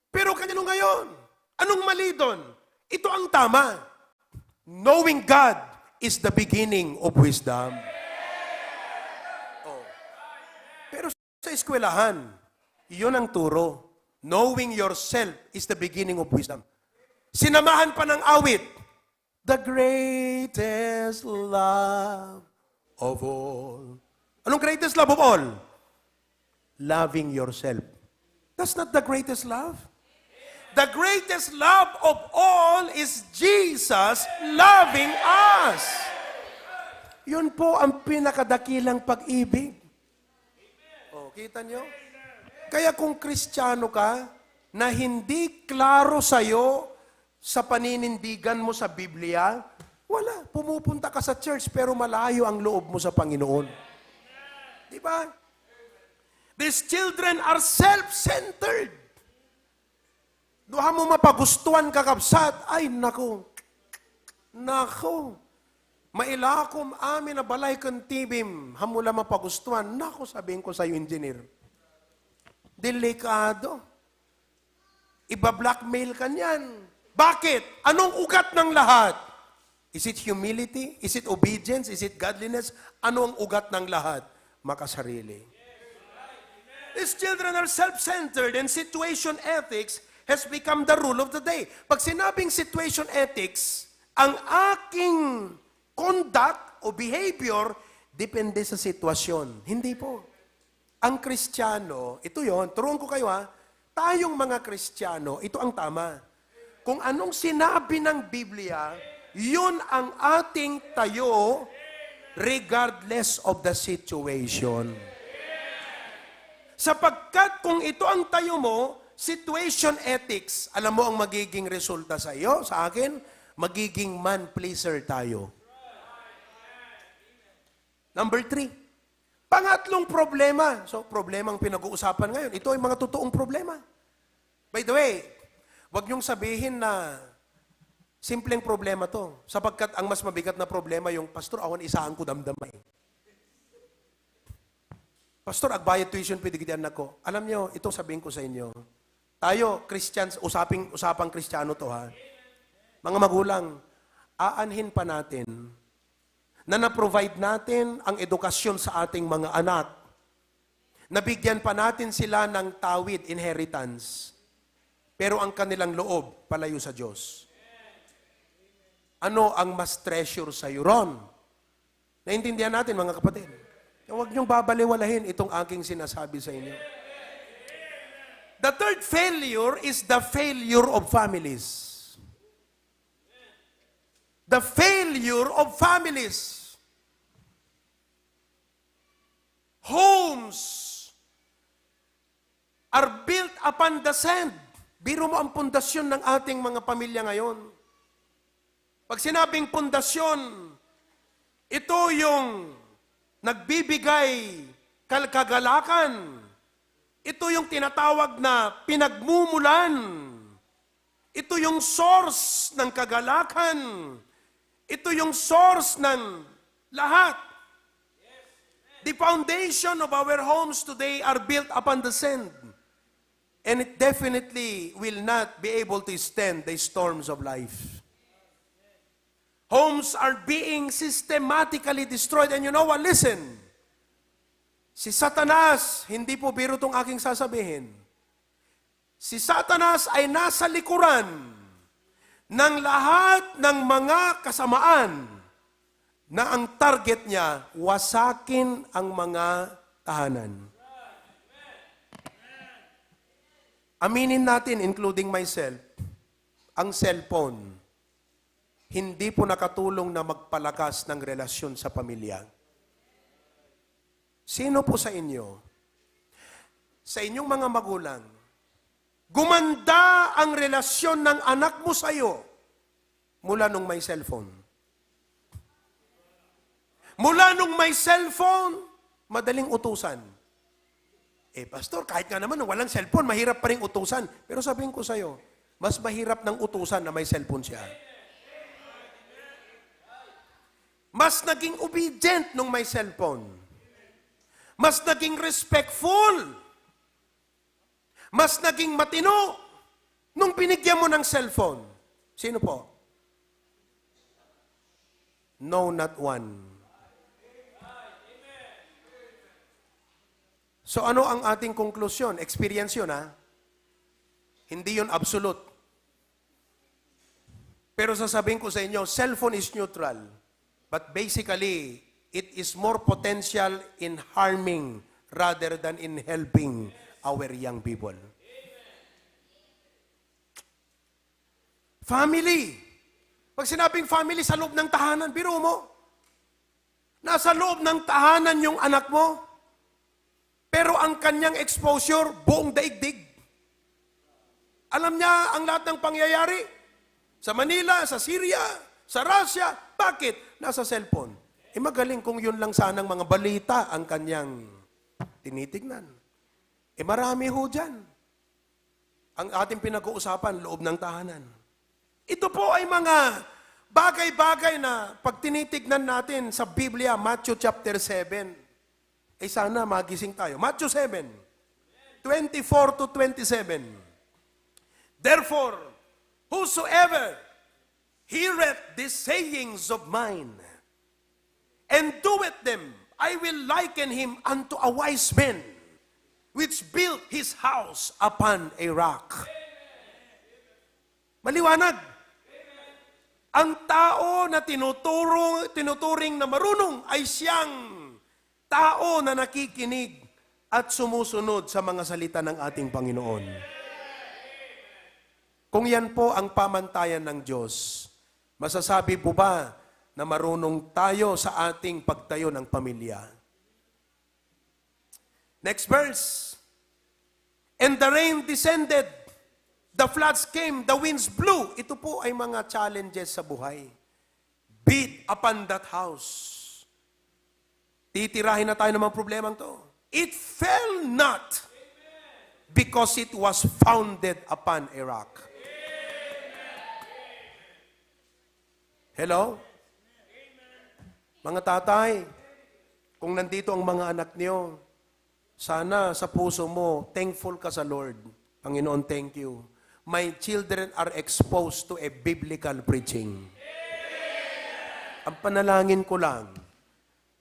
S7: Pero kanino ngayon? Anong mali doon? Ito ang tama. Knowing God is the beginning of wisdom. Pero sa eskwelahan, yun ang turo. Knowing yourself is the beginning of wisdom. Sinamahan pa ng awit, the greatest love of all. Anong greatest love of all? Loving yourself. That's not the greatest love. The greatest love of all is Jesus loving us. Yun po ang pinakadakilang pag-ibig. O, kita nyo? Kaya kung Kristiyano ka, na hindi klaro sa'yo sa paninindigan mo sa Biblia, wala. Pumupunta ka sa church pero malayo ang loob mo sa Panginoon. Diba? These children are self-centered. Duha mo mapagustuhan kakabsat, ay nako, mailakom amin na balay kang tibim, hamula mapagustuhan, nako sabihin ko sa iyo, engineer. Delikado. Iba-blackmail ka niyan. Bakit? Anong ugat ng lahat? Is it humility? Is it obedience? Is it godliness? Ano ang ugat ng lahat? Makasarili. These children are self-centered and situation ethics has become the rule of the day. Pag sinabing situation ethics, ang aking conduct o behavior depende sa sitwasyon. Hindi po. Ang Kristiyano, ito yon, turuan ko kayo tayong mga Kristiyano, ito ang tama. Kung anong sinabi ng Biblia, yun ang ating tayo regardless of the situation. Sapagkat kung ito ang tayo mo, situation ethics, alam mo ang magiging resulta sa iyo, sa akin, magiging man-pleaser tayo. Number 3, pangatlong problema. So, problemang pinag-uusapan ngayon. Ito ay mga totoong problema. By the way, wag niyong sabihin na simpleng problema to. Sapagkat ang mas mabigat na problema yung, Pastor, awan isaan ko damdamay. Pastor, agbayad tuition pidigitian nako. Alam niyo, ito sabihin ko sa inyo. Tayo, Christians, usapang Kristiyano to Mga magulang, aanhin pa natin na na-provide natin ang edukasyon sa ating mga anak. Nabigyan pa natin sila ng tawid, inheritance. Pero ang kanilang loob, palayo sa Diyos. Ano ang mas treasure sa iyo ron? Naintindihan natin, mga kapatid. Huwag niyong babaliwalahin itong aking sinasabi sa inyo. The third failure is the failure of families. The failure of families. Homes are built upon the sand. Biro mo ang pundasyon ng ating mga pamilya ngayon. Pag sinabing pundasyon, ito yung nagbibigay kagalakan. Ito yung tinatawag na pinagmumulan. Ito yung source ng kagalakan. Ito yung source ng lahat. The foundation of our homes today are built upon the sand. And it definitely will not be able to stand the storms of life. Homes are being systematically destroyed. And you know what? Listen. Si Satanas, hindi po biro itong aking sasabihin. Si Satanas ay nasa likuran ng lahat ng mga kasamaan na ang target niya, wasakin ang mga tahanan. Aminin natin, including myself, ang cellphone, hindi po nakatulong na magpalakas ng relasyon sa pamilya. Sino po sa inyo, sa inyong mga magulang, gumanda ang relasyon ng anak mo sa iyo mula nung may cellphone? Mula nung may cellphone, madaling utusan. Pastor, kahit nga naman walang cellphone, mahirap pa rin utusan. Pero sabihin ko sa'yo, mas mahirap ng utusan na may cellphone siya. Mas naging obedient nung may cellphone. Mas naging respectful. Mas naging matino nung binigyan mo ng cellphone. Sino po? No, not one. So ano ang ating konklusyon? Experience yun, ha? Hindi yun absolute. Pero sasabihin ko sa inyo, cellphone is neutral. But basically, it is more potential in harming rather than in helping our young people. Family. Pag sinabing family sa loob ng tahanan, biro mo. Nasa loob ng tahanan yung anak mo. Pero ang kanyang exposure, buong daigdig. Alam niya ang lahat ng pangyayari. Sa Manila, sa Syria, sa Russia. Bakit? Nasa cellphone. Magaling kung yun lang sanang mga balita ang kanyang tinitignan. Marami ho dyan. Ang ating pinag-uusapan, loob ng tahanan. Ito po ay mga bagay-bagay na pag tinitignan natin sa Biblia, Matthew chapter 7, sana magising tayo. Matthew 7, 24 to 27. Therefore, whosoever heareth these sayings of mine, and doeth them, I will liken him unto a wise man, which built his house upon a rock. Maliwanag. Ang tao na tinuturing na marunong ay siyang tao na nakikinig at sumusunod sa mga salita ng ating Panginoon. Kung yan po ang pamantayan ng Diyos, masasabi po ba na marunong tayo sa ating pagtayo ng pamilya? Next verse. And the rain descended, the floods came, the winds blew. Ito po ay mga challenges sa buhay. Beat upon that house. Titirahin na tayo ng mga problemang to. It fell not because it was founded upon a rock. Hello? Mga tatay, kung nandito ang mga anak niyo, sana sa puso mo, thankful ka sa Lord. Panginoon, thank you. My children are exposed to a biblical preaching. Ang panalangin ko lang,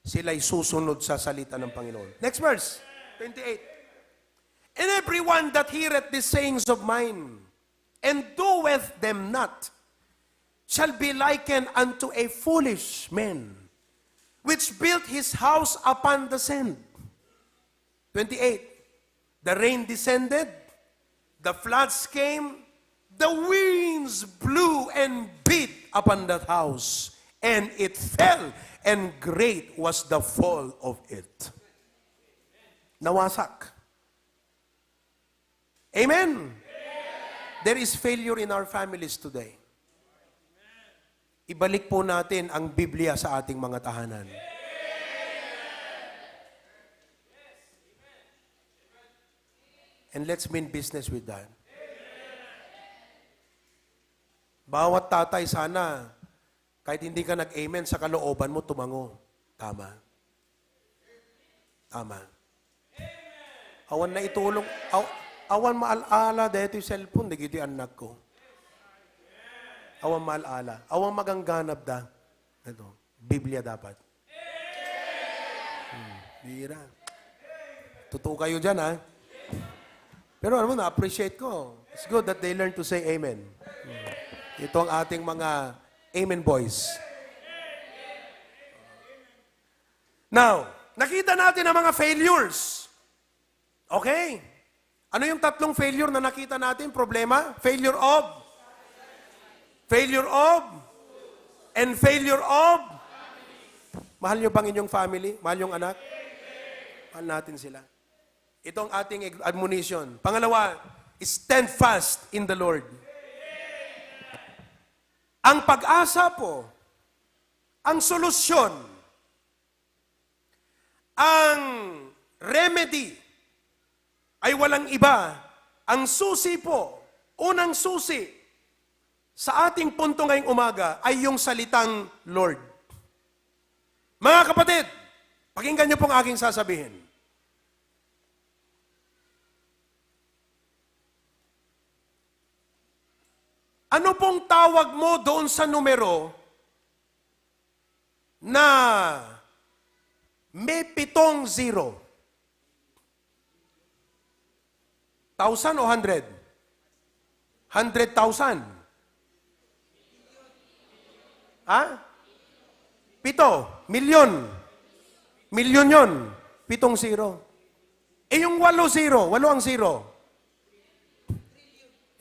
S7: sila'y susunod sa salita ng Panginoon. Next verse, 28. And everyone that heareth these sayings of mine, and doeth them not, shall be likened unto a foolish man, which built his house upon the sand. 28. The rain descended, the floods came, the winds blew and beat upon that house, and it fell, and great was the fall of it. Nawasak. Amen? There is failure in our families today. Ibalik po natin ang Biblia sa ating mga tahanan. And let's mean business with that. Bawat tatay sana, kahit hindi ka nag-amen sa kalooban mo, tumango. Tama. Tama. Awan na itulong, awan maalala dito yung cellphone, di giti anak ko. Awan maalala. Awan magangganap da. Ito, Biblia dapat. Bira. Totoo kayo dyan, ha? Pero ano mo, na-appreciate ko. It's good that they learn to say amen. Ito ang ating mga amen boys. Now, nakita natin ang mga failures. Okay? Ano yung tatlong failure na nakita natin? Problema? Failure of? Failure of? And failure of? Mahal nyo bang inyong family? Mahal yung anak? Mahal natin sila. Ito ang ating admonition. Pangalawa, stand fast in the Lord. Ang pag-asa po, ang solusyon, ang remedy, ay walang iba. Ang susi po, unang susi, sa ating punto ngayong umaga, ay yung salitang Lord. Mga kapatid, pakinggan niyo pong aking sasabihin. Ano pong tawag mo doon sa numero na may 7 zero? 1,000 o 100? 100,000. Ha? 7. Milyon. Milyon yun. 7 zero. Eh yung 8 zero, 8 ang zero.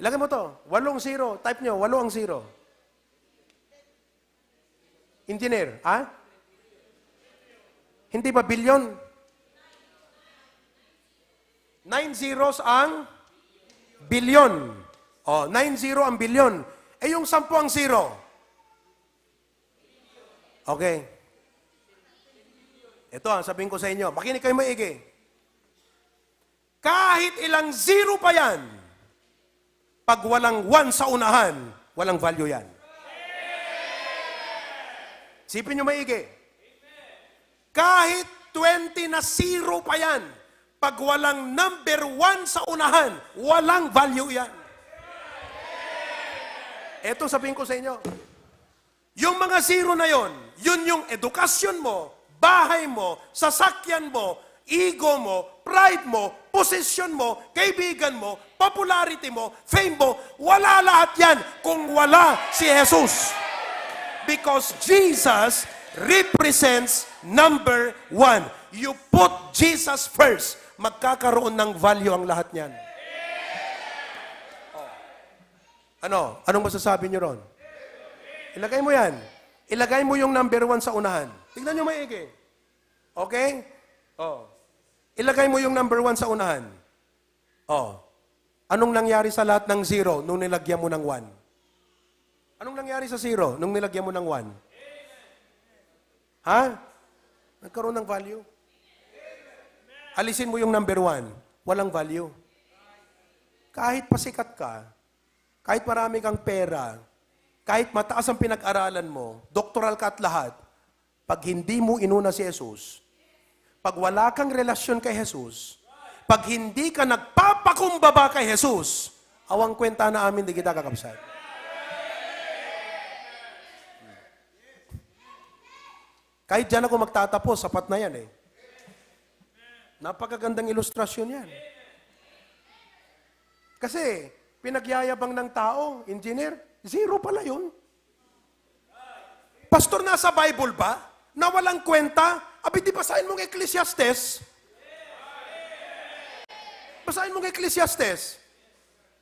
S7: Ilagay mo to, 8 zero. Type nyo, 8 ang zero. Engineer, ha? Hindi ba bilyon? 9 zeros ang bilyon. O, 9 zero ang bilyon. Eh yung 10 ang zero. Okay. Ito, sabihin ko sa inyo, makinig kayo maigi. Kahit ilang zero pa yan, pag walang 1 sa unahan, walang value yan. Sipin nyo maigi. Kahit 20 na zero pa yan, pag walang number 1 sa unahan, walang value yan. Ito sabihin ko sa inyo. Yung mga zero na yon, yun yung edukasyon mo, bahay mo, sasakyan mo, ego mo, pride mo, posisyon mo, kaibigan mo, popularity mo, fame mo, wala lahat yan kung wala si Jesus. Because Jesus represents number 1. You put Jesus first, magkakaroon ng value ang lahat niyan. Ano? Anong masasabi niyo ron? Ilagay mo yan. Ilagay mo yung number 1 sa unahan. Tignan niyo maigi. Okay? Oh. Ilagay mo yung number 1 sa unahan. Oh. Anong nangyari sa lahat ng 0 nung nilagyan mo ng 1? Anong nangyari sa 0 nung nilagyan mo ng 1? Ha? Nagkaroon ng value. Alisin mo yung number 1. Walang value. Kahit pasikat ka, kahit marami kang pera, kahit mataas ang pinag-aralan mo, doktoral ka at lahat, pag hindi mo inuna si Jesus, pag wala kang relasyon kay Jesus, pag hindi ka nagpapakumbaba kay Jesus, awang kwenta na amin, di kita kakabsat. Kahit dyan ako magtatapos, sapat na yan eh. Napakagandang ilustrasyon yan. Kasi, pinagyayabang ng tao, engineer, 0 pala yun. Pastor, nasa Bible ba? na walang kwenta? Abi, di basahin mong Ecclesiastes. Basahin mong Ecclesiastes.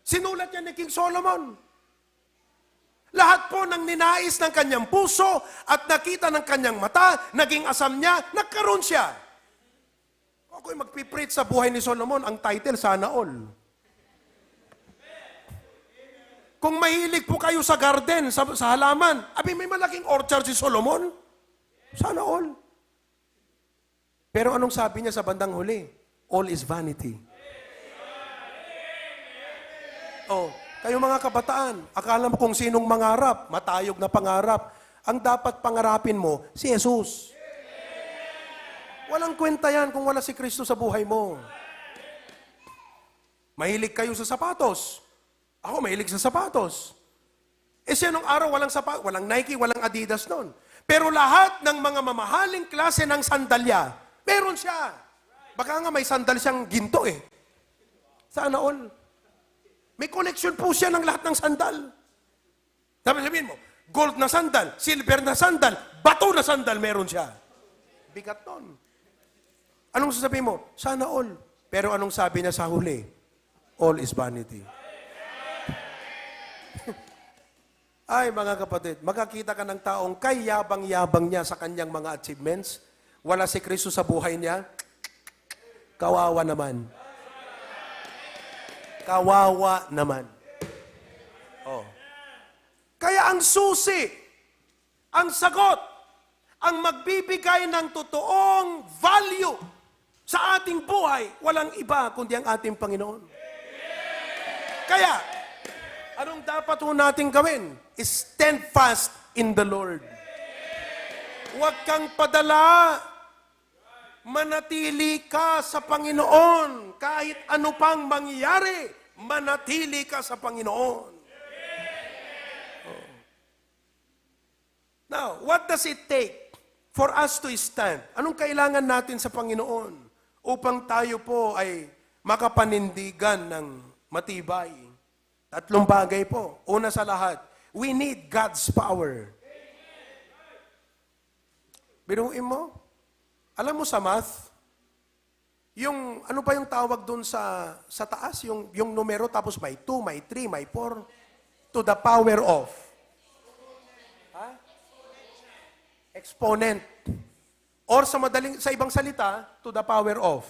S7: Sinulat yan ni King Solomon. Lahat po ng ninais ng kanyang puso at nakita ng kanyang mata, naging asam niya, nagkaroon siya. Ako'y magpipreach sa buhay ni Solomon, ang title, Sana All. Kung mahilig po kayo sa garden, sa halaman, abi may malaking orchard si Solomon, Sana All. Pero anong sabi niya sa bandang huli? All is vanity. Oh, kayo mga kabataan, akala mo kung sinong mangarap, matayog na pangarap. Ang dapat pangarapin mo, si Jesus. Walang kwenta yan kung wala si Kristo sa buhay mo. Mahilig kayo sa sapatos. Ako mahilig sa sapatos. Eh siya nung araw walang sapatos, walang Nike, walang Adidas noon. Pero lahat ng mga mamahaling klase ng sandalya, meron siya. Baka nga may sandal siyang ginto eh. Sana all. May koleksyon po siya ng lahat ng sandal. Sabihin mo, gold na sandal, silver na sandal, bato na sandal, meron siya. Bigat nun. Anong sasabihin mo? Sana all. Pero anong sabi niya sa huli? All is vanity. Ay, mga kapatid, makakita ka ng taong kay yabang-yabang niya sa kanyang mga achievements, wala si Kristo sa buhay niya, kawawa naman. Kawawa naman. Oh. Kaya ang susi, ang sagot, ang magbibigay ng totoong value sa ating buhay, walang iba kundi ang ating Panginoon. Kaya, anong dapat po natin gawin? Stand fast in the Lord. Huwag kang padala. Manatili ka sa Panginoon. Kahit ano pang mangyari, manatili ka sa Panginoon. Now, what does it take for us to stand? Anong kailangan natin sa Panginoon upang tayo po ay makapanindigan ng matibay? Tatlong bagay po. Una sa lahat, we need God's power. Biruin mo, alam mo sa math, yung, ano pa yung tawag dun sa taas? Yung numero tapos may 2, may 3, may 4, to the power of. Ha? Exponent. Or sa ibang salita, to the power of.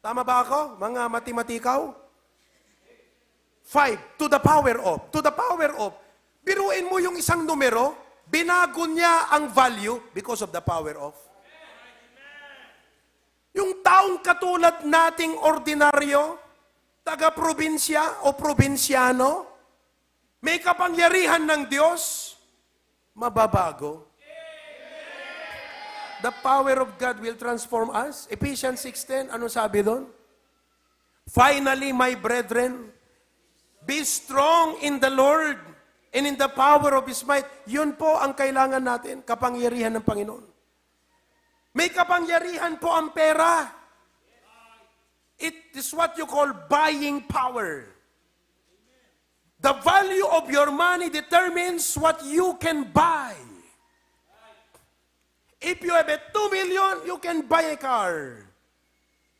S7: Tama ba ako, mga matematikaw? 5, to the power of. To the power of. Biruin mo yung isang numero, binago niya ang value because of the power of. Yung taong katulad nating ordinaryo, taga-probinsya o probinsyano, may kapangyarihan ng Diyos, mababago. The power of God will transform us. Ephesians 6:10, ano sabi doon? Finally, my brethren, be strong in the Lord and in the power of His might. Yun po ang kailangan natin, kapangyarihan ng Panginoon. May kapangyarihan po ang pera. It is what you call buying power. The value of your money determines what you can buy. If you have a 2 million, you can buy a car.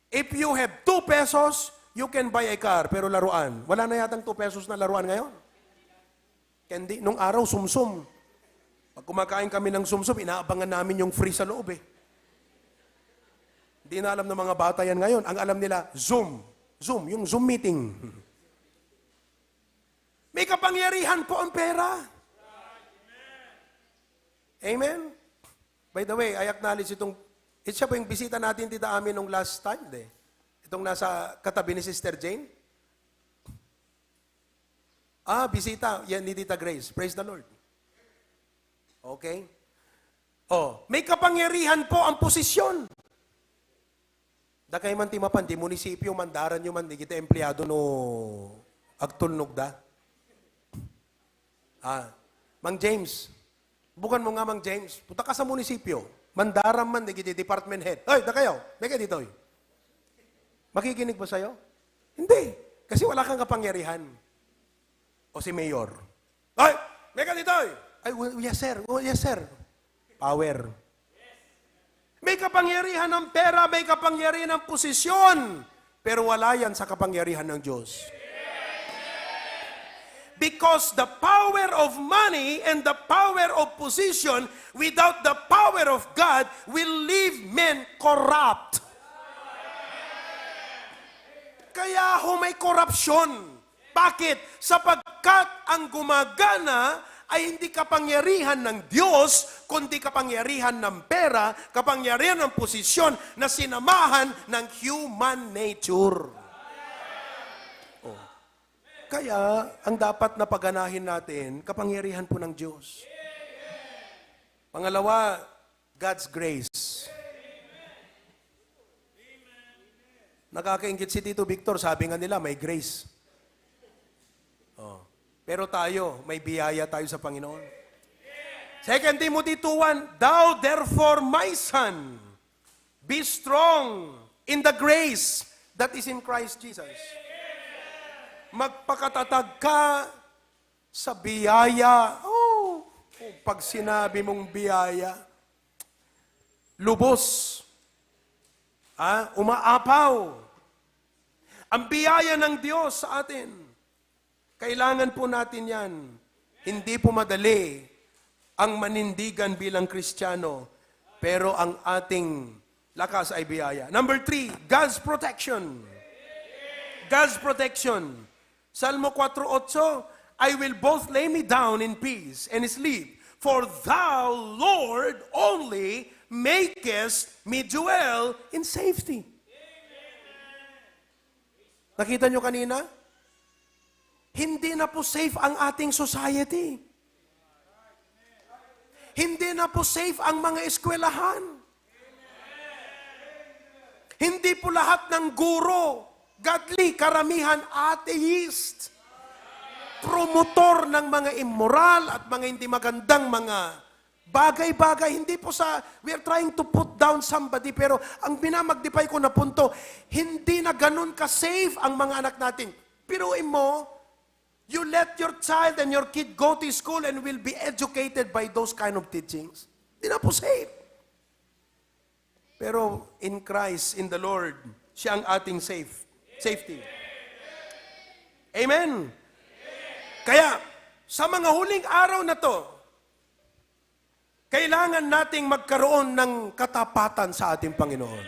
S7: If you have 2 pesos, you can buy a car. Pero laruan. Wala na yatang 2 pesos na laruan ngayon. Candy, nung araw, sumsum. Pag kumakain kami ng sumsum, inaabangan namin yung free sa loob eh. Hindi na alam ng mga bata yan ngayon. Ang alam nila, Zoom. Zoom, yung Zoom meeting. May kapangyarihan po ang pera. Amen? By the way, I acknowledge siya po yung bisita natin tita amin nung last time. Itong nasa katabi ni Sister Jane. Bisita. Yan ni Tita Grace. Praise the Lord. Okay? May kapangyarihan po ang posisyon. Dakay man timapan, di munisipyo, mandaran nyo man, di kita empleyado no agtulnog da. Mang James, bukan mo nga Mang James, punta ka sa munisipyo, mandaran man, di kita department head. Ay, da kayo, may kayo dito. Makikinig ba sa'yo? Hindi, kasi wala kang kapangyarihan. O si Mayor. Ay, may kayo dito. Ay, yes sir, yes sir. Power. May kapangyarihan ng pera, may kapangyarihan ng posisyon, pero wala yan sa kapangyarihan ng Diyos. Because the power of money and the power of position without the power of God will leave men corrupt. Kaya ho may korupsyon. Bakit? Sapagkat ang gumagana ay hindi kapangyarihan ng Diyos, kundi kapangyarihan ng pera, kapangyarihan ng posisyon na sinamahan ng human nature. Oh. Kaya, ang dapat na paganahin natin, kapangyarihan po ng Diyos. Pangalawa, God's grace. Nakakaingit si Tito Victor, sabi nga nila, may grace. Oh. Pero tayo, may biyaya tayo sa Panginoon. 2 Timothy 2:1, Thou therefore, my son, be strong in the grace that is in Christ Jesus. Magpakatatag ka sa biyaya. Oh, pag sinabi mong biyaya, lubos. Umaapaw. Ang biyaya ng Diyos sa atin. Kailangan po natin yan. Hindi po madali ang manindigan bilang Kristiyano, pero ang ating lakas ay biyaya. Number 3, God's protection. God's protection. Salmo 4:8, I will both lay me down in peace and sleep, for thou, Lord, only makest me dwell in safety. Nakita nyo kanina? Hindi na po safe ang ating society. Hindi na po safe ang mga eskwelahan. Hindi po lahat ng guro, godly, karamihan atheist. Promotor ng mga immoral at mga hindi magandang mga bagay-bagay. Hindi po we are trying to put down somebody, pero ang binamagnify ko na punto, hindi na ganun ka-safe ang mga anak natin. Piruin mo, you let your child and your kid go to school and will be educated by those kind of teachings. Hindi na po safe. Pero in Christ, in the Lord, siya ang ating safety. Amen? Kaya, sa mga huling araw na to, kailangan nating magkaroon ng katapatan sa ating Panginoon.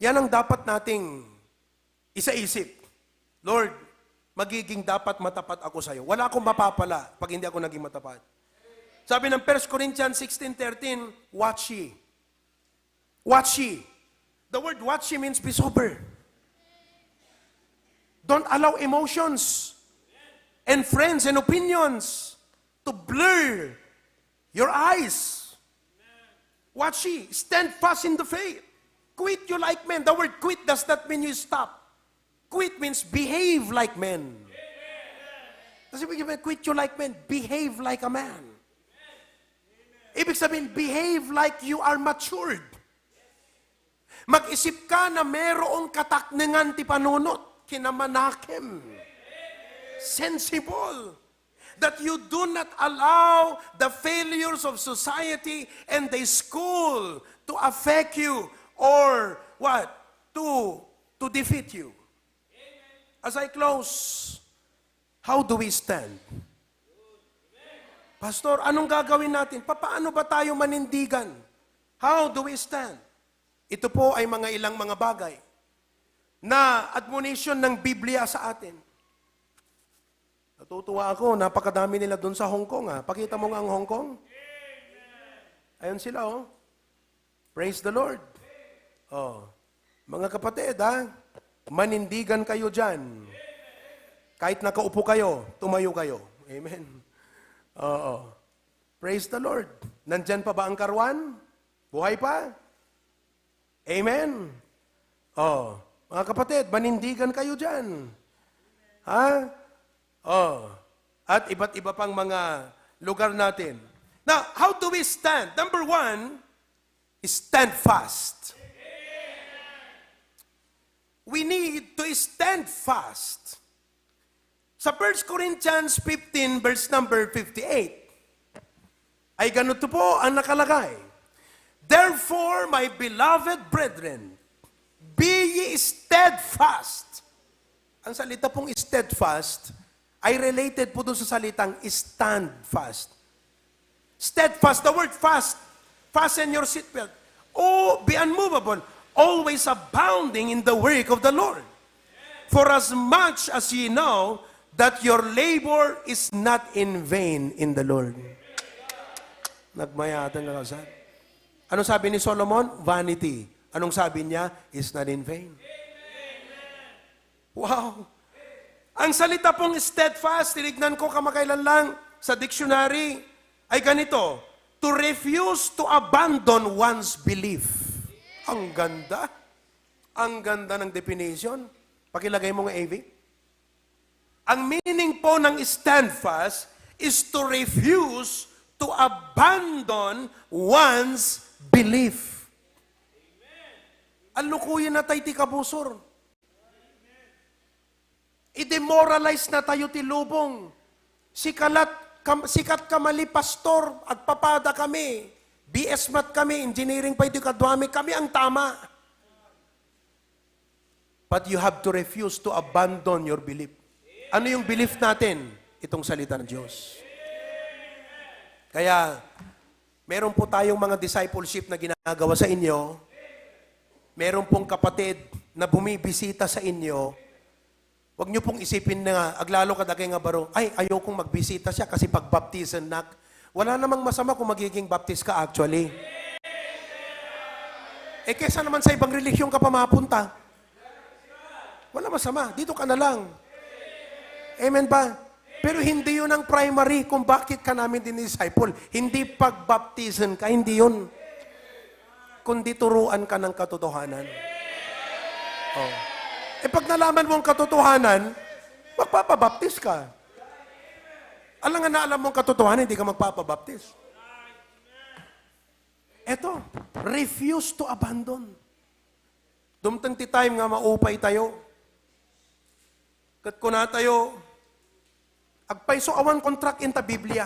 S7: Yan ang dapat nating isa-isip. Lord, magiging dapat matapat ako sa iyo. Wala akong mapapala pag hindi ako naging matapat. Sabi ng 1 Corinthians 16:13, watch ye. Watch ye. The word watch ye means be sober. Don't allow emotions and friends and opinions to blur your eyes. Watch ye. Stand fast in the faith. Quit you like men. The word quit does not mean you stop. Quit means behave like men. Kasi quit you like men, behave like a man. Ibig sabihin, behave like you are matured. Mag-isip ka na merong katakningan ti panunot, kinamanakim. Sensible. That you do not allow the failures of society and the school to affect you or what? To defeat you. As I close, how do we stand? Pastor, anong gagawin natin? Paano ba tayo manindigan? How do we stand? Ito po ay ilang mga bagay na admonition ng Biblia sa atin. Natutuwa ako, napakadami nila doon sa Hong Kong. Pakita mo nga ang Hong Kong. Ayun sila, oh. Praise the Lord. Oh. Mga kapatid, manindigan kayo dyan. Kahit nakaupo kayo, tumayo kayo. Amen. Oo. Praise the Lord. Nandyan pa ba ang karwan? Buhay pa? Amen. Oh. Mga kapatid, manindigan kayo dyan. Ha? Oh. At iba't iba pang mga lugar natin. Now, how do we stand? Number 1, stand fast. We need to stand fast. Sa 1 Corinthians 15, verse number 58, ay ganito po ang nakalagay. Therefore, my beloved brethren, be ye steadfast. Ang salita pong steadfast ay related po dun sa salitang stand fast. Steadfast, the word fast, fasten your seatbelt. Oh, be unmovable, always abounding in the work of the Lord. For as much as ye know that your labor is not in vain in the Lord. Nagmayatan ka sa. Anong sabi ni Solomon? Vanity. Anong sabi niya? Is not in vain. Wow! Ang salita pong steadfast, tinignan ko kamakailan lang sa dictionary, ay ganito, to refuse to abandon one's belief. Ang ganda. Ang ganda ng definition. Pakilagay mo nga, AV. Ang meaning po ng steadfast is to refuse to abandon one's belief. Ang lukuyin na tayo ti kabusor. I-demoralize na tayo ti lubong. Sikat kamali pastor at papada kami. BS Math kami, engineering pa iti kadwami, kami ang tama. But you have to refuse to abandon your belief. Ano yung belief natin? Itong salita ng Diyos. Kaya, meron po tayong mga discipleship na ginagawa sa inyo. Meron pong kapatid na bumibisita sa inyo. Huwag niyo pong isipin na aglalo kadagay nga baro, ay, ayokong magbisita siya kasi pag-baptisan nak. Wala namang masama kung magiging baptist ka actually. Eh, kesa naman sa ibang relihiyon ka pa mapunta. Wala masama. Dito ka na lang. Amen ba? Pero hindi yun ang primary kung bakit ka namin din-disciple. Hindi pag-baptisan ka, hindi yun. Kundi turuan ka ng katotohanan. Oh. Eh pag nalaman mo ang katotohanan, magpapabaptis ka. Alam nga na alam mo ang katotohanan, hindi ka magpapabaptis. Eto, refuse to abandon. Dumtang ti time nga maupay tayo. Kat kuna tayo, agpaiso awang contract in ta Biblia.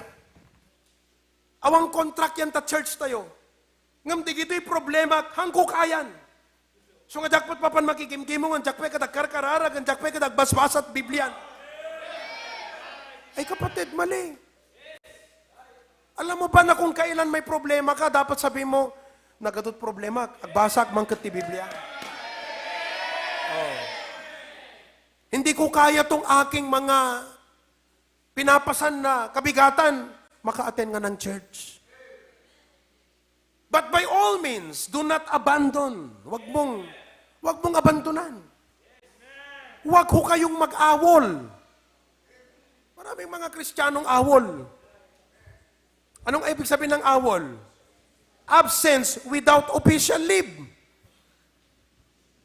S7: Awang contract yan ta church tayo. Ngam di gito'y problema, hangkukayan. So nga jakpot papan makikimkimo nga jakpe kadag karkarara, nga jakpe kadag basbasat Biblian. Ay kapatid, mali. Alam mo ba na kung kailan may problema ka, dapat sabihin mo, nagadot problema, agbasag mangkat ti Biblia. Oh. Hindi ko kaya tong aking mga pinapasan na kabigatan, maka-attend nga ng church. But by all means, do not abandon. Wag mong abandonan. Wag ho kayong mag-awol. Maraming mga Kristiyanong awol. Anong ibig sabihin ng awol? Absence without official leave.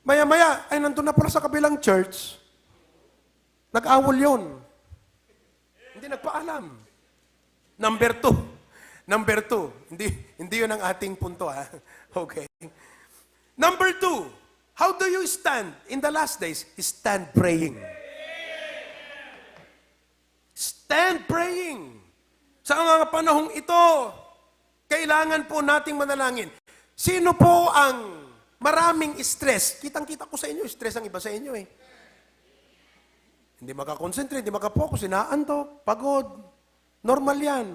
S7: Maya-maya, ay nandun na pala sa kabilang church. Nag-awol yun. Hindi nagpaalam. Number two. Hindi yun ang ating punto, ha? Okay. Number 2. How do you stand in the last days? Stand praying. Stand praying. Sa mga panahong ito, kailangan po nating manalangin. Sino po ang maraming stress? Kitang-kita ko sa inyo, stress ang iba sa inyo eh. Hindi makakonsentrate, hindi makapokus, inaantok, pagod. Normal yan.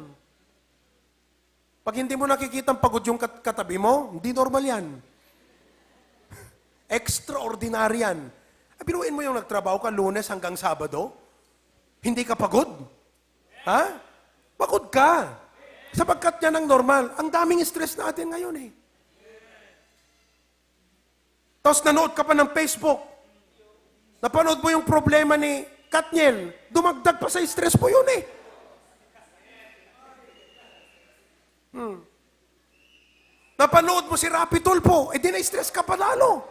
S7: Pag hindi mo nakikita pagod yung katabi mo, hindi normal yan. Extraordinary yan. Biruin mo yung nagtrabaho ka Lunes hanggang Sabado, hindi ka pagod? Ha? Pagod ka. Sapagkat yan ang normal. Ang daming stress natin ngayon eh. Tapos nanood ka pa ng Facebook. Napanood mo yung problema ni Katniel. Dumagdag pa sa stress mo yun eh. Napanood mo si Rapi Tulfo, di na-stress ka pa lalo.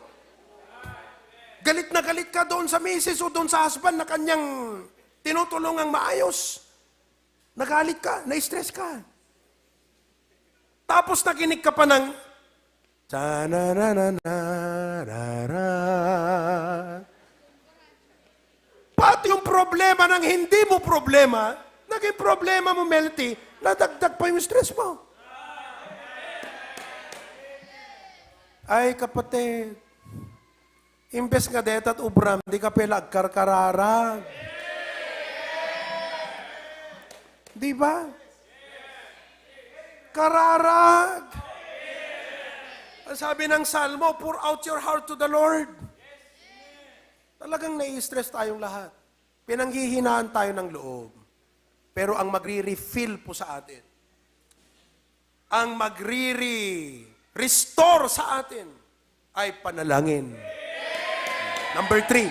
S7: Galit na galit ka doon sa misis o doon sa husband na kanyang tinutulungang maayos. Nagalit ka, na-stress ka. Tapos nakinig ka pa ng pati yung problema ng hindi mo problema, naging problema mo, Melty, nadagdag pa yung stress mo. Ay, kapatid, imbes nga detat ubram, di ka pelag karkararag. Di ba? Kararag. Ang sabi ng Salmo, pour out your heart to the Lord. Talagang nai-stress tayong lahat. Pinanghihinaan tayo ng loob. Pero ang magre-refill po sa atin, ang magre-restore sa atin, ay panalangin. Number 3.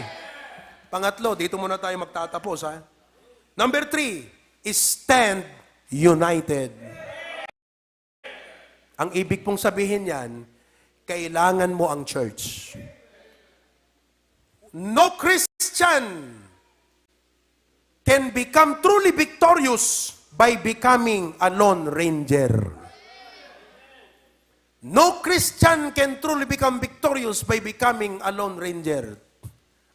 S7: Pangatlo, dito muna tayo magtatapos, ha? Number 3, stand united. Ang ibig pong sabihin yan, kailangan mo ang church. No Christian can become truly victorious by becoming a lone ranger. No Christian can truly become victorious by becoming a lone ranger.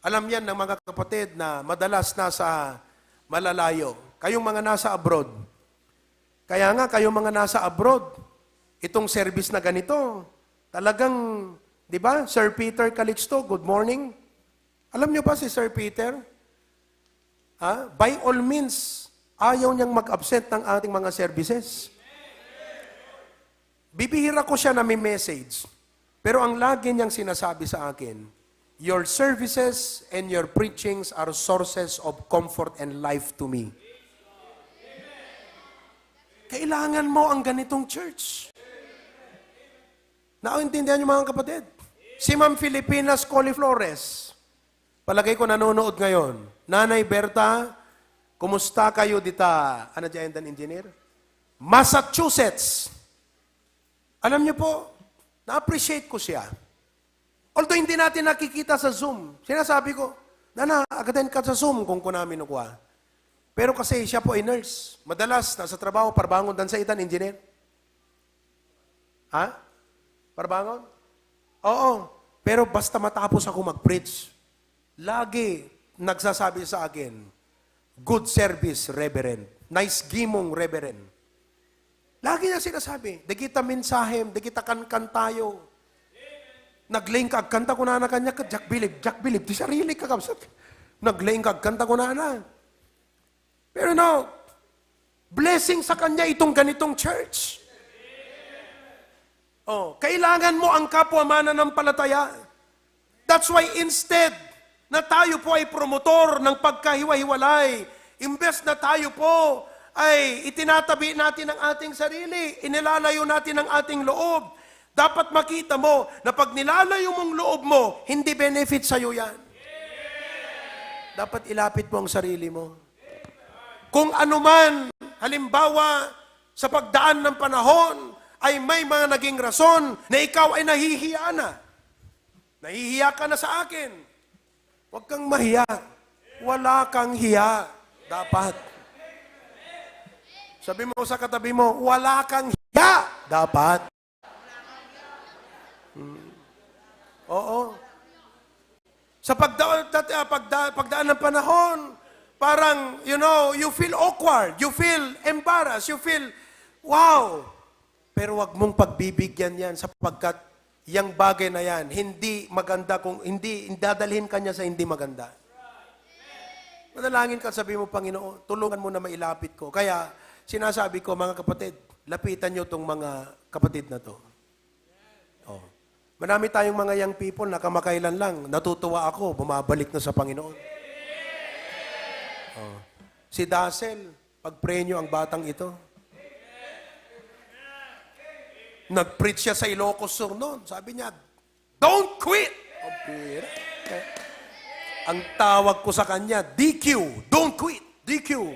S7: Alam yan ng mga kapatid na madalas nasa malalayo. Kayong mga nasa abroad. Kaya nga, kayong mga nasa abroad, itong service na ganito, talagang, di ba, Sir Peter Calixto, good morning. Alam niyo ba si Sir Peter? By all means, ayaw niyang mag-absent ng ating mga services. Bibihira ko siya na may message. Pero ang lagi niyang sinasabi sa akin, your services and your preachings are sources of comfort and life to me. Kailangan mo ang ganitong church. Naintindihan niyo mga kapatid? Si Ma'am Filipinas Coli Flores, palagay ko nanonood ngayon. Nanay Berta, kumusta kayo dita? Ano dyan dan engineer? Massachusetts. Alam niyo po, na-appreciate ko siya. Although hindi natin nakikita sa Zoom, sinasabi ko, Nana, agatin ka sa Zoom kung kunamin ukwa. Pero kasi siya po ay nurse. Madalas, nasa trabaho, parbangon dan sa itan, engineer. Ha? Parbangon? Oo. Pero basta matapos ako mag-preach, lagi nagsasabi sa akin, good service, Reverend. Nice gimong, Reverend. Lagi niya sinasabi, di kita mensahem, di kita kan tayo. Nag-link ag kanta ko na kanya ka, Jack Bilib, di sarili ka kapsat. Nag-link ag kanta ko na. Pero no, blessing sa kanya itong ganitong church. Oh, kailangan mo ang kapwa mananampalataya. That's why instead na tayo po ay promotor ng pagkahiwa-hiwalay, imbes na tayo po ay itinatabi natin ang ating sarili, inilalayo natin ang ating loob, dapat makita mo na pag nilalayo mong loob mo, hindi benefit sa'yo yan. Dapat ilapit mo ang sarili mo. Kung anuman, halimbawa, sa pagdaan ng panahon, ay may mga naging rason na ikaw ay nahihiya na. Nahihiya ka na sa akin. Huwag kang mahiya. Wala kang hiya. Dapat. Sabi mo sa katabi mo, wala kang hiya. Dapat. Oo. Sa pagdaan ng panahon, parang, you feel awkward, you feel embarrassed, you feel, wow. Pero wag mong pagbibigyan yan sapagkat yang bagay na yan, hindi maganda kung hindi dadalhin ka niya sa hindi maganda. Manalangin ka, sabi mo, Panginoon, tulungan mo na mailapit ko. Kaya, sinasabi ko, mga kapatid, lapitan nyo itong mga kapatid na to. Oh. Marami tayong mga young people na kamakailan lang, natutuwa ako, bumabalik na sa Panginoon. Oh. Si Dassel, pag-pray nyo ang batang ito. Nag-preach siya sa Ilocos Sur noon. Sabi niya, don't quit! Ang tawag ko sa kanya, DQ, don't quit, DQ.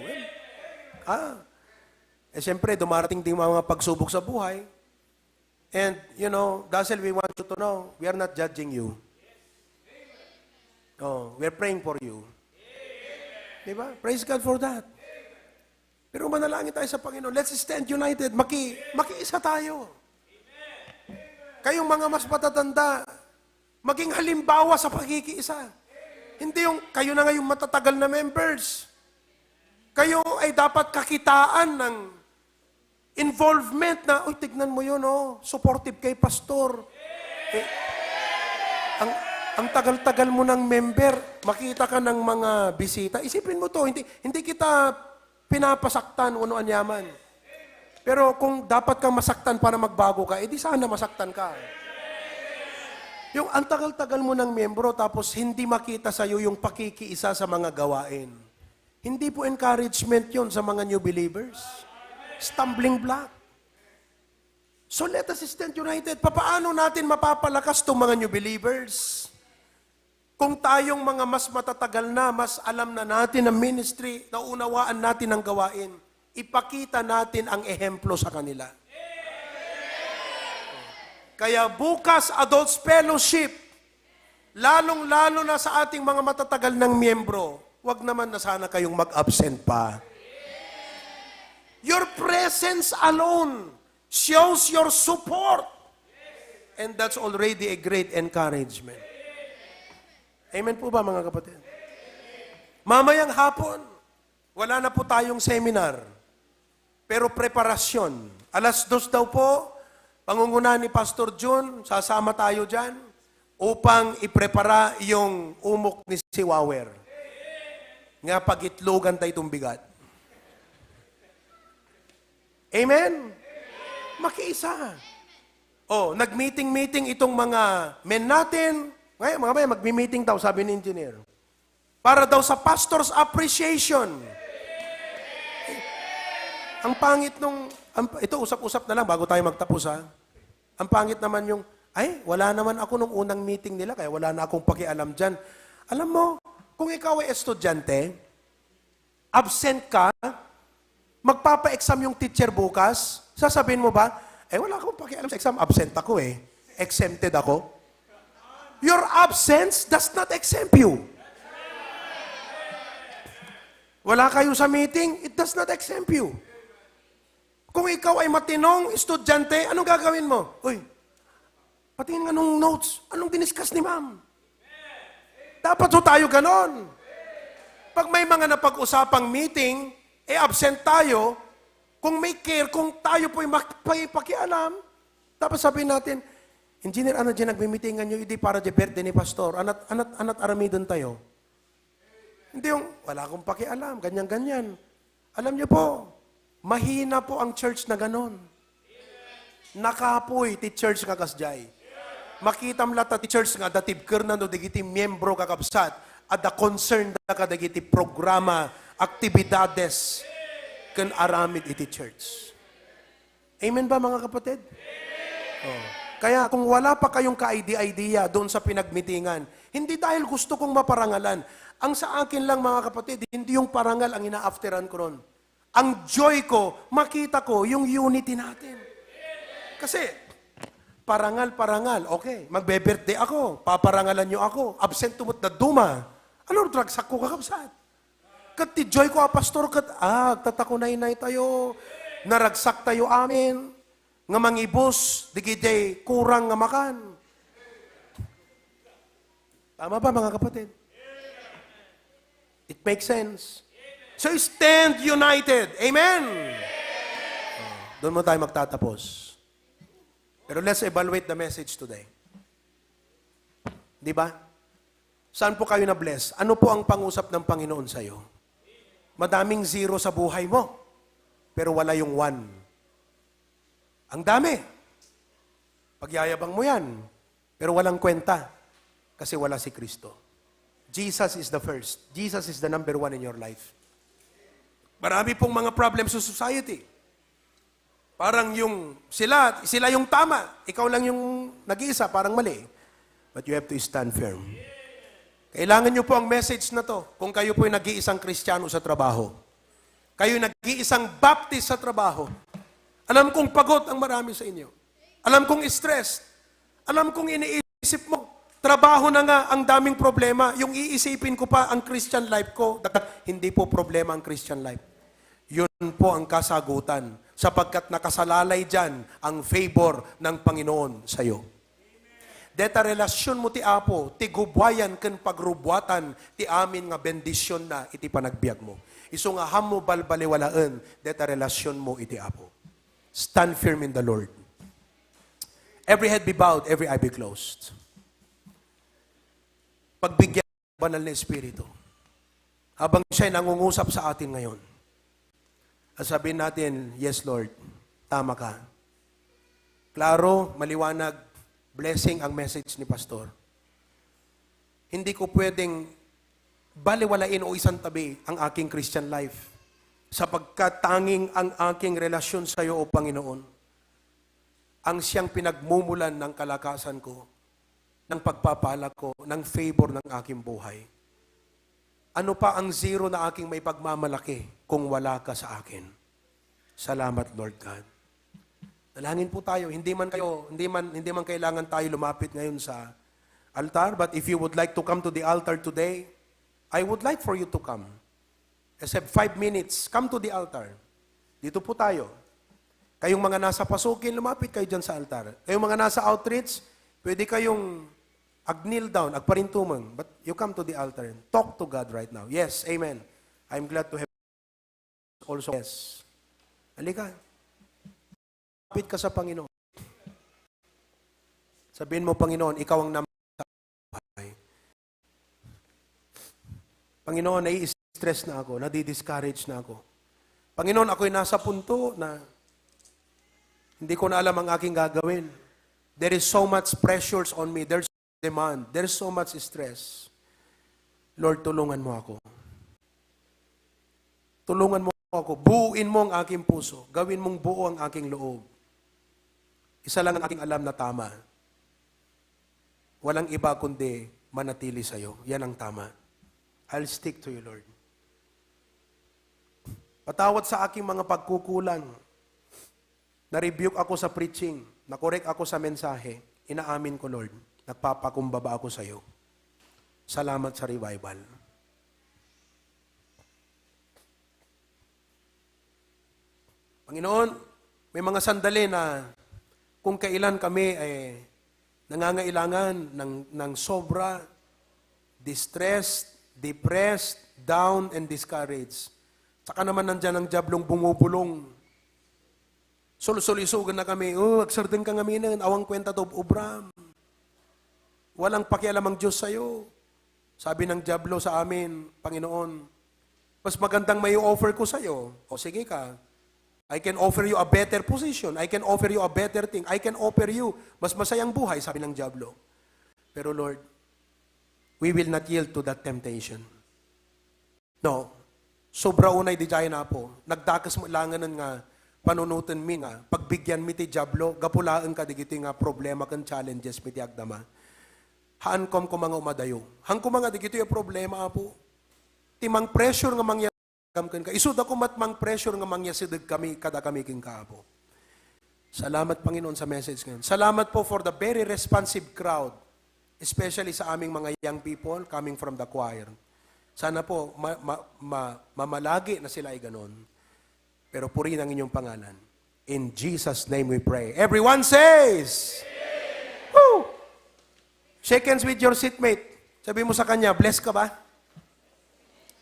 S7: Siyempre, dumarating din mga pagsubok sa buhay. And, Dassel, we want you to know, we are not judging you. Oh, we are praying for you. Diba? Praise God for that. Pero manalangin tayo sa Panginoon. Let's stand united. Makiisa tayo. Kayong mga mas matatanda, maging halimbawa sa pagkikiisa. Hindi yung kayo na ngayong matatagal na members. Kayo ay dapat kakitaan ng involvement na, tignan mo yun, supportive kay pastor. Eh, ang tagal-tagal mo ng member, makita ka ng mga bisita, isipin mo to, hindi kita pinapasaktan o ano anyaman. Pero kung dapat kang masaktan para magbago ka, edi sana masaktan ka. Yung ang tagal-tagal mo ng miyembro tapos hindi makita sa iyo yung pakikiisa sa mga gawain. Hindi po encouragement yun sa mga new believers. Stumbling block. So let us stand united. Papaano natin mapapalakas itong mga new believers? Kung tayong mga mas matatagal na, mas alam na natin ang ministry, naunawaan natin ang gawain, ipakita natin ang ehemplo sa kanila. Kaya bukas, Adults Fellowship, lalong-lalo na sa ating mga matatagal ng miyembro, wag naman na sana kayong mag-absent pa. Your presence alone shows your support. And that's already a great encouragement. Amen po ba mga kapatid? Mamayang hapon, wala na po tayong seminar. Pero preparasyon. 2:00 daw po, pangunguna ni Pastor Jun, sasama tayo dyan upang iprepara yung umok ni si Wawer. Nga pagitlogan tayo itong bigat. Amen? Makiisa. Nag-meeting-meeting itong mga men natin. Ngayon, mga bayan, magmi-meeting daw, sabi ni engineer. Para daw sa pastor's appreciation. Ang pangit nung, ito usap-usap na lang bago tayo magtapos ha. Ang pangit naman yung, wala naman ako nung unang meeting nila, kaya wala na akong pakialam dyan. Alam mo, kung ikaw ay estudyante, absent ka, magpapa-exam yung teacher bukas, sasabihin mo ba, wala akong pakialam sa exam, absent ako exempted ako. Your absence does not exempt you. Wala kayo sa meeting, it does not exempt you. Kung ikaw ay matinong estudyante, anong gagawin mo? Patingin nga nung notes, anong diniscuss ni ma'am? Dapat ho tayo ganon. Pag may mga napag-usapang meeting, absent tayo, kung may care, kung tayo po'y pakialam, dapat sabihin natin, engineer, ano dyan nagmimitingan nyo, hindi para dyan birthday ni pastor, anat aramidon tayo. Hindi yung, wala akong pakialam, ganyan-ganyan. Alam niyo po, mahina po ang church na ganon. Nakapoy, ti church kakasjay. Makitam lata ti church nga, datib kerna no digiti miyembro kakabsat, at the concern da ka digiti programa, aktibidades, kan aramid iti church. Amen ba mga kapatid? Kaya kung wala pa kayong ka-idea doon sa pinagmitingan, hindi dahil gusto kong maparangalan. Ang sa akin lang mga kapatid, hindi yung parangal ang ina-afteran ko ron. Ang joy ko, makita ko yung unity natin. Kasi, parangal, okay, magbe-birthday ako, paparangalan nyo ako, absent tumot na duma. Ano dragsak ko kakabsat? Kat ti joy ko, pastor, tatakunay-nay tayo, naragsak tayo amin, nga mangibos, digitay kurang nga makan. Tama ba mga kapatid? It makes sense. So stand united. Amen? Doon mo tayo magtatapos. Pero let's evaluate the message today. Di ba? Saan po kayo na-bless? Ano po ang pangusap ng Panginoon sa iyo? Madaming zero sa buhay mo, pero wala yung one. Ang dami. Pagyayabang mo yan, pero walang kwenta kasi wala si Kristo. Jesus is the first. Jesus is the number one in your life. Marami pong mga problems sa society. Parang yung sila yung tama. Ikaw lang yung nag-iisa, parang mali. But you have to stand firm. Kailangan nyo po ang message na to kung kayo po yung nag-iisang Kristiyano sa trabaho. Kayo nag-iisang Baptist sa trabaho. Alam kong pagod ang marami sa inyo. Alam kong stress. Alam kong iniisip mo. Trabaho na nga ang daming problema. Yung iisipin ko pa ang Christian life ko. Hindi po problema ang Christian life. Yun po ang kasagutan. Sapagkat nakasalalay dyan ang favor ng Panginoon sa iyo. Deta relasyon mo ti Apo, ti gubwayan ken pagrubwatan, ti amin nga bendisyon na iti panagbiag mo. Iso nga hamo balbaliwalaan, deta relasyon mo iti Apo. Stand firm in the Lord. Every head be bowed, every eye be closed. Pagbigyan ng banal na Espiritu. Habang siya'y nangungusap sa atin ngayon. At sabihin natin, yes Lord, tama ka. Klaro, maliwanag, blessing ang message ni Pastor. Hindi ko pwedeng baliwalain o isang tabi ang aking Christian life sapagkat tanging ang aking relasyon sa iyo, O Panginoon, ang siyang pinagmumulan ng kalakasan ko, ng pagpapala ko, ng favor ng aking buhay. Ano pa ang zero na aking may pagmamalaki kung wala ka sa akin? Salamat, Lord God. Dalangin po tayo. Hindi man kailangan tayo lumapit ngayon sa altar, but if you would like to come to the altar today, I would like for you to come. Except 5 minutes, come to the altar. Dito po tayo. Kayong mga nasa pasukin, lumapit kayo dyan sa altar. Kayong mga nasa outreach, pwede kayong kneel down, agparintumang. But you come to the altar and talk to God right now. Yes, amen. I'm glad to have also. Yes. Halika. Lumapit ka sa Panginoon. Sabihin mo, Panginoon, ikaw ang naman sa buhay. Panginoon, nai-stress na ako, nadi-discourage na ako. Panginoon, ako'y nasa punto na hindi ko na alam ang aking gagawin. There is so much pressures on me. There's demand. There's so much stress. Lord, tulungan mo ako. Tulungan mo ako. Buuin mo ang aking puso. Gawin mong buo ang aking loob. Isa lang ang aking alam na tama. Walang iba kundi manatili sa iyo. Yan ang tama. I'll stick to you, Lord. Patawad sa aking mga pagkukulang. Na-rebuke ako sa preaching, na-correct ako sa mensahe, inaamin ko, Lord, nagpapakumbaba ako sa iyo. Salamat sa revival. Panginoon, may mga sandali na kung kailan kami ay nangangailangan ng sobra, distressed, depressed, down, and discouraged. Saka naman nandyan ang diablong bumubulong. Sul-sulisugan na kami, agsardin ka nga minan, awang kwenta to ubram. Walang pakialam ang Diyos sa'yo. Sabi ng Diablo sa amin, Panginoon, mas magandang may offer ko sa'yo. O sige ka, I can offer you a better position. I can offer you a better thing. I can offer you mas masayang buhay, sabi ng Diablo. Pero Lord, we will not yield to that temptation. No. Sobra unay di jay na po. Nagdakas mo langanan nga, panunutan mi nga, pagbigyan mi ti Diablo, gapulaan ka digiti nga problema kan challenges mi ti agdama. Haan kom ko mga umadayo. Hang ko mga digiti yung problema po. Timang pressure nga mangyagam ka. Isud ako matmang pressure nga mangyasidag kami, kada kami king kaapo. Salamat Panginoon sa message ngayon. Salamat po for the very responsive crowd, especially sa aming mga young people coming from the choir. Sana po mamalagi na sila ay ganon. Pero purihin ang inyong pangalan. In Jesus' name we pray. Everyone says, woo! Shake hands with your seatmate. Sabi mo sa kanya, blessed ka ba?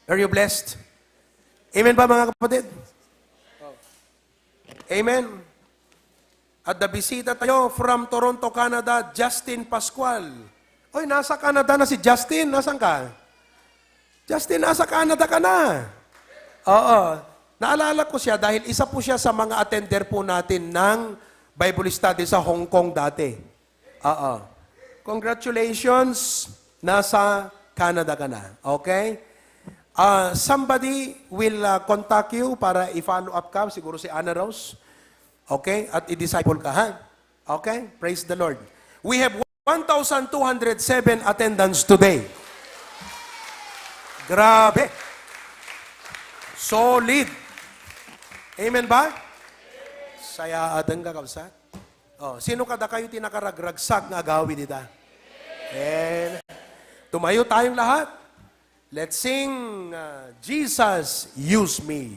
S7: Are you blessed? Amen ba mga kapatid? Amen. At nabisita tayo from Toronto, Canada, Justin Pascual. Oy, nasa Canada na si Justin. Nasaan ka? Justin, nasa Canada ka na. Oo. Naalala ko siya dahil isa po siya sa mga attender po natin ng Bible study sa Hong Kong dati. Oo. Congratulations, nasa Canada ka na. Okay? Somebody will contact you para i-follow up ka, siguro si Anna Rose. Okay? At i-disciple ka, ha? Okay? Praise the Lord. We have 1,207 attendance today. Grabe. Solid. Amen ba? Saya adan ka kabsat. Oh, sino kada kayo tinakaragragsak nga agawin nita? And tumayo tayong lahat. Let's sing Jesus Use Me.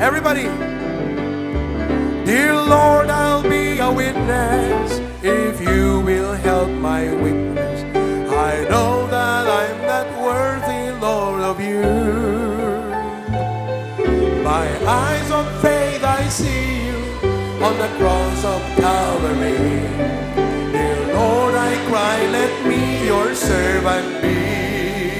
S7: Everybody. Dear Lord, I'll be a witness if you will help my weakness. I know that I'm not worthy on the cross of Calvary. Dear Lord, I cry, let me your servant be.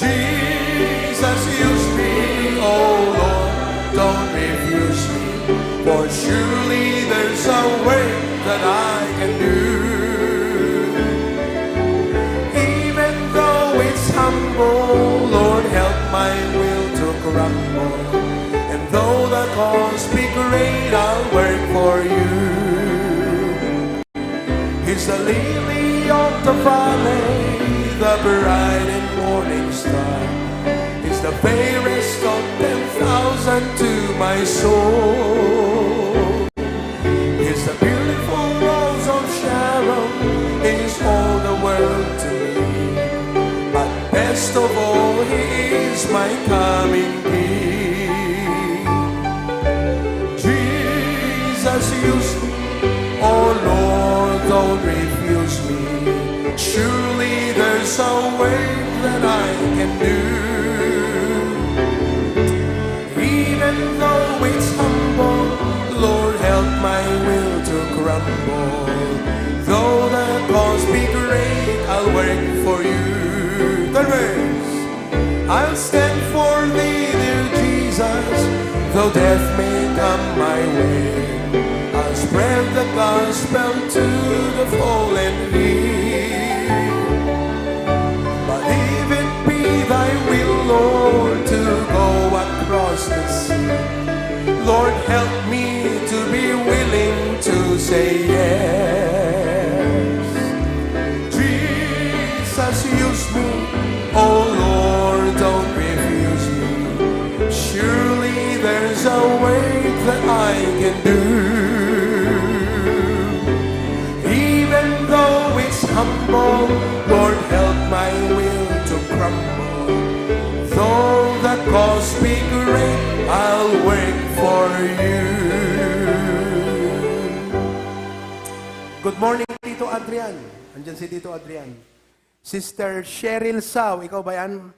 S7: Jesus, use me, oh Lord, don't refuse me, for surely there's a way that I can do. Even though it's humble, Lord, help my will to crumble. And though the cost be great, I'll work for you. He's the lily of the valley, the bright and morning star. He's the fairest of 10,000 to my soul. He's the beautiful rose of Sharon. He's all the world to me. But best of all, He is my coming King. Jesus, use me, oh Lord, don't refuse me. Surely there's a way that I can do. Even though it's humble, Lord, help my will to crumble. Though the cost be great, I'll work for you. The verse, I'll stand for thee, dear Jesus, though death may come my way. I'll spread the gospel to the fallen here. But if it be thy will, Lord, to go across the sea, Lord, help me to be willing to say yes. Jesus, use me, oh Lord, don't refuse me. Surely there's a way that I can do. Even though it's humble, Lord, help my will to crumble. Though the cost be great, I'll work for you. Good morning, Tito Adrian. Andyan si Tito Adrian. Sister Cheryl Sao, ikaw ba yan?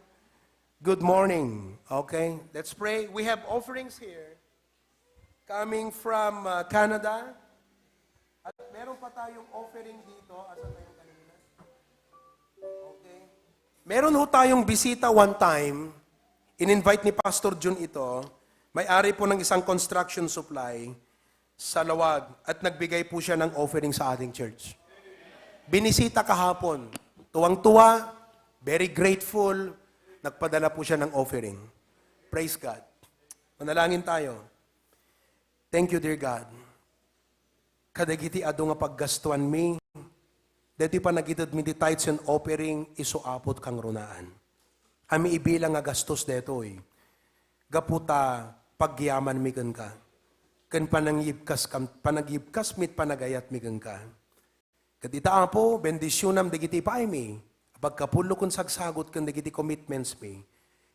S7: Good morning. Okay, let's pray. We have offerings here coming from Canada. At meron pa tayong offering dito. Asan tayo kanina? Okay. Meron ho tayong bisita one time. In-invite ni Pastor Jun ito. May-ari po ng isang construction supply sa Lawag. At nagbigay po siya ng offering sa ating church. Binisita kahapon. Tuwang-tuwa, very grateful. Nagpadala po siya ng offering. Praise God. Manalangin tayo. Thank you, dear God. Kadagiti ado nga paggastuan mi, deti pa nagitid mi di tithes and offering, isuapot kang runaan. Ami ibilang nga gastos detoy. Gaputa, pagyaman mi ka. Kan panagyibkas mit panagayat mi ka. Kadita apo, bendisyonam dagiti paay mi. Pagkapulo kun sagsagot kan dagiti commitments mi.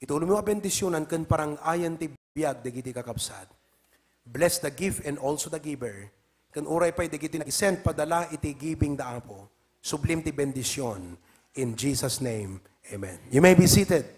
S7: Itulo mo bendisyonan kan parang ayan ti biyag dagiti kakapsat. Bless the gift and also the giver. Kan uray pa'y dagiti nag-send padala iti giving da apo. Sublim ti bendisyon. In Jesus' name, amen. You may be seated.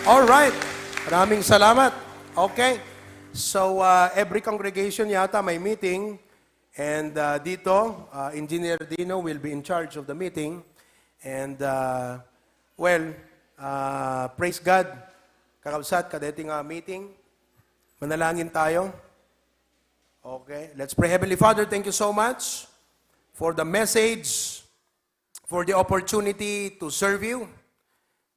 S7: All right. Maraming salamat. Okay. So, every congregation yata may meeting. And dito, Engineer Dino will be in charge of the meeting. And, praise God. Kakabsat, kadating meeting. Manalangin tayo. Okay. Let's pray. Heavenly Father, thank you so much for the message, for the opportunity to serve you.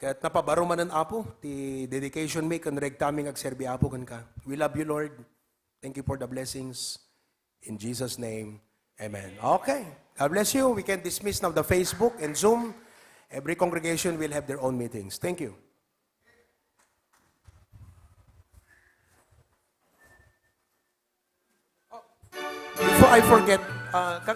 S7: Kahit napabaro man ang apo, ti dedication me kan regtaming agserbi apo kan ka. We love you, Lord. Thank you for the blessings. In Jesus' name, amen. Okay. God bless you. We can dismiss now the Facebook and Zoom. Every congregation will have their own meetings. Thank you. Before I forget,